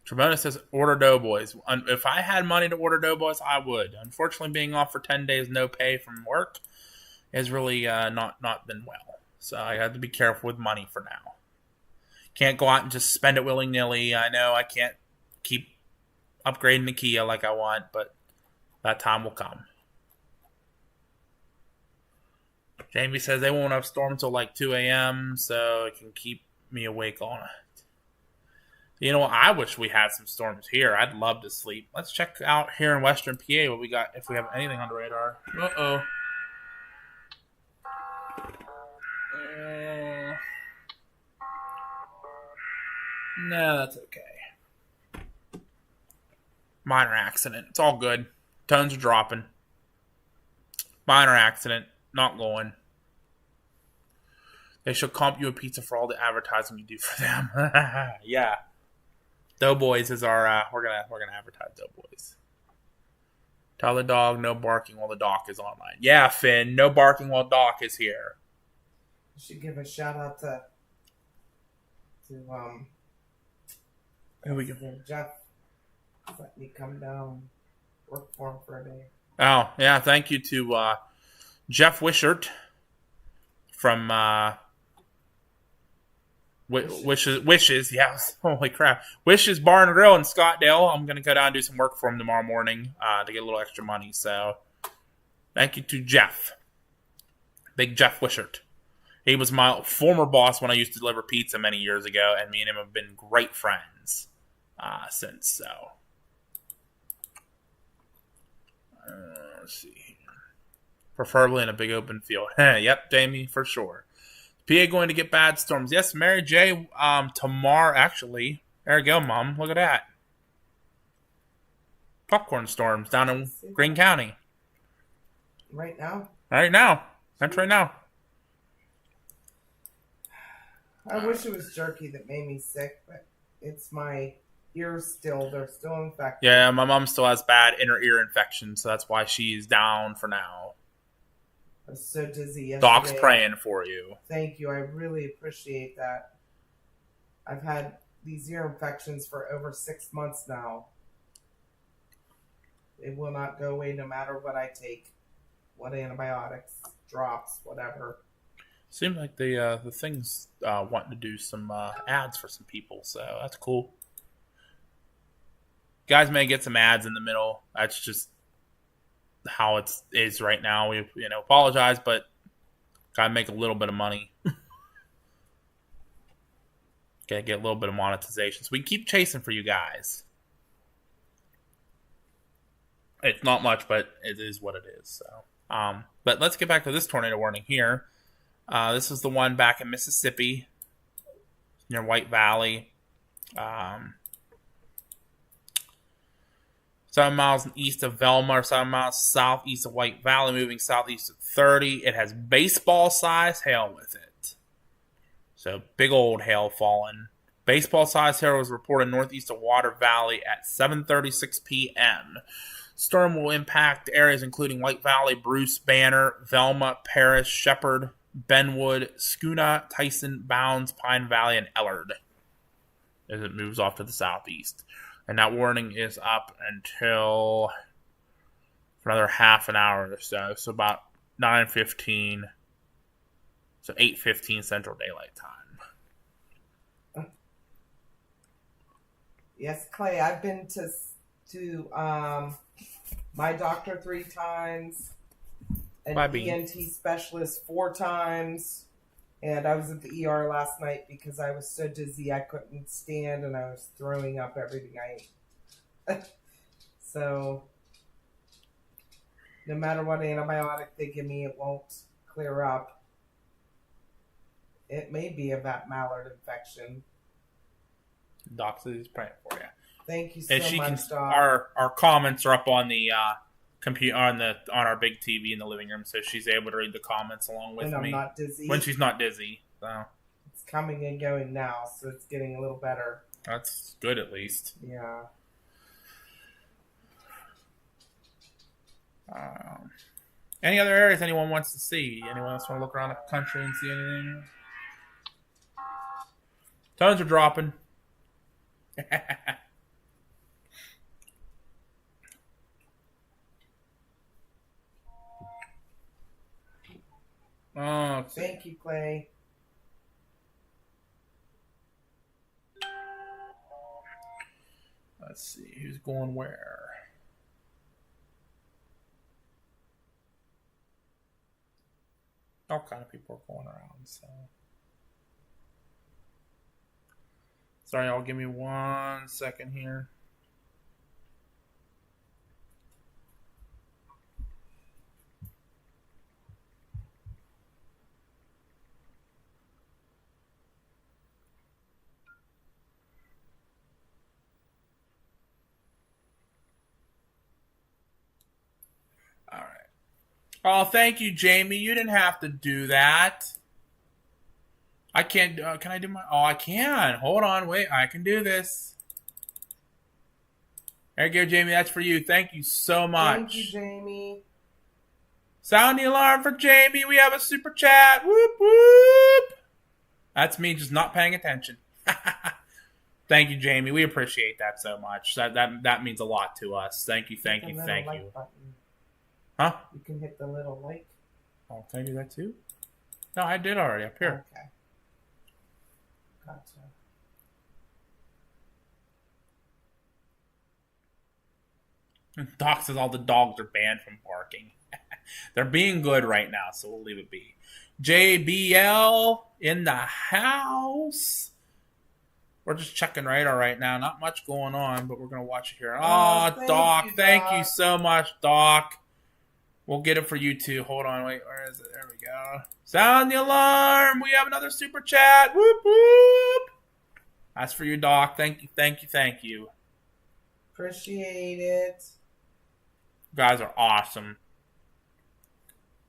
Trebona says, order Doughboys. If I had money to order Doughboys, I would. Unfortunately, being off for 10 days, no pay from work, has really not been well. So I have to be careful with money for now. Can't go out and just spend it willy-nilly. I know I can't keep upgrading the Kia like I want, but that time will come. Jamie says they won't have storm until like 2 a.m., so it can keep me awake all night. You know what? I wish we had some storms here. I'd love to sleep. Let's check out here in Western PA what we got, if we have anything on the radar. Uh-oh. No, that's okay. Minor accident. It's all good. Tones are dropping. Minor accident. Not going. They should comp you a pizza for all the advertising you do for them. Yeah. Doughboys is our we're gonna advertise Doughboys. Tell the dog no barking while the doc is online. Yeah, Finn, no barking while doc is here. You should give a shout out to to Here we go. Jeff let me come down work for him for a day. Oh, yeah. Thank you to Jeff Wishart from Wishes. Yeah. Holy crap. Wishes Bar and Grill in Scottsdale. I'm going to go down and do some work for him tomorrow morning to get a little extra money. So thank you to Jeff. Big Jeff Wishart. He was my former boss when I used to deliver pizza many years ago, and me and him have been great friends since. So let's see here. Preferably in a big open field. Yep, Jamie, for sure. PA going to get bad storms. Yes, Mary J. Tomorrow, actually. There you go, Mom. Look at that. Popcorn storms down in Greene County. Right now? Right now. That's right now. I wish it was jerky that made me sick, but it's my ears still. They're still infected. Yeah, my mom still has bad inner ear infection, so that's why she's down for now. I was so dizzy yesterday. Doc's praying for you. Thank you. I really appreciate that. I've had these ear infections for over 6 months now. It will not go away no matter what I take. What antibiotics, drops, whatever. Seems like the thing's wanting to do some ads for some people, so that's cool. Guys may get some ads in the middle. That's just how it is right now. We apologize, but gotta make a little bit of money. Gotta get a little bit of monetization. So we keep chasing for you guys. It's not much, but it is what it is. So, but let's get back to this tornado warning here. This is the one back in Mississippi, near White Valley. 7 miles east of Velma, or 7 miles southeast of White Valley, moving southeast of 30. It has baseball-sized hail with it. So, big old hail falling. Baseball-sized hail was reported northeast of Water Valley at 7:36 p.m. Storm will impact areas including White Valley, Bruce, Banner, Velma, Parrish, Shepherd, Benwood, Schoona, Tyson, Bounds, Pine Valley, and Ellard as it moves off to the southeast. And that warning is up until for another half an hour or so. So about 9:15. So 8:15 Central Daylight Time. Yes, Clay, I've been to my doctor 3 times, an ENT specialist 4 times, and I was at the ER last night because I was so dizzy I couldn't stand and I was throwing up everything I ate. So, no matter what antibiotic they give me, it won't clear up. It may be a vat mallard infection. Doc says he's praying for you. Thank you so much, Doc. Our comments are up on the computer on our big TV in the living room, so she's able to read the comments along with me. When I'm not dizzy. When she's not dizzy. So it's coming and going now, so it's getting a little better. That's good, at least. Yeah. Any other areas anyone wants to see? Anyone else want to look around the country and see anything? Tons are dropping. Oh, thank you, Clay. Let's see who's going where. All kind of people are going around. So, sorry, y'all. Give me 1 second here. All right. Oh, thank you, Jamie. You didn't have to do that. I can't. Can I do my? Oh, I can. Hold on. Wait. I can do this. There you go, Jamie. That's for you. Thank you so much. Thank you, Jamie. Sound the alarm for Jamie. We have a super chat. Whoop, whoop. That's me just not paying attention. Thank you, Jamie. We appreciate that so much. That means a lot to us. Thank you. Button. Huh? You can hit the little like. Oh, can I do that too? No, I did already up here. Okay. Gotcha. Doc says all the dogs are banned from barking. They're being good right now, so we'll leave it be. JBL in the house. We're just checking radar right now. Not much going on, but we're going to watch it here. Oh, Doc. Thank you so much, Doc. We'll get it for you too. Hold on. Wait, where is it? There we go. Sound the alarm. We have another super chat. Whoop, whoop. That's for you, Doc. Thank you. Appreciate it. You guys are awesome.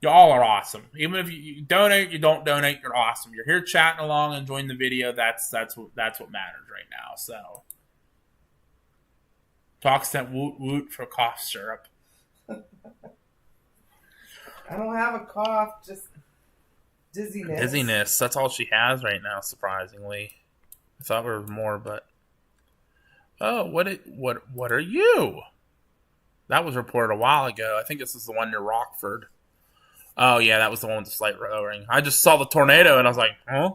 Y'all are awesome. Even if you donate, you don't donate, you're awesome. You're here chatting along, enjoying the video. That's what matters right now. So, Doc sent woot woot for cough syrup. I don't have a cough, just dizziness. Dizziness. That's all she has right now. Surprisingly, I thought there was more, but what are you? That was reported a while ago. I think this is the one near Rockford. Oh, yeah, that was the one with the slight lowering. I just saw the tornado, and I was like, huh?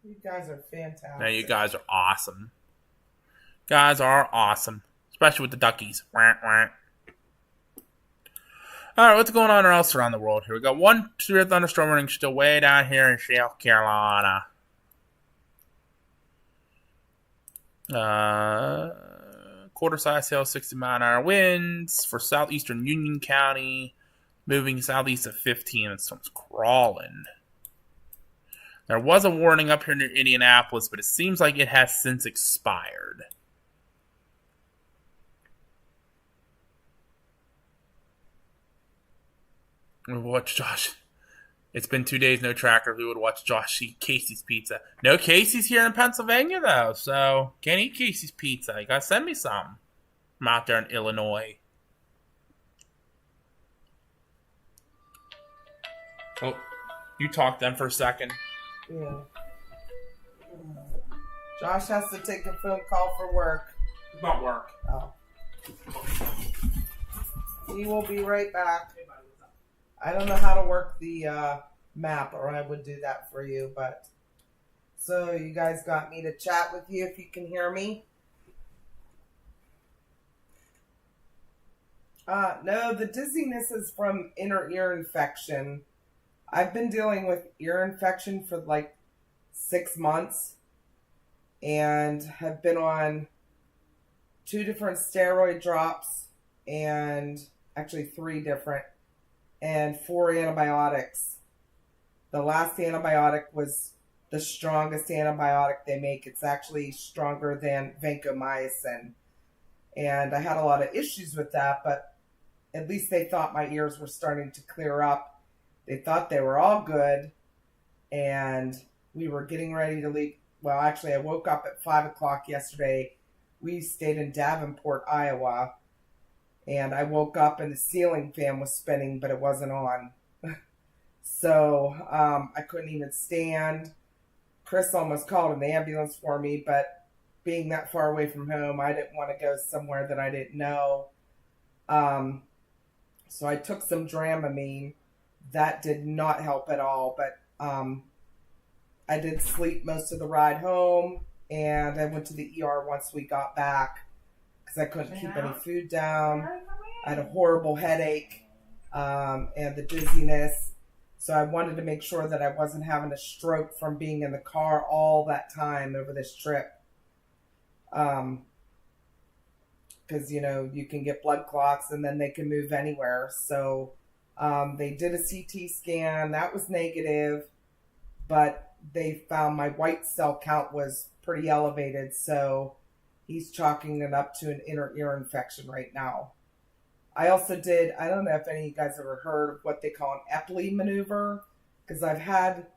You guys are fantastic. No, you guys are awesome. Guys are awesome. Especially with the duckies. Wah, wah. All right, what's going on else around the world here? We got one severe thunderstorm warning still way down here in South Carolina. Quarter-size hail, 60-mile-an-hour winds for southeastern Union County, moving southeast of 15, and storm's crawling. There was a warning up here near Indianapolis, but it seems like it has since expired. We watch Josh. It's been 2 days, no tracker. We would watch Josh eat Casey's pizza. No Casey's here in Pennsylvania, though, so can't eat Casey's pizza. You gotta send me some. I'm out there in Illinois. Oh, you talk then for a second. Yeah. Josh has to take a phone call for work. It's not work. Oh. He will be right back. I don't know how to work the map, or I would do that for you, but so you guys got me to chat with you if you can hear me. No, the dizziness is from inner ear infection. I've been dealing with ear infection for like 6 months and have been on 2 different steroid drops and actually 3 different and 4 antibiotics. The last antibiotic was the strongest antibiotic they make. It's actually stronger than vancomycin. And I had a lot of issues with that, but at least they thought my ears were starting to clear up. They thought they were all good, and we were getting ready to leave. Well, actually, I woke up at 5 o'clock yesterday. We stayed in Davenport, Iowa, and I woke up and the ceiling fan was spinning, but it wasn't on. So I couldn't even stand. Chris almost called an ambulance for me, but being that far away from home, I didn't want to go somewhere that I didn't know. So I took some Dramamine. That did not help at all, but I did sleep most of the ride home, and I went to the ER once we got back because I couldn't keep any food down. I had a horrible headache and the dizziness. So I wanted to make sure that I wasn't having a stroke from being in the car all that time over this trip. Because, you know, you can get blood clots and then they can move anywhere. So they did a CT scan. That was negative, but they found my white cell count was pretty elevated. So he's chalking it up to an inner ear infection right now. I also did, I don't know if any of you guys ever heard of what they call an Epley maneuver, because I've had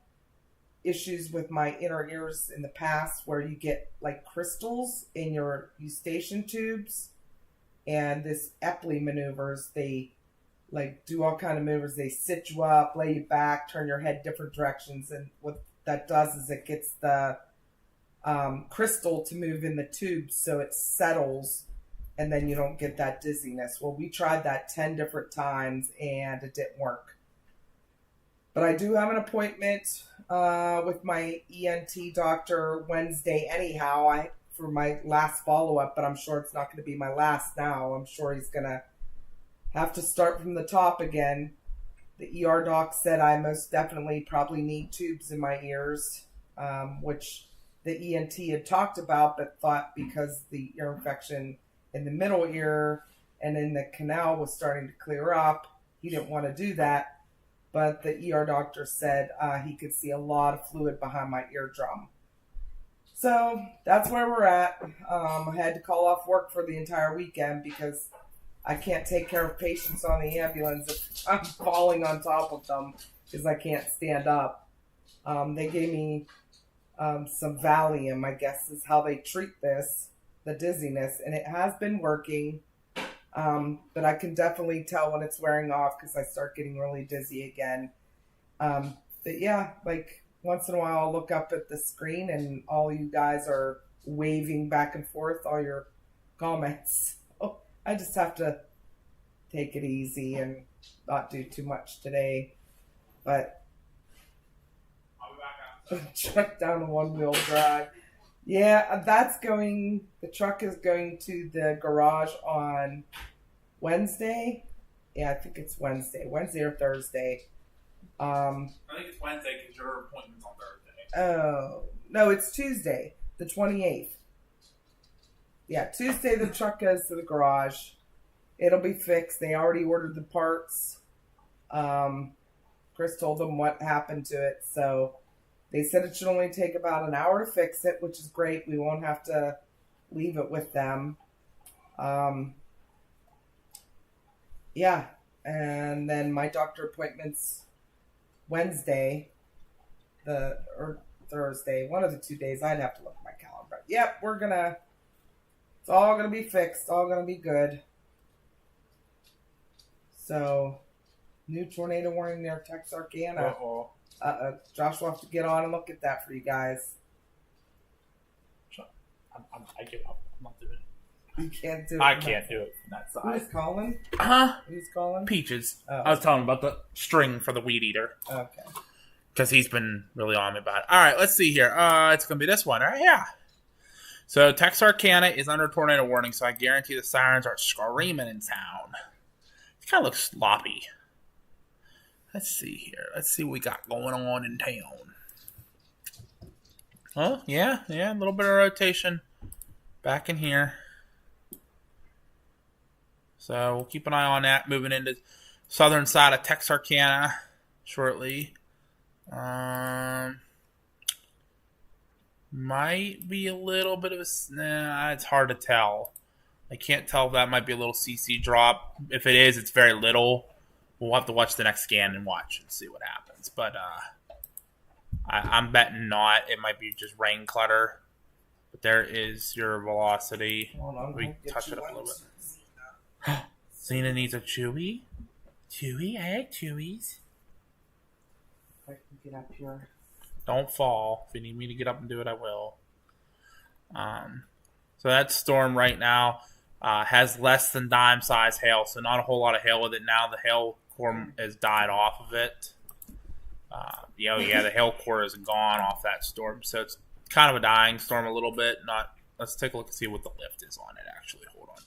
issues with my inner ears in the past where you get like crystals in your eustachian tubes, and this Epley maneuvers, they like do all kind of maneuvers. They sit you up, lay you back, turn your head different directions, and what that does is it gets the crystal to move in the tube so it settles, and then you don't get that dizziness. Well, we tried that 10 different times and it didn't work. But I do have an appointment with my ENT doctor Wednesday anyhow for my last follow-up, but I'm sure it's not going to be my last now. I'm sure he's going to have to start from the top again. The ER doc said I most definitely probably need tubes in my ears, which the ENT had talked about, but thought because the ear infection in the middle ear and in the canal was starting to clear up, he didn't want to do that. But the ER doctor said he could see a lot of fluid behind my eardrum. So that's where we're at. I had to call off work for the entire weekend because I can't take care of patients on the ambulance if I'm falling on top of them because I can't stand up. They gave me some Valium, I guess is how they treat this, the dizziness, and it has been working. But I can definitely tell when it's wearing off because I start getting really dizzy again. But yeah, like once in a while I'll look up at the screen and all you guys are waving back and forth, all your comments. Oh, I just have to take it easy and not do too much today. But I'll be back out. truck down a one-wheel drive. Yeah, the truck is going to the garage on Wednesday. Yeah, I think it's Wednesday or Thursday. I think it's Wednesday because your appointment's on Thursday. Oh, no, it's Tuesday, the 28th. Yeah, Tuesday the truck goes to the garage. It'll be fixed. They already ordered the parts. Chris told them what happened to it, so they said it should only take about an hour to fix it, which is great. We won't have to leave it with them. Yeah, and then my doctor appointment's Wednesday, or Thursday, one of the 2 days. I'd have to look at my calendar. But yep, it's all gonna be fixed, all gonna be good. So, new tornado warning near Texarkana. Josh will have to get on and look at that for you guys. I give up. I'm not doing it. You can't do it. I can't do it from that side. Who's calling? Huh? Who's calling? Peaches. Oh. I was telling him about the string for the weed eater. Okay. Because he's been really on me about it. All right, let's see here. It's going to be this one, right? Yeah. So Texarkana is under tornado warning, so I guarantee the sirens are screaming in town. It kind of looks sloppy. Let's see here. Let's see what we got going on in town. Oh, yeah, a little bit of rotation back in here. So we'll keep an eye on that. Moving into southern side of Texarkana shortly. Might be a little bit of it's hard to tell. I can't tell if that might be a little CC drop. If it is, it's very little. We'll have to watch the next scan and watch and see what happens. But I'm betting not. It might be just rain clutter. But there is your velocity. Hold on, we touch it up a little bit. Xena needs a chewy. Chewy? I like chewies. I can get up here. Don't fall. If you need me to get up and do it, I will. So that storm right now has less than dime size hail, so not a whole lot of hail with it now. The hail core has died off of it. The hail core is gone off that storm, so it's kind of a dying storm a little bit. Let's take a look and see what the lift is on it. Actually, hold on.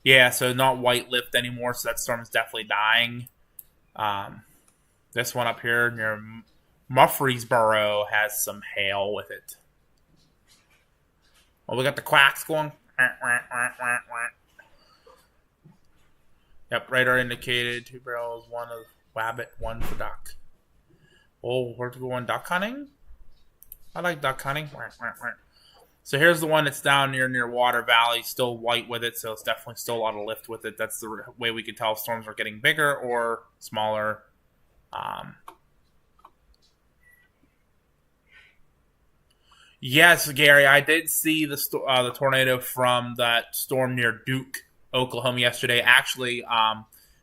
Yeah, so not white lift anymore, so that storm is definitely dying. This one up here near Murfreesboro has some hail with it. Well, we got the quacks going. Yep, radar indicated 2 barrels, 1 of wabbit, 1 for duck. Oh, we're going duck hunting? I like duck hunting. So here's the one that's down near Water Valley, still white with it, so it's definitely still a lot of lift with it. That's the way we can tell if storms are getting bigger or smaller. Yes, Gary, I did see the tornado from that storm near Duke Oklahoma yesterday. Actually,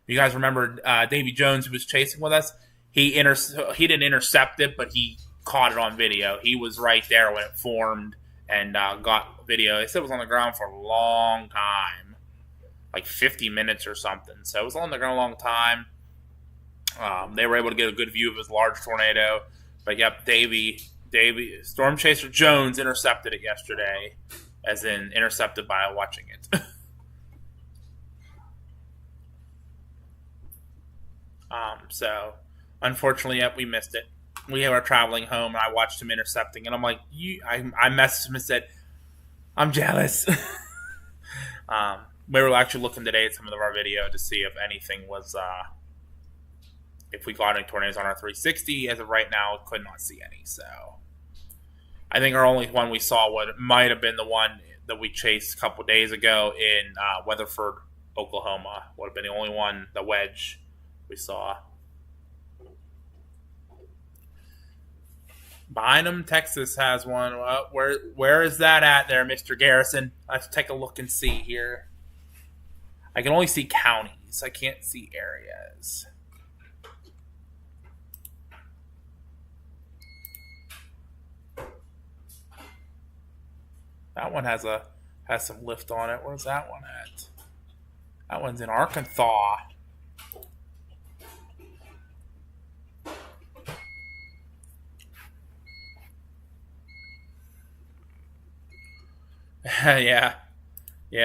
you guys remember Davy Jones, who was chasing with us? He didn't intercept it, but he caught it on video. He was right there when it formed and got video. They said it was on the ground for a long time, like 50 minutes or something. So it was on the ground a long time. They were able to get a good view of his large tornado. But yep, Davy, Storm Chaser Jones intercepted it yesterday, as in intercepted by watching it. So unfortunately, yep, we missed it. We were traveling home, and I watched him intercepting, and I'm like, I messaged him and said, I'm jealous. We were actually looking today at some of our video to see if anything was, if we got any tornadoes on our 360. As of right now, could not see any. So I think our only one we saw might have been the one that we chased a couple days ago in Weatherford, Oklahoma. Would have been the only one, the wedge, we saw. Bynum, Texas has one. Where is that at there, Mr. Garrison? Let's take a look and see here. I can only see counties. I can't see areas. That one has some lift on it. Where's that one at? That one's in Arkansas. Yeah,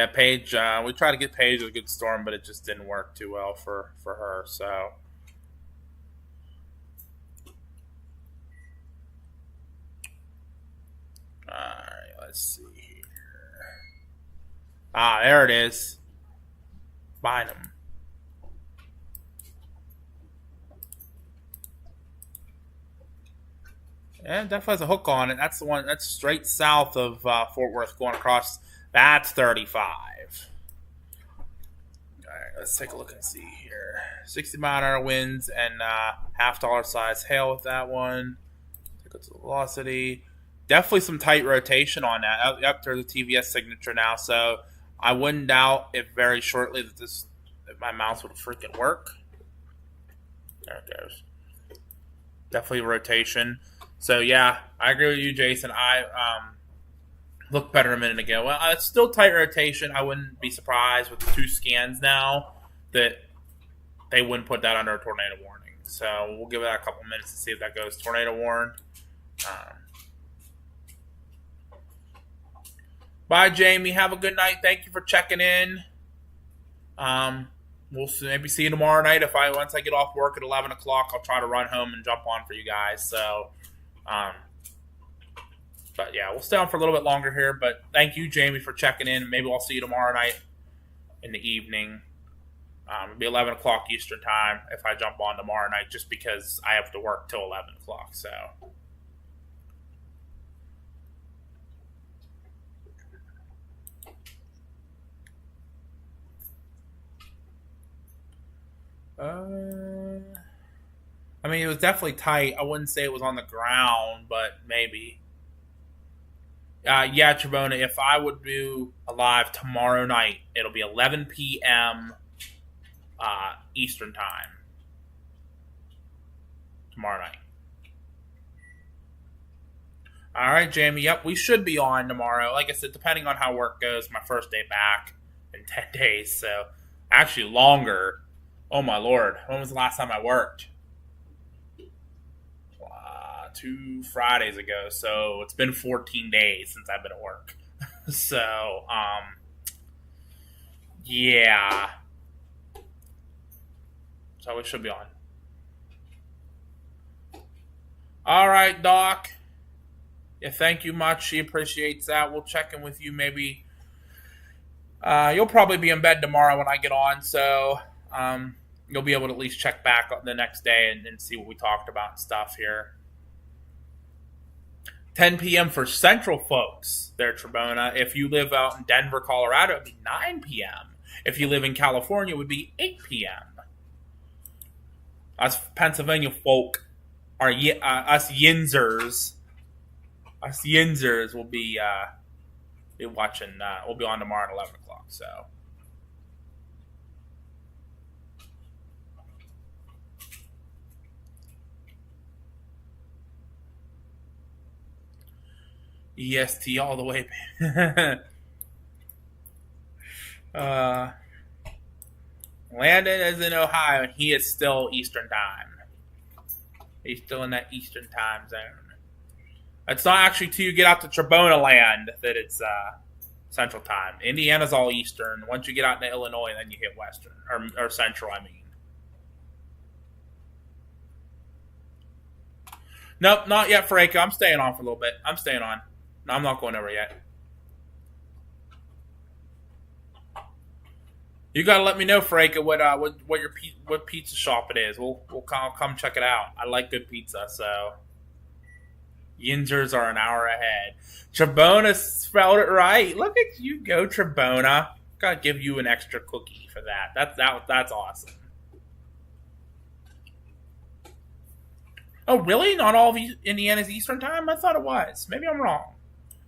Paige. We tried to get Paige a good storm, but it just didn't work too well for her. So, all right, let's see here. There it is. Bynum. Yeah, definitely has a hook on it. That's the one that's straight south of Fort Worth going across. That's 35. All right, let's take a look and see here. 60-mile-an-hour winds and half-dollar size hail with that one. Take a look at the velocity. Definitely some tight rotation on that. Yep, there's a TVS signature now, so I wouldn't doubt if very shortly that my mouse would freaking work. There it goes. Definitely rotation. So, yeah, I agree with you, Jason. I looked better a minute ago. Well, it's still tight rotation. I wouldn't be surprised with the 2 scans now that they wouldn't put that under a tornado warning. So, we'll give it a couple minutes to see if that goes tornado warned. Bye, Jamie. Have a good night. Thank you for checking in. We'll maybe see you tomorrow night. Once I get off work at 11 o'clock, I'll try to run home and jump on for you guys. So, but yeah, we'll stay on for a little bit longer here. But thank you, Jamie, for checking in. Maybe I'll see you tomorrow night in the evening. It'll be 11 o'clock Eastern time if I jump on tomorrow night, just because I have to work till 11 o'clock. So. I mean, it was definitely tight. I wouldn't say it was on the ground, but maybe. Yeah, Tribona, if I would do a live tomorrow night, it'll be 11 p.m. Eastern time. Tomorrow night. All right, Jamie. Yep, we should be on tomorrow. Like I said, depending on how work goes, my first day back in 10 days. So, actually longer. Oh, my Lord. When was the last time I worked? 2 Fridays ago. So it's been 14 days since I've been at work. So, yeah. So we should be on. All right, Doc. Yeah, thank you much. She appreciates that. We'll check in with you maybe. You'll probably be in bed tomorrow when I get on. So, you'll be able to at least check back the next day and see what we talked about and stuff here. 10 p.m. for Central folks there, Tribona. If you live out in Denver, Colorado, it would be 9 p.m. If you live in California, it would be 8 p.m. Us Pennsylvania folk, us Yinzers will be watching. We'll be on tomorrow at 11 o'clock. So, EST all the way. Landon is in Ohio, and he is still Eastern time. He's still in that Eastern time zone. It's not actually till you get out to Trabona land that it's Central time. Indiana's all Eastern. Once you get out into Illinois, then you hit Western or Central. I mean. Nope, not yet, Franco. I'm staying on for a little bit. I'm staying on. No, I'm not going over yet. You gotta let me know, Franco, what pizza shop it is. We'll come check it out. I like good pizza, so Yinzers are an hour ahead. Trabona spelled it right. Look at you go, Trabona. Gotta give you an extra cookie for that. That's awesome. Oh, really? Not all of Indiana's Eastern time? I thought it was. Maybe I'm wrong.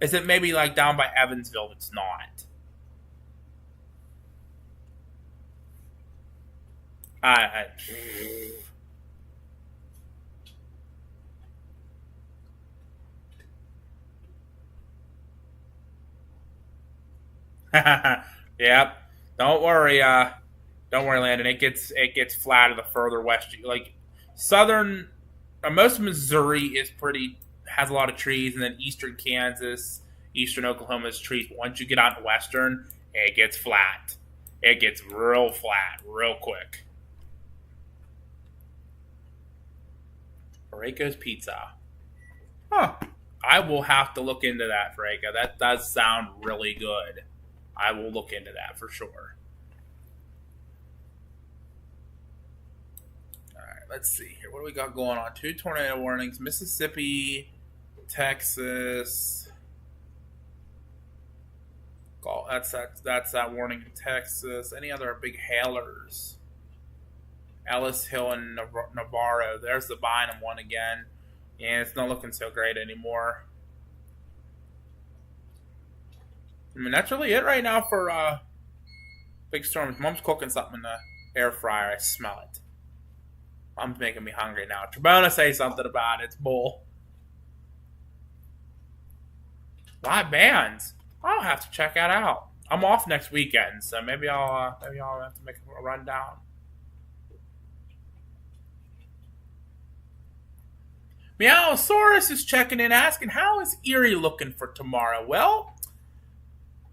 Is it maybe like down by Evansville? It's not. Yep. Don't worry, Landon. It gets flatter the further west. Like southern, most of Missouri has a lot of trees, and then eastern Kansas, eastern Oklahoma has trees. But once you get out to western, it gets flat. It gets real flat, real quick. Parayco's Pizza. Huh. I will have to look into that, Parayco. That does sound really good. I will look into that for sure. All right, let's see here. What do we got going on? 2 tornado warnings. Mississippi, Texas. That's that warning in Texas. Any other big hailers? Ellis Hill and Navarro. There's the Bynum one again. Yeah, it's not looking so great anymore. I mean, that's really it right now for big storms. Mom's cooking something in the air fryer. I smell it. Mom's making me hungry now. Trabona, say something about it. It's bull. Live bands. I'll have to check that out. I'm off next weekend, so maybe I'll have to make a rundown. Meowsaurus is checking in, asking, how is Erie looking for tomorrow? Well,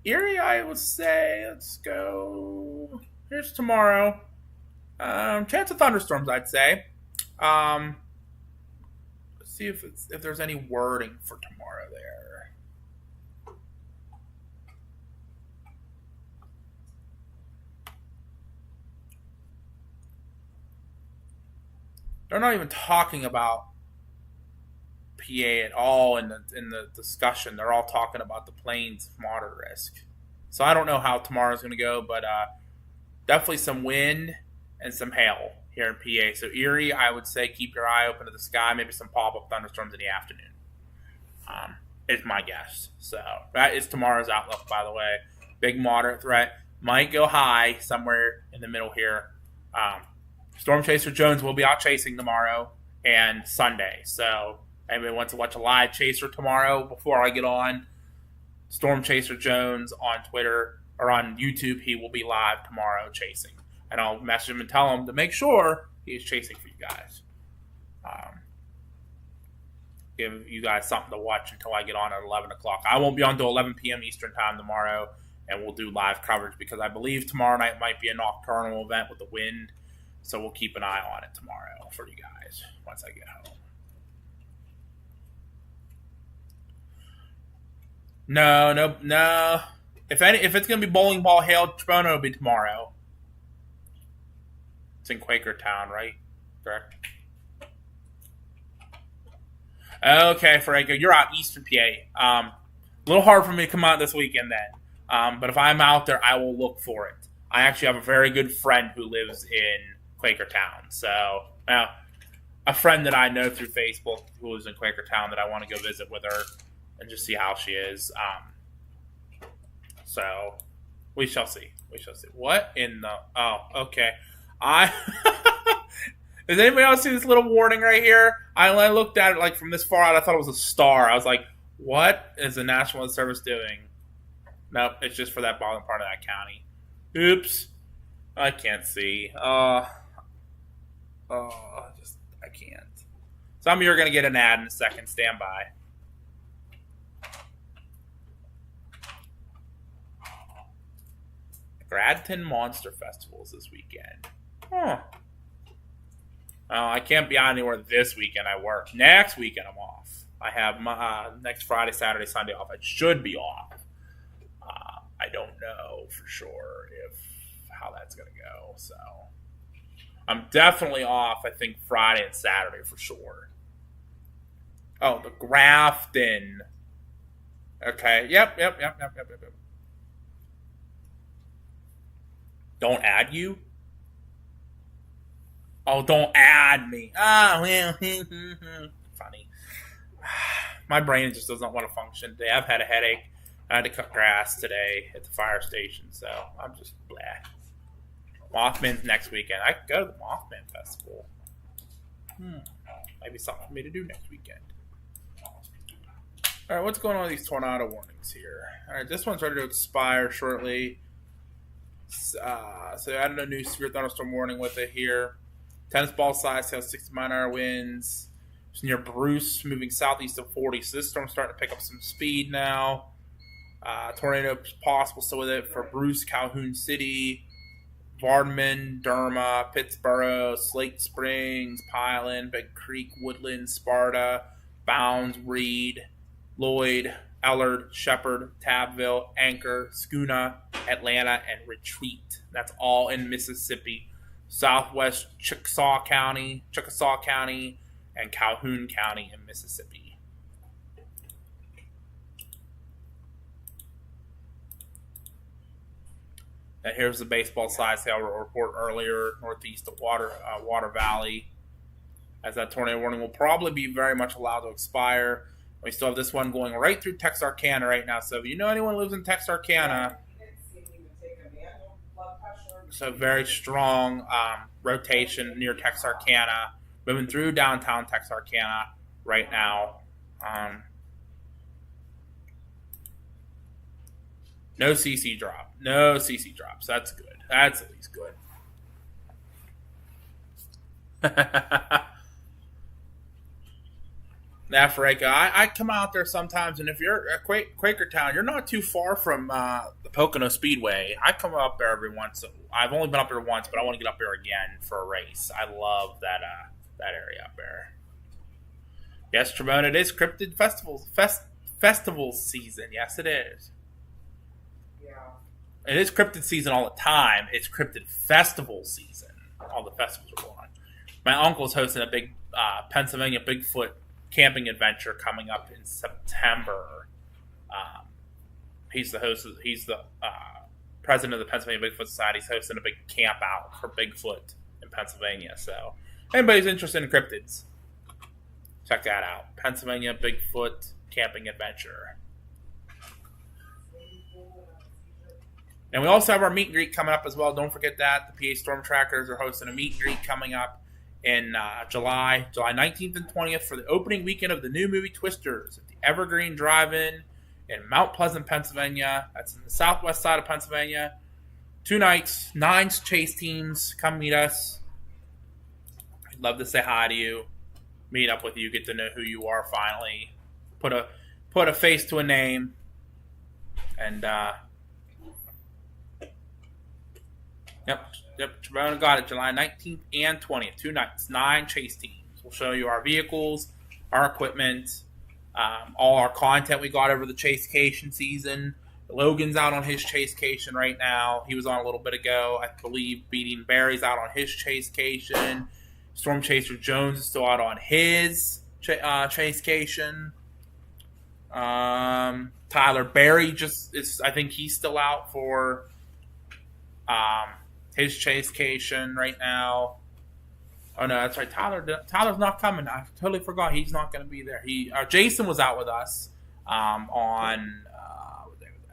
Erie, I would say, let's go. Here's tomorrow. Chance of thunderstorms, I'd say. Let's see if there's any wording for tomorrow there. They're not even talking about PA at all in the discussion. They're all talking about the planes moderate risk. So I don't know how tomorrow's going to go, but definitely some wind and some hail here in PA. So Erie, I would say keep your eye open to the sky. Maybe some pop-up thunderstorms in the afternoon. Is my guess. So that is tomorrow's outlook, by the way. Big moderate threat. Might go high somewhere in the middle here. Storm Chaser Jones will be out chasing tomorrow and Sunday. So anybody wants to watch a live chaser tomorrow before I get on, Storm Chaser Jones on Twitter or on YouTube, he will be live tomorrow chasing. And I'll message him and tell him to make sure he's chasing for you guys. Give you guys something to watch until I get on at 11 o'clock. I won't be on until 11 p.m. Eastern time tomorrow, and we'll do live coverage because I believe tomorrow night might be a nocturnal event with the wind. So we'll keep an eye on it tomorrow for you guys once I get home. No. If it's gonna be bowling ball hail, Trabona will be tomorrow. It's in Quakertown, right? Correct. Okay, Franco, you're out Eastern PA. A little hard for me to come out this weekend then. But if I'm out there, I will look for it. I actually have a very good friend who lives in Quakertown. So, a friend that I know through Facebook who lives in Quakertown that I want to go visit with her and just see how she is. So, we shall see. What in the... Oh, okay. Does anybody else see this little warning right here? I looked at it like from this far out. I thought it was a star. I was like, What is the National Weather Service doing? Nope, it's just for that bottom part of that county. Oops. I can't see. I can't. Some of you are going to get an ad in a second. Stand by. Gradton Monster Festivals this weekend. Huh. Oh, I can't be on anywhere this weekend. I work. Next weekend, I'm off. I have my next Friday, Saturday, Sunday off. I should be off. I don't know for sure how that's going to go. So I'm definitely off, I think, Friday and Saturday for sure. Oh, the Grafton. Okay. Yep. Don't add you? Oh, don't add me. Well, funny. My brain just doesn't want to function today. I've had a headache. I had to cut grass today at the fire station, so I'm just blah. Mothman's next weekend. I could go to the Mothman Festival. Maybe something for me to do next weekend. All right, what's going on with these tornado warnings here? All right, this one's ready to expire shortly. So I added a new severe thunderstorm warning with it here. Tennis ball size, has 60 mile-an-hour winds. It's near Bruce, moving southeast of 40. So this storm's starting to pick up some speed now. Tornado is possible still with it for Bruce, Calhoun City, Vardaman, Derma, Pittsburgh, Slate Springs, Pineland, Big Creek, Woodland, Sparta, Bounds, Reed, Lloyd, Ellard, Shepherd, Tabbville, Anchor, Schoona, Atlanta, and Retreat. That's all in Mississippi. Southwest Chickasaw County, and Calhoun County in Mississippi. And here's the baseball size hail report earlier, northeast of Water Valley. As that tornado warning will probably be very much allowed to expire. We still have this one going right through Texarkana right now. So if you know anyone who lives in Texarkana, it's a very strong rotation near Texarkana, moving through downtown Texarkana right now. No CC drop. No CC drops. That's good. That's at least good. Africa. I come out there sometimes, and if you're at Quakertown, you're not too far from the Pocono Speedway. I come up there every once. I've only been up there once, but I want to get up there again for a race. I love that area up there. Yes, Tremont, it is Cryptid festival season. Yes, it is. Yeah. It is Cryptid season all the time. It's Cryptid festival season. All the festivals are going on. My uncle's hosting a big Pennsylvania Bigfoot camping adventure coming up in September. He's the host. He's the president of the Pennsylvania Bigfoot Society. He's hosting a big camp out for Bigfoot in Pennsylvania. So, anybody's interested in cryptids, check that out. Pennsylvania Bigfoot camping adventure. And we also have our meet and greet coming up as well. Don't forget that. The PA Storm Trackers are hosting a meet and greet coming up in July 19th and 20th for the opening weekend of the new movie Twisters at the Evergreen Drive-In in Mount Pleasant, Pennsylvania. That's in the southwest side of Pennsylvania. 2 nights, 9 chase teams. Come meet us. I'd love to say hi to you, meet up with you, get to know who you are finally, put a face to a name, and Yep, Trevona got it. July 19th and 20th. 2 nights, 9 chase teams. We'll show you our vehicles, our equipment, all our content we got over the Chasecation season. Logan's out on his Chasecation right now. He was on a little bit ago. I believe Beating Barry's out on his Chasecation. Storm Chaser Jones is still out on his Chasecation. Tyler Barry I think he's still out for his Chasecation right now. Oh no, that's right. Tyler's not coming. I totally forgot he's not going to be there. Jason was out with us on what day was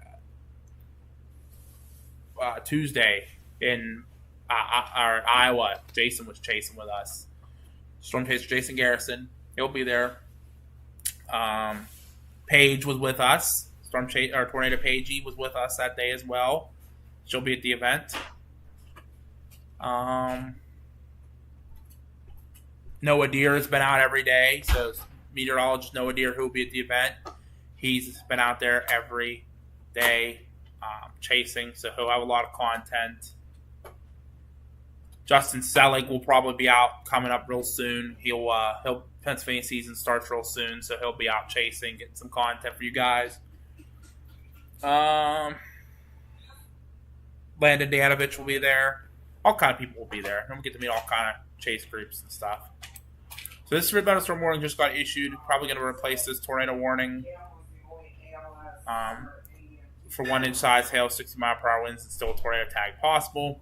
that? Tuesday in Iowa. Jason was chasing with us. Storm Chaser Jason Garrison. He'll be there. Paige was with us. Tornado Paige was with us that day as well. She'll be at the event. Noah Deere has been out every day, so meteorologist Noah Deere, who will be at the event, he's been out there every day chasing, so he'll have a lot of content. Justin Selig will probably be out coming up real soon. He'll Pennsylvania season starts real soon, so he'll be out chasing, getting some content for you guys. Landon Danovich will be there. All kind of people will be there. And we'll get to meet all kind of chase groups and stuff. So this tornado storm warning just got issued. Probably going to replace this tornado warning. For 1-inch size hail, 60-mile-per-hour winds, and still a tornado tag possible.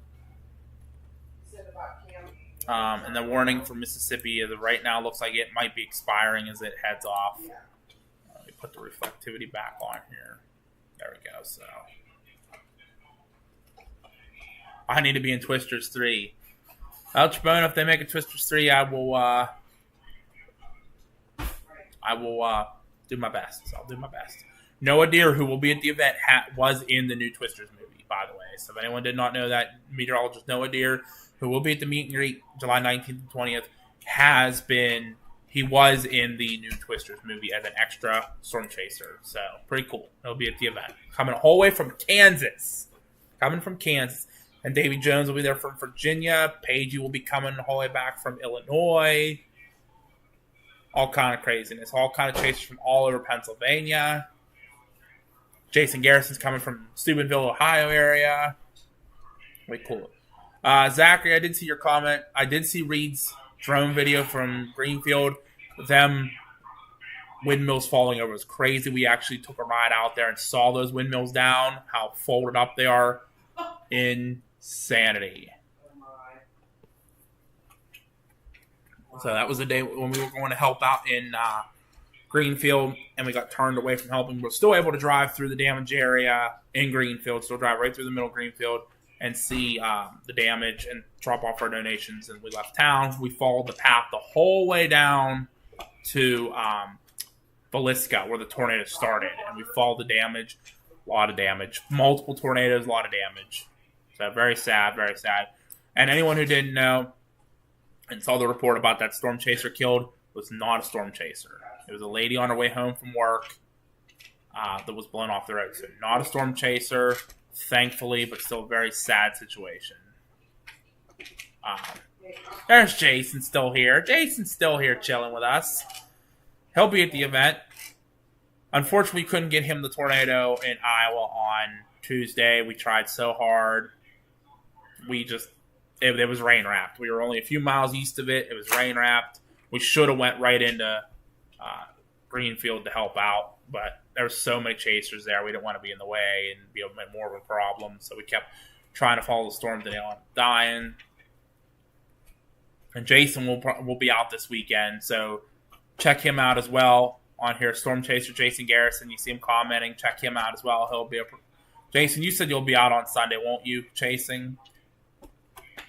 And the warning for Mississippi right now looks like it might be expiring as it heads off. Let me put the reflectivity back on here. There we go. So I need to be in Twisters 3. Chabona, if they make a Twisters 3, I will do my best. So I'll do my best. Noah Deere, who will be at the event, was in the new Twisters movie, by the way. So if anyone did not know that, meteorologist Noah Deere, who will be at the meet and greet July 19th and 20th, he was in the new Twisters movie as an extra storm chaser. So pretty cool. He'll be at the event. Coming a whole way from Kansas. And Davy Jones will be there from Virginia. Paige will be coming the whole way back from Illinois. All kind of craziness. All kind of chasers from all over Pennsylvania. Jason Garrison's coming from Steubenville, Ohio area. Way cool. Zachary, I did see your comment. I did see Reed's drone video from Greenfield. Them windmills falling over was crazy. We actually took a ride out there and saw those windmills down, how folded up they are. Insanity. So that was the day when we were going to help out in Greenfield, and we got turned away from helping. We're still able to drive through the damage area in Greenfield, still drive right through the middle of Greenfield and see the damage and drop off our donations. And we left town. We followed the path the whole way down to Villisca, where the tornado started, and we followed the damage. A lot of damage. Multiple tornadoes, a lot of damage. So very sad, very sad. And anyone who didn't know and saw the report about that storm chaser killed was not a storm chaser. It was a lady on her way home from work that was blown off the road. So not a storm chaser, thankfully, but still a very sad situation. There's Jason still here. Jason's still here chilling with us. He'll be at the event. Unfortunately, we couldn't get him the tornado in Iowa on Tuesday. We tried so hard. It was rain wrapped. We were only a few miles east of it. It was rain wrapped. We should have went right into Greenfield to help out, but there were so many chasers there. We didn't want to be in the way and be more of a problem, so we kept trying to follow the storm to nail him dying. And Jason will be out this weekend, so check him out as well on here. Storm Chaser Jason Garrison. You see him commenting. Check him out as well. He'll be Jason, you said you'll be out on Sunday, won't you? Chasing.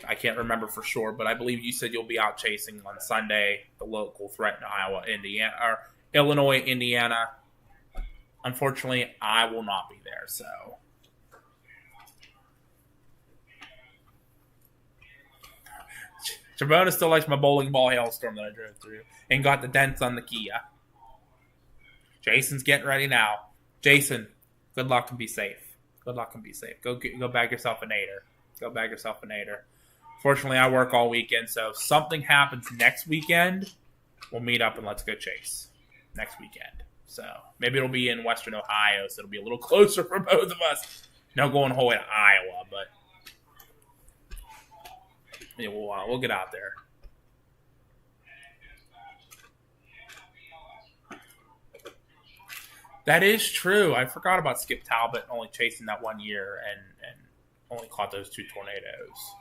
I can't remember for sure, but I believe you said you'll be out chasing on Sunday. The local threat in Iowa, Indiana, or Illinois, Indiana. Unfortunately, I will not be there. So. Chabona still likes my bowling ball hailstorm that I drove through and got the dents on the Kia. Jason's getting ready now. Jason, good luck and be safe. Good luck and be safe. Go bag yourself a nader. Go bag yourself a nader. Fortunately, I work all weekend, so if something happens next weekend, we'll meet up and let's go chase next weekend. So maybe it'll be in Western Ohio, so it'll be a little closer for both of us. No going whole way to Iowa, but yeah, we'll get out there. That is true. I forgot about Skip Talbot only chasing that 1 year and only caught those 2 tornadoes.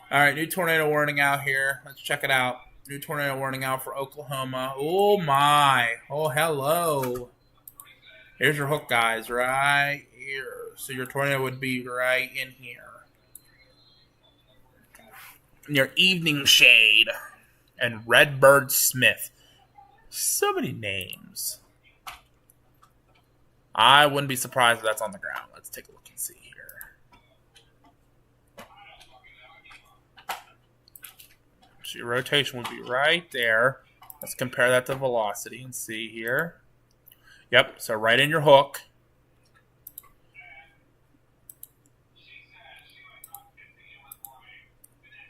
All right, new tornado warning out here. Let's check it out. New tornado warning out for Oklahoma. Oh, my. Oh, hello. Here's your hook, guys, right here. So your tornado would be right in here. Your evening shade and Redbird Smith. So many names. I wouldn't be surprised if that's on the ground. Let's take a look and see here. So your rotation would be right there. Let's compare that to velocity and see here. Yep, so right in your hook.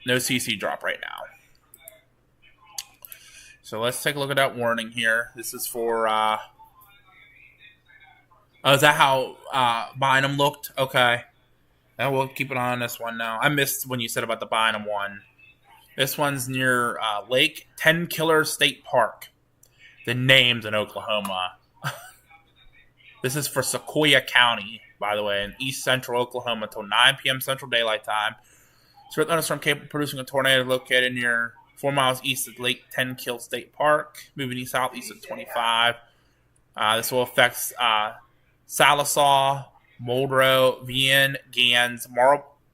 No CC drop right now. So let's take a look at that warning here. This is for, oh, is that how Bynum looked? Okay. Now we'll keep an eye on this one now. I missed when you said about the Bynum one. This one's near Lake 10 Killer State Park. The name's in Oklahoma. This is for Sequoia County, by the way, in east central Oklahoma until 9 p.m. Central Daylight Time. Severe thunderstorm capable of producing a tornado located near 4 miles east of Lake 10 Kill State Park, moving southeast at 25. This will affect Sallisaw, Muldrow, Vian, Gans,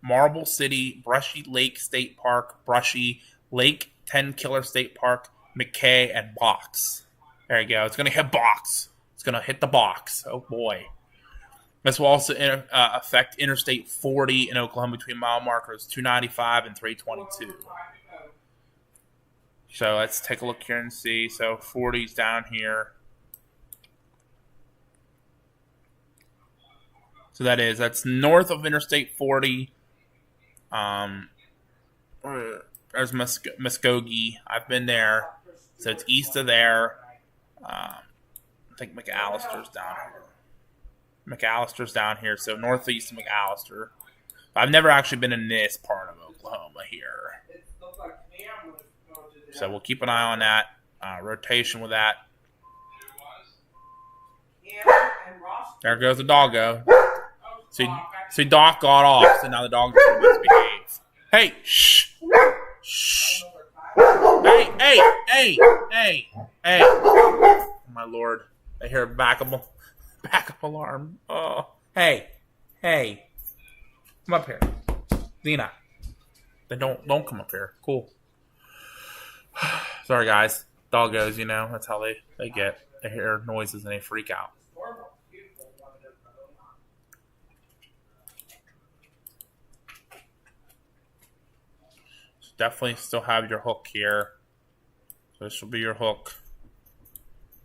Marble City, Brushy Lake State Park, Brushy, Lake 10 Killer State Park, McKay, and Box. There you go. It's going to hit Box. It's going to hit the Box. Oh, boy. This will also affect Interstate 40 in Oklahoma between mile markers 295 and 322. So let's take a look here and see. So 40's down here. So that's north of Interstate 40. There's Muskogee. I've been there. So it's east of there. I think McAllister's down here. McAllister's down here, so northeast of McAllister. I've never actually been in this part of Oklahoma here. So we'll keep an eye on that. Rotation with that. There goes the doggo. See, Doc got off, so now the dog's going to misbehave. Hey, shh. Shh. Hey. Oh, my Lord. I hear a backup alarm. Oh. Hey. Come up here. Lena. Then don't come up here. Cool. Sorry, guys. Doggos, that's how they get. They hear noises and they freak out. So definitely still have your hook here. So this will be your hook.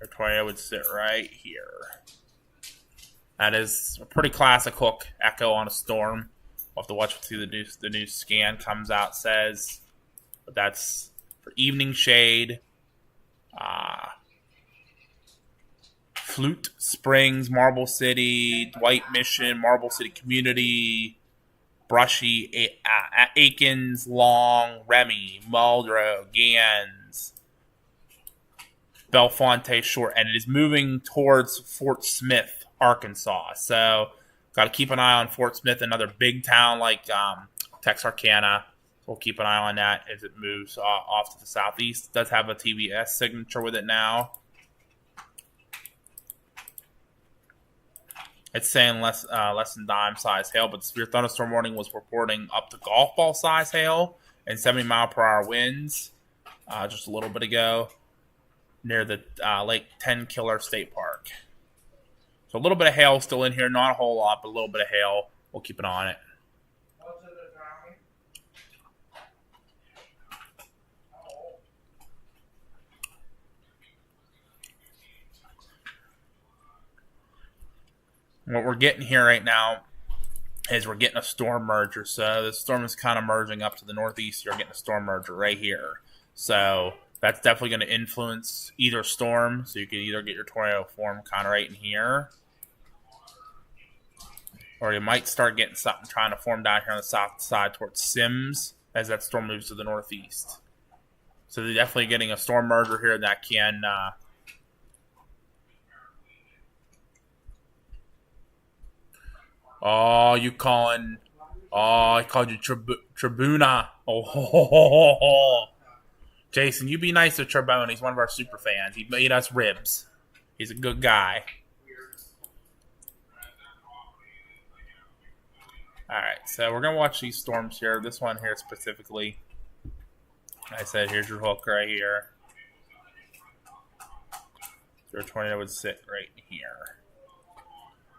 Your tornado would sit right here. That is a pretty classic hook echo on a storm. We'll have to watch what the new scan comes out says. But that's for evening shade. Flute Springs, Marble City, Dwight Mission, Marble City Community, Brushy, Aikens, Long, Remy, Muldrow, Gans, Bellefonte Short, and it is moving towards Fort Smith, Arkansas. So, got to keep an eye on Fort Smith, another big town like Texarkana. We'll keep an eye on that as it moves off to the southeast. It does have a TVS signature with it now. It's saying less than dime size hail, but the severe thunderstorm warning was reporting up to golf ball size hail and 70-mile-per-hour winds just a little bit ago near the Lake 10 Killer State Park. So a little bit of hail still in here, not a whole lot, but a little bit of hail. We'll keep an eye on it. What we're getting here right now is we're getting a storm merger. So the storm is kind of merging up to the northeast. You're getting a storm merger right here. So that's definitely going to influence either storm. So you can either get your tornado form kind of right in here, or you might start getting something trying to form down here on the south side towards Sims as that storm moves to the northeast. So they're definitely getting a storm merger here that can I called you Tribuna. Jason, you be nice to Tribuna. He's one of our super fans. He made us ribs. He's a good guy. All right, so we're going to watch these storms here. This one here specifically. I said, here's your hook right here. Their tornado would sit right here.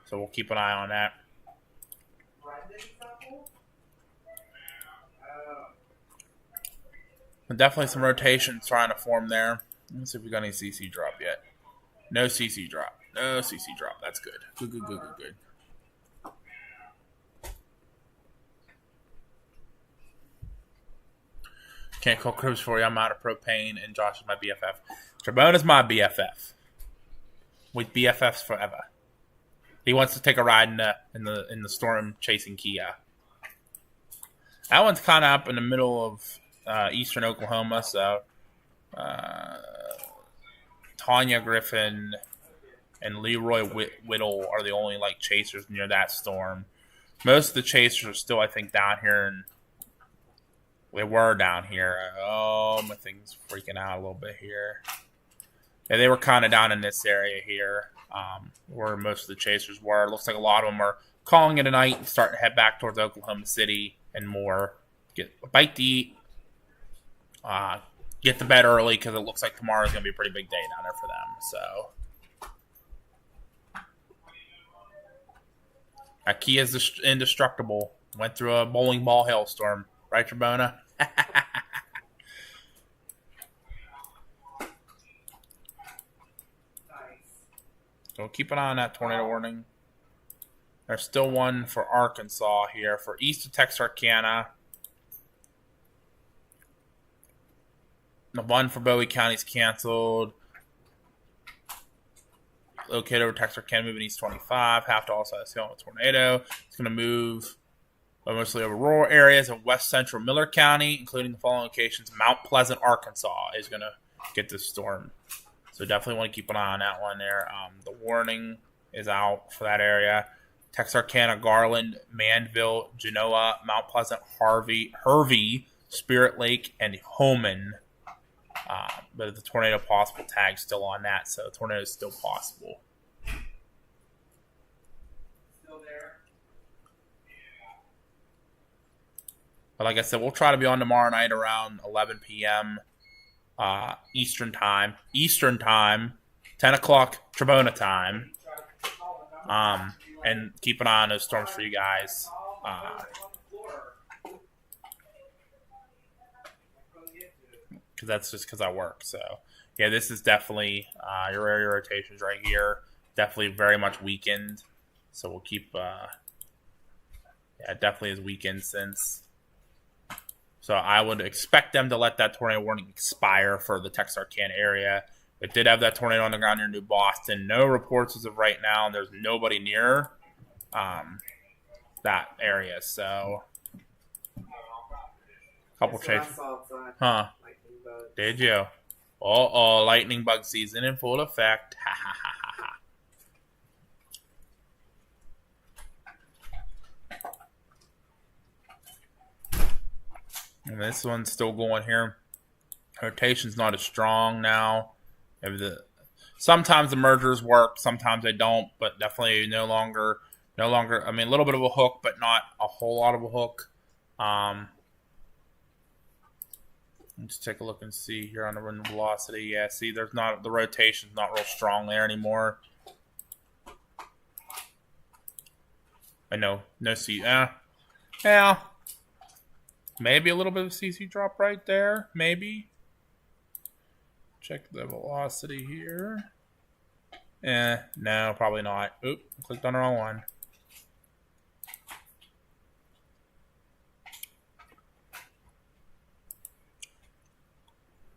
So we'll keep an eye on that. And definitely some rotations trying to form there. Let's see if we got any CC drop yet. No CC drop. No CC drop. That's good. Good. Can't call cribs for you. I'm out of propane, and Josh is my BFF. Trebone is my BFF. With BFFs forever. He wants to take a ride in the storm chasing Kia. That one's kind of up in the middle of eastern Oklahoma, so Tanya Griffin and Leroy Whittle are the only like chasers near that storm. Most of the chasers are still, I think, down here, and they were down here. Oh, my thing's freaking out a little bit here. Yeah, they were kind of down in this area here, where most of the chasers were. It looks like a lot of them are calling it a night and starting to head back towards Oklahoma City and more. Get a bite to eat. Get to bed early because it looks like tomorrow's going to be a pretty big day down there for them. So, Kia's indestructible. Went through a bowling ball hailstorm. Right, Trebona? So keep an eye on that tornado warning. There's still one for Arkansas here. For east of Texarkana. The one for Bowie County is canceled. Located over Texarkana, moving east 25. Half to all sides hill with tornado. It's going to move mostly over rural areas in west central Miller County, including the following locations. Mount Pleasant, Arkansas is going to get this storm. So definitely want to keep an eye on that one there. The warning is out for that area. Texarkana, Garland, Manville, Genoa, Mount Pleasant, Hervey, Spirit Lake, and Homan. But the tornado possible tag's still on that, so the tornado is still possible. Still there? But like I said, we'll try to be on tomorrow night around 11 p.m. Eastern time, 10 o'clock Trebona time, and keep an eye on those storms for you guys. Because that's just because I work. So, yeah, this is definitely your area rotations right here. Definitely very much weakened. So we'll keep, it definitely is weakened since. So I would expect them to let that tornado warning expire for the Texarkana area. It did have that tornado on the ground near New Boston. No reports as of right now, and there's nobody near that area. So, couple changes. Huh? Did you? Uh-oh, lightning bug season in full effect. Ha ha ha ha ha. And this one's still going here. Rotation's not as strong now. Sometimes the mergers work, sometimes they don't, but definitely no longer. I mean, a little bit of a hook, but not a whole lot of a hook. Let's take a look and see here on the wind velocity. Yeah, see, the rotation's not real strong there anymore. I know, no C. Yeah. Maybe a little bit of CC drop right there. Maybe. Check the velocity here. No, probably not. Oop, clicked on the wrong one.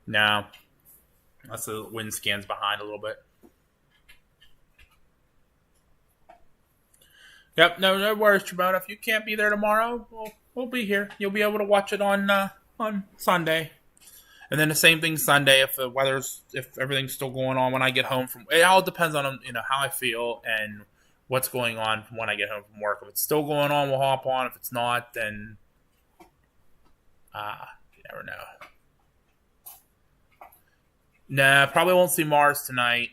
No. That's the wind scans behind a little bit. Yep, no worries, Trebona. If you can't be there tomorrow, we'll be here. You'll be able to watch it on Sunday. And then the same thing Sunday if everything's still going on when I get home from. It all depends on how I feel and what's going on when I get home from work. If it's still going on, we'll hop on. If it's not, then you never know. Nah, probably won't see Mars tonight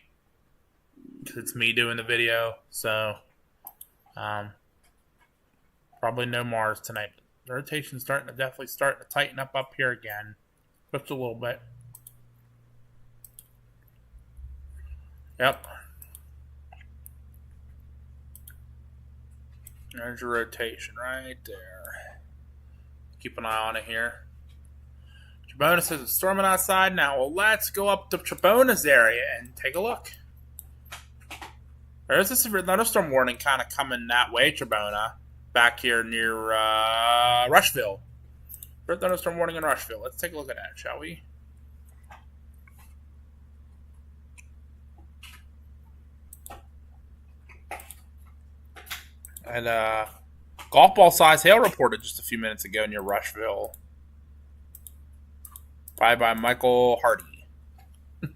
because it's me doing the video. So, probably no Mars tonight. The rotation's definitely starting to tighten up here again. Just a little bit. Yep. There's your rotation right there. Keep an eye on it here. Trabona says it's storming outside now. Well, let's go up to Trabona's area and take a look. There is a severe thunderstorm warning kind of coming that way, Trabona. Back here near Rushville. Severe thunderstorm warning in Rushville. Let's take a look at that, shall we? And golf ball size hail reported just a few minutes ago near Rushville. By Michael Hardy. It's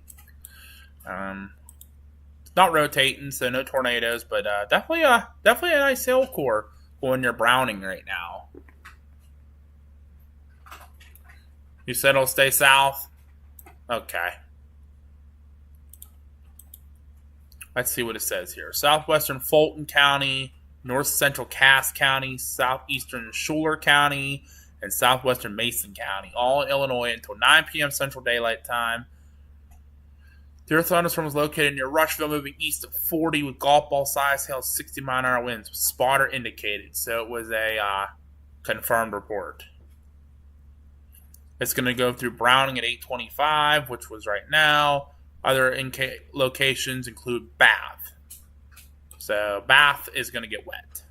not rotating, so no tornadoes, but definitely a nice hail core going near Browning right now. You said it'll stay south? Okay. Let's see what it says here. Southwestern Fulton County, North Central Cass County, Southeastern Schuyler County, and Southwestern Mason County, all in Illinois until 9 p.m. Central Daylight Time. The earth thunderstorm was located near Rushville, moving east at 40 with golf ball size hail, 60-mile-an-hour winds, with spotter indicated. So it was a confirmed report. It's going to go through Browning at 8:25, which was right now. Other locations include Bath. So Bath is going to get wet.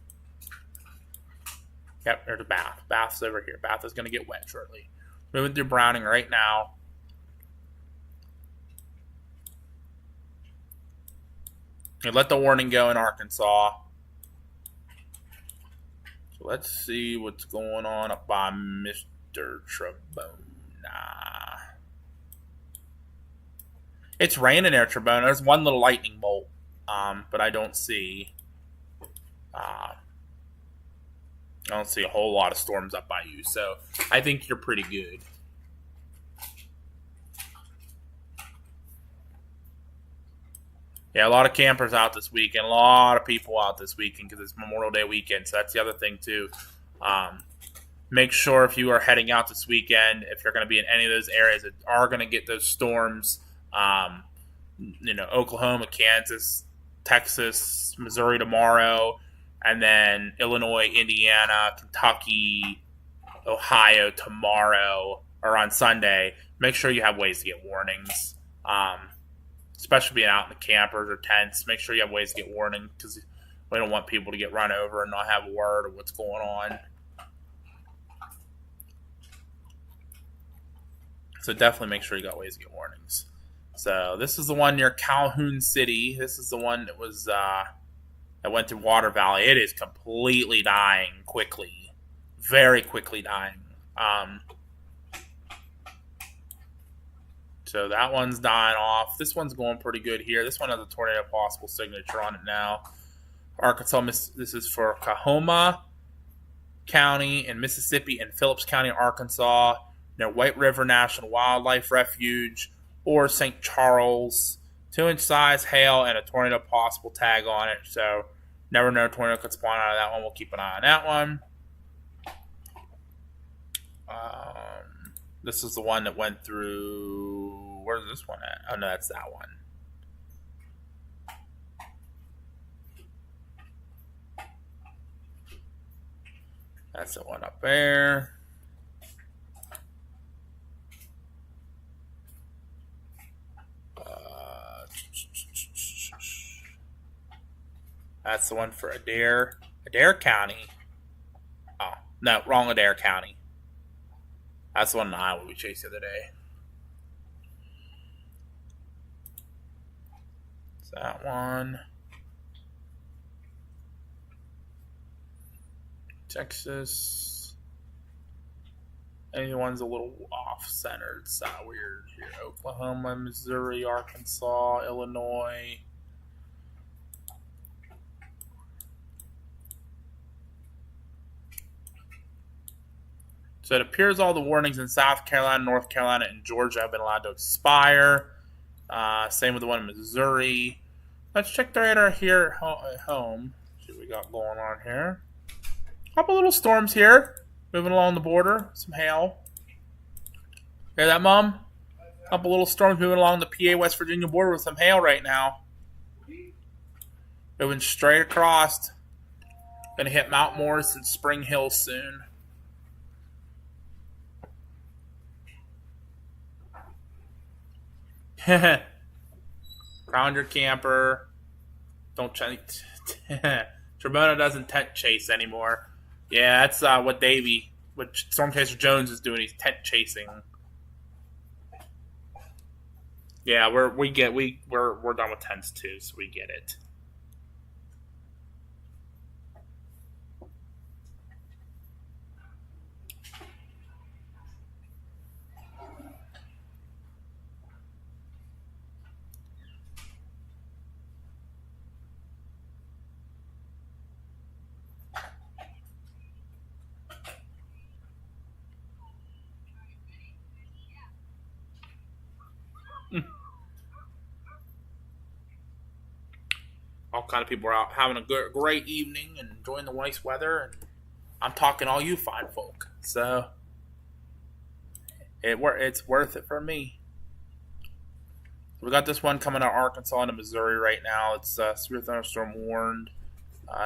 Yep, there's Bath. Bath's over here. Bath is going to get wet shortly. Moving through Browning right now. And let the warning go in Arkansas. So let's see what's going on up by Mr. Trabona. It's raining there, Trabona. There's one little lightning bolt, but I don't see a whole lot of storms up by you. So I think you're pretty good. Yeah, a lot of campers out this weekend. A lot of people out this weekend because it's Memorial Day weekend. So that's the other thing, too. Make sure if you are heading out this weekend, if you're going to be in any of those areas that are going to get those storms, Oklahoma, Kansas, Texas, Missouri tomorrow, and then Illinois, Indiana, Kentucky, Ohio tomorrow or on Sunday. Make sure you have ways to get warnings. Especially being out in the campers or tents, make sure you have ways to get warning because we don't want people to get run over and not have a word of what's going on. So definitely make sure you got ways to get warnings. So this is the one near Calhoun City. This is the one that was that went through Water Valley. It is completely dying quickly, very quickly dying. So that one's dying off. This one's going pretty good here. This one has a tornado possible signature on it now. Arkansas, this is for Coahoma County in Mississippi and Phillips County, Arkansas, near White River National Wildlife Refuge or St. Charles. 2-inch size hail and a tornado possible tag on it. So never know, tornado could spawn out of that one. We'll keep an eye on that one. This is the one that went through. Where's this one at? Oh, no, that's that one. That's the one up there. That's the one for Adair County. Oh, no, wrong Adair County. That's the one in Iowa we chased the other day. It's that one. Texas. Anyone's a little off-centered. It's weird here. Oklahoma, Missouri, Arkansas, Illinois. So it appears all the warnings in South Carolina, North Carolina, and Georgia have been allowed to expire. Same with the one in Missouri. Let's check the radar here at home. See what we got going on here. Couple little storms here. Moving along the border. Some hail. Hear that, Mom? Couple little storms moving along the PA West Virginia border with some hail right now. Moving straight across. Gonna hit Mount Morris and Spring Hill soon. Ground your camper. Don't chase. Trebona doesn't tent chase anymore. Yeah, that's what Storm Chaser Jones is doing. He's tent chasing. Yeah, we're done with tents too, so we get it. All kind of people are out having a great evening and enjoying the nice weather, and I'm talking all you fine folk. So it's worth it for me. We got this one coming out of Arkansas into Missouri right now. It's severe thunderstorm warned.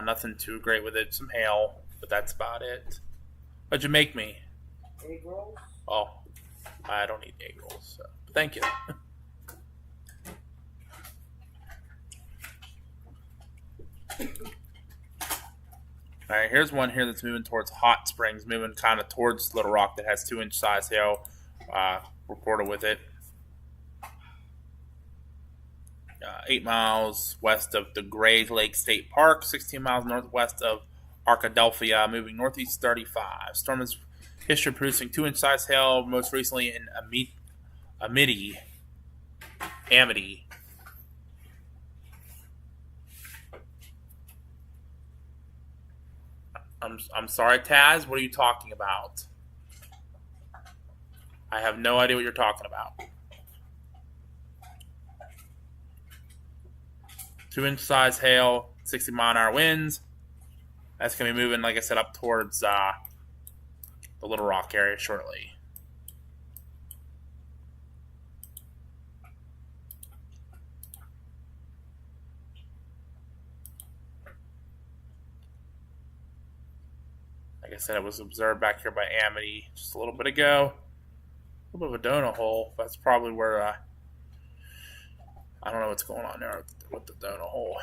Nothing too great with it. Some hail, but that's about it. What'd you make me? Egg rolls? Oh, I don't eat egg rolls, so thank you. All right, here's one here that's moving towards Hot Springs, moving kind of towards Little Rock that has 2-inch size hail reported with it. 8 miles west of the Gray Lake State Park, 16 miles northwest of Arkadelphia, moving northeast 35. Storm is history producing 2-inch size hail, most recently in Amity. I'm sorry, Taz. What are you talking about? I have no idea what you're talking about. 2-inch size hail, 60-mile-an-hour winds. That's going to be moving, like I said, up towards the Little Rock area shortly. Like I said, it was observed back here by Amity just a little bit ago. A little bit of a donut hole. That's probably where I don't know what's going on there with the donut hole.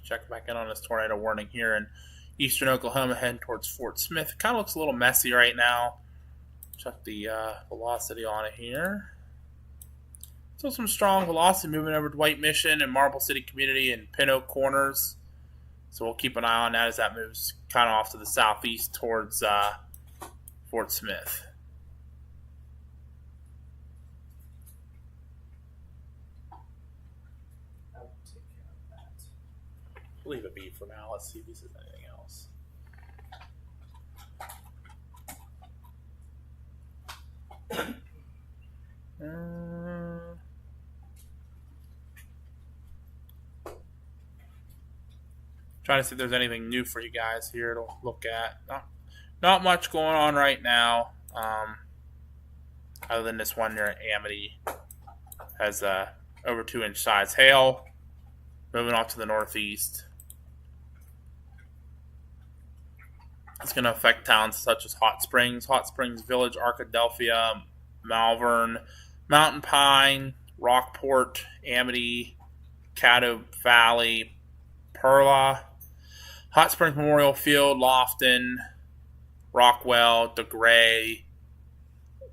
Check back in on this tornado warning here in eastern Oklahoma, heading towards Fort Smith. It kind of looks a little messy right now. Check the velocity on it here. Still some strong velocity moving over to White Mission and Marble City Community and Pin Oak Corners. So we'll keep an eye on that as that moves kind of off to the southeast towards Fort Smith. Leave it be for now. Let's see if he says anything else. Trying to see if there's anything new for you guys here to look at. Not much going on right now. Other than this one near Amity has over 2-inch size hail. Moving off to the northeast. It's going to affect towns such as Hot Springs Village, Arkadelphia, Malvern, Mountain Pine, Rockport, Amity, Caddo Valley, Perla, Hot Springs Memorial Field, Lofton, Rockwell, the Gray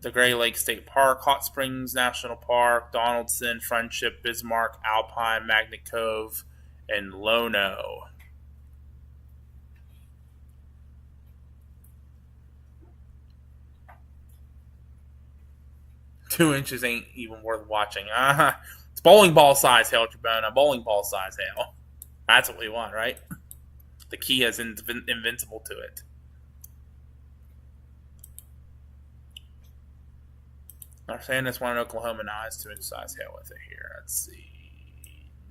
Lake State Park, Hot Springs National Park, Donaldson, Friendship, Bismarck, Alpine, Magnet Cove, and Lono. Two inches ain't even worth watching. It's bowling ball size hail, Trebona. Bowling ball size hail. That's what we want, right? The key is invincible to it. They're saying this one in Oklahoma now has 2-inch size hail with it here. Let's see.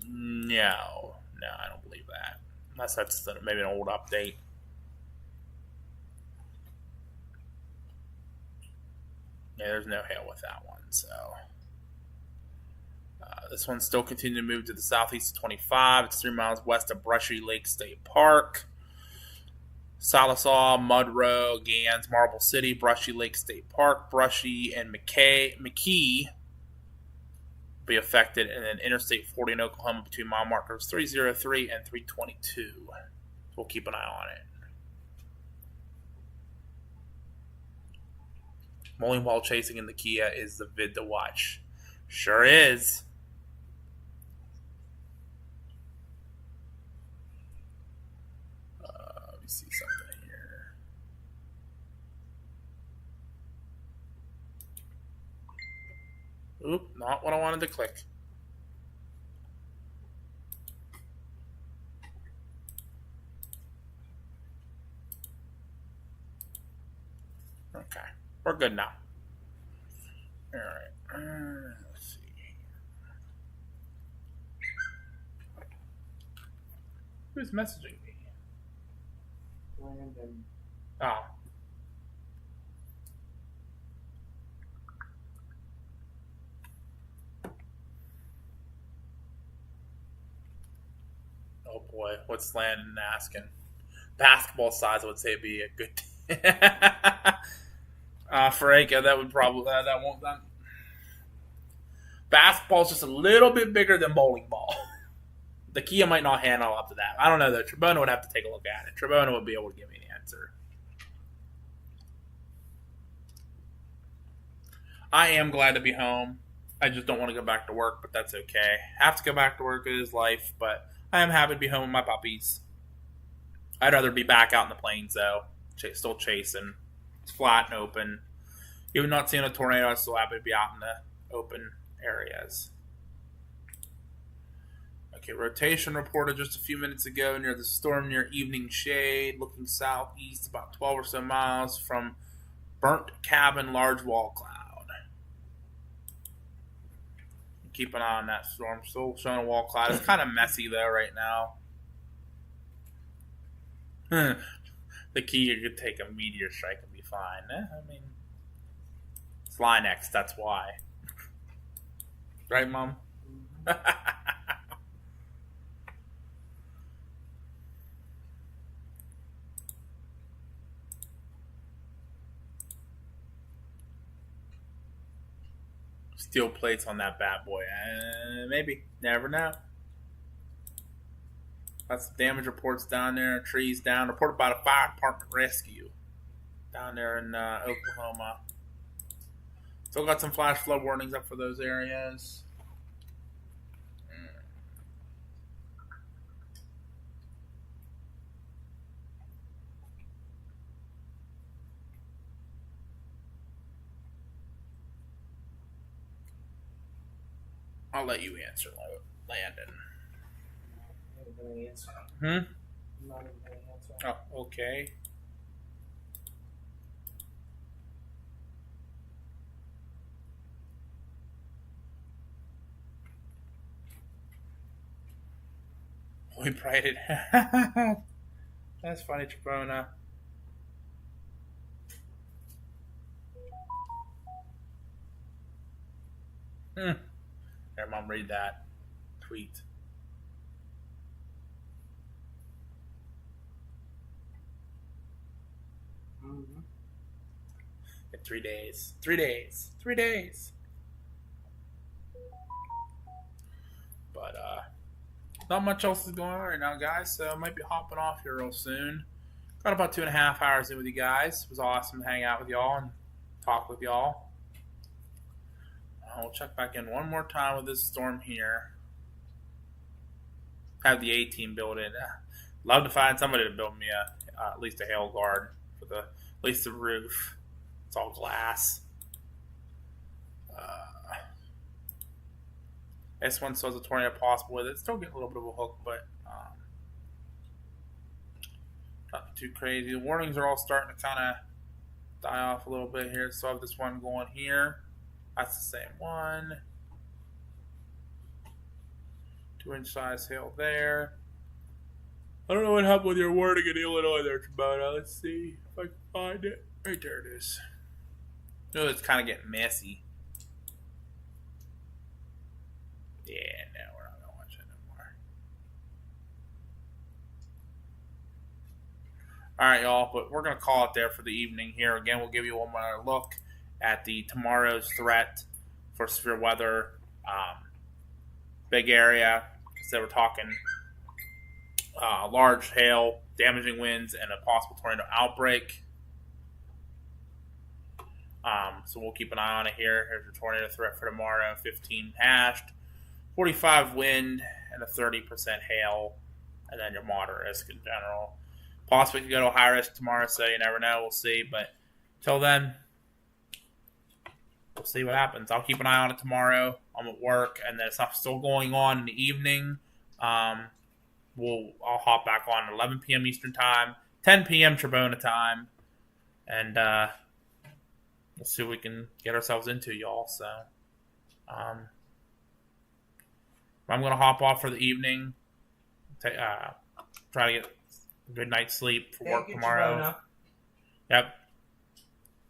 No, I don't believe that. Unless that's maybe an old update. Yeah, there's no hail with that one. So this one's still continuing to move to the southeast of 25. It's 3 miles west of Brushy Lake State Park. Salisaw, Mudrow, Gans, Marble City, Brushy Lake State Park, Brushy, and McKee be affected, and then Interstate 40 in Oklahoma between mile markers 303 and 322. So we'll keep an eye on it. Mulling while chasing in the Kia is the vid to watch. Sure is. Let me see something here. Oop, not what I wanted to click. Okay, we're good now. All right, let's see. Who's messaging me? Landon. Oh. Oh boy, what's Landon asking? Basketball size, I would say, be a good. Frank, that would probably that won't. Basketball's just a little bit bigger than bowling ball. The Kia might not handle up to that. I don't know though. Trebona would have to take a look at it. Trebona would be able to give me an answer. I am glad to be home. I just don't want to go back to work, but that's okay. Have to go back to work. It is life, but I am happy to be home with my puppies. I'd rather be back out in the plains though, still chasing. It's flat and open. Even not seeing a tornado, I'm still happy to be out in the open areas. Okay, rotation reported just a few minutes ago near the storm near Evening Shade, looking southeast about 12 or so miles from Burnt Cabin Large Wall Cloud. Keep an eye on that storm. Still showing a wall cloud. It's kind of messy though right now. The Kia could take a meteor strike and be fine. I mean, it's Linux, that's why. Right, Mom? Steel plates on that bad boy. Maybe. Never know. Got some damage reports down there. Trees down. Reported about a fire department rescue down there in Oklahoma. Still got some flash flood warnings up for those areas. I'll let you answer, Landon. Oh, okay. We prided. That's funny, Trebona. There, Mom, read that tweet. Mm-hmm. In 3 days. 3 days. 3 days. But not much else is going on right now, guys. So I might be hopping off here real soon. Got about 2.5 hours in with you guys. It was awesome to hang out with y'all and talk with y'all. We'll check back in one more time with this storm here. Have the A-team build it. Love to find somebody to build me at least a hail guard for at least the roof. It's all glass. This one still has a tornado possible with it. Still getting a little bit of a hook, but nothing too crazy. The warnings are all starting to kind of die off a little bit here. So I have this one going here. That's the same one. 2-inch size hail there. I don't know what happened with your wording in Illinois there, Trabona. Let's see if I can find it. Right there it is. Oh, it's kind of getting messy. Yeah, no, we're not going to watch it anymore. All right, y'all, but we're going to call it there for the evening here. Again, we'll give you one more look at the tomorrow's threat for severe weather. Big area, because they were talking large hail, damaging winds, and a possible tornado outbreak. So we'll keep an eye on it here. Here's your tornado threat for tomorrow. 15 hashed, 45 wind, and a 30% hail, and then your moderate risk in general. Possibly could go to a high risk tomorrow, so you never know. We'll see. But till then, we'll see what happens. I'll keep an eye on it tomorrow. I'm at work, and then stuff's still going on in the evening. I'll hop back on at 11 p.m. Eastern Time, 10 p.m. Trabona time, and we'll see what we can get ourselves into, y'all. So I'm going to hop off for the evening, try to get a good night's sleep for work tomorrow. Trabona. Yep.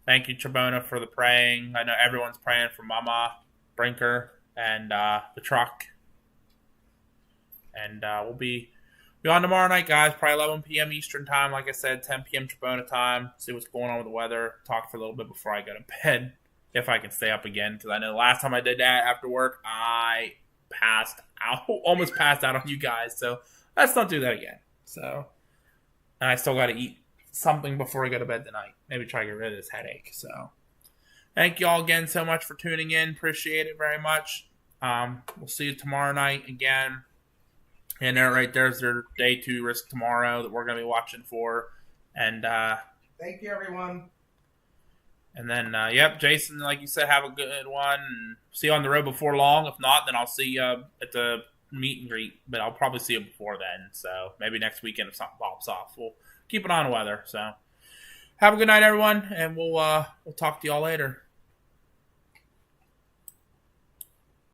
Thank you, Trabona, for the praying. I know everyone's praying for Mama Brinker and the truck. And we'll be on tomorrow night, guys. Probably 11 p.m. Eastern time. Like I said, 10 p.m. Trabona time. See what's going on with the weather. Talk for a little bit before I go to bed, if I can stay up again. Because I know the last time I did that after work, I almost passed out on you guys. So let's not do that again. So, and I still got to eat something before I go to bed tonight. Maybe try to get rid of this headache. So thank you all again so much for tuning in. Appreciate it very much. We'll see you tomorrow night again. And there, right there's their day 2 risk tomorrow that we're going to be watching for. And thank you, everyone. And then, yep, Jason, like you said, have a good one. And see you on the road before long. If not, then I'll see you at the meet and greet. But I'll probably see you before then. So maybe next weekend if something pops off. We'll keep an eye on the weather. So have a good night, everyone. And we'll talk to y'all later.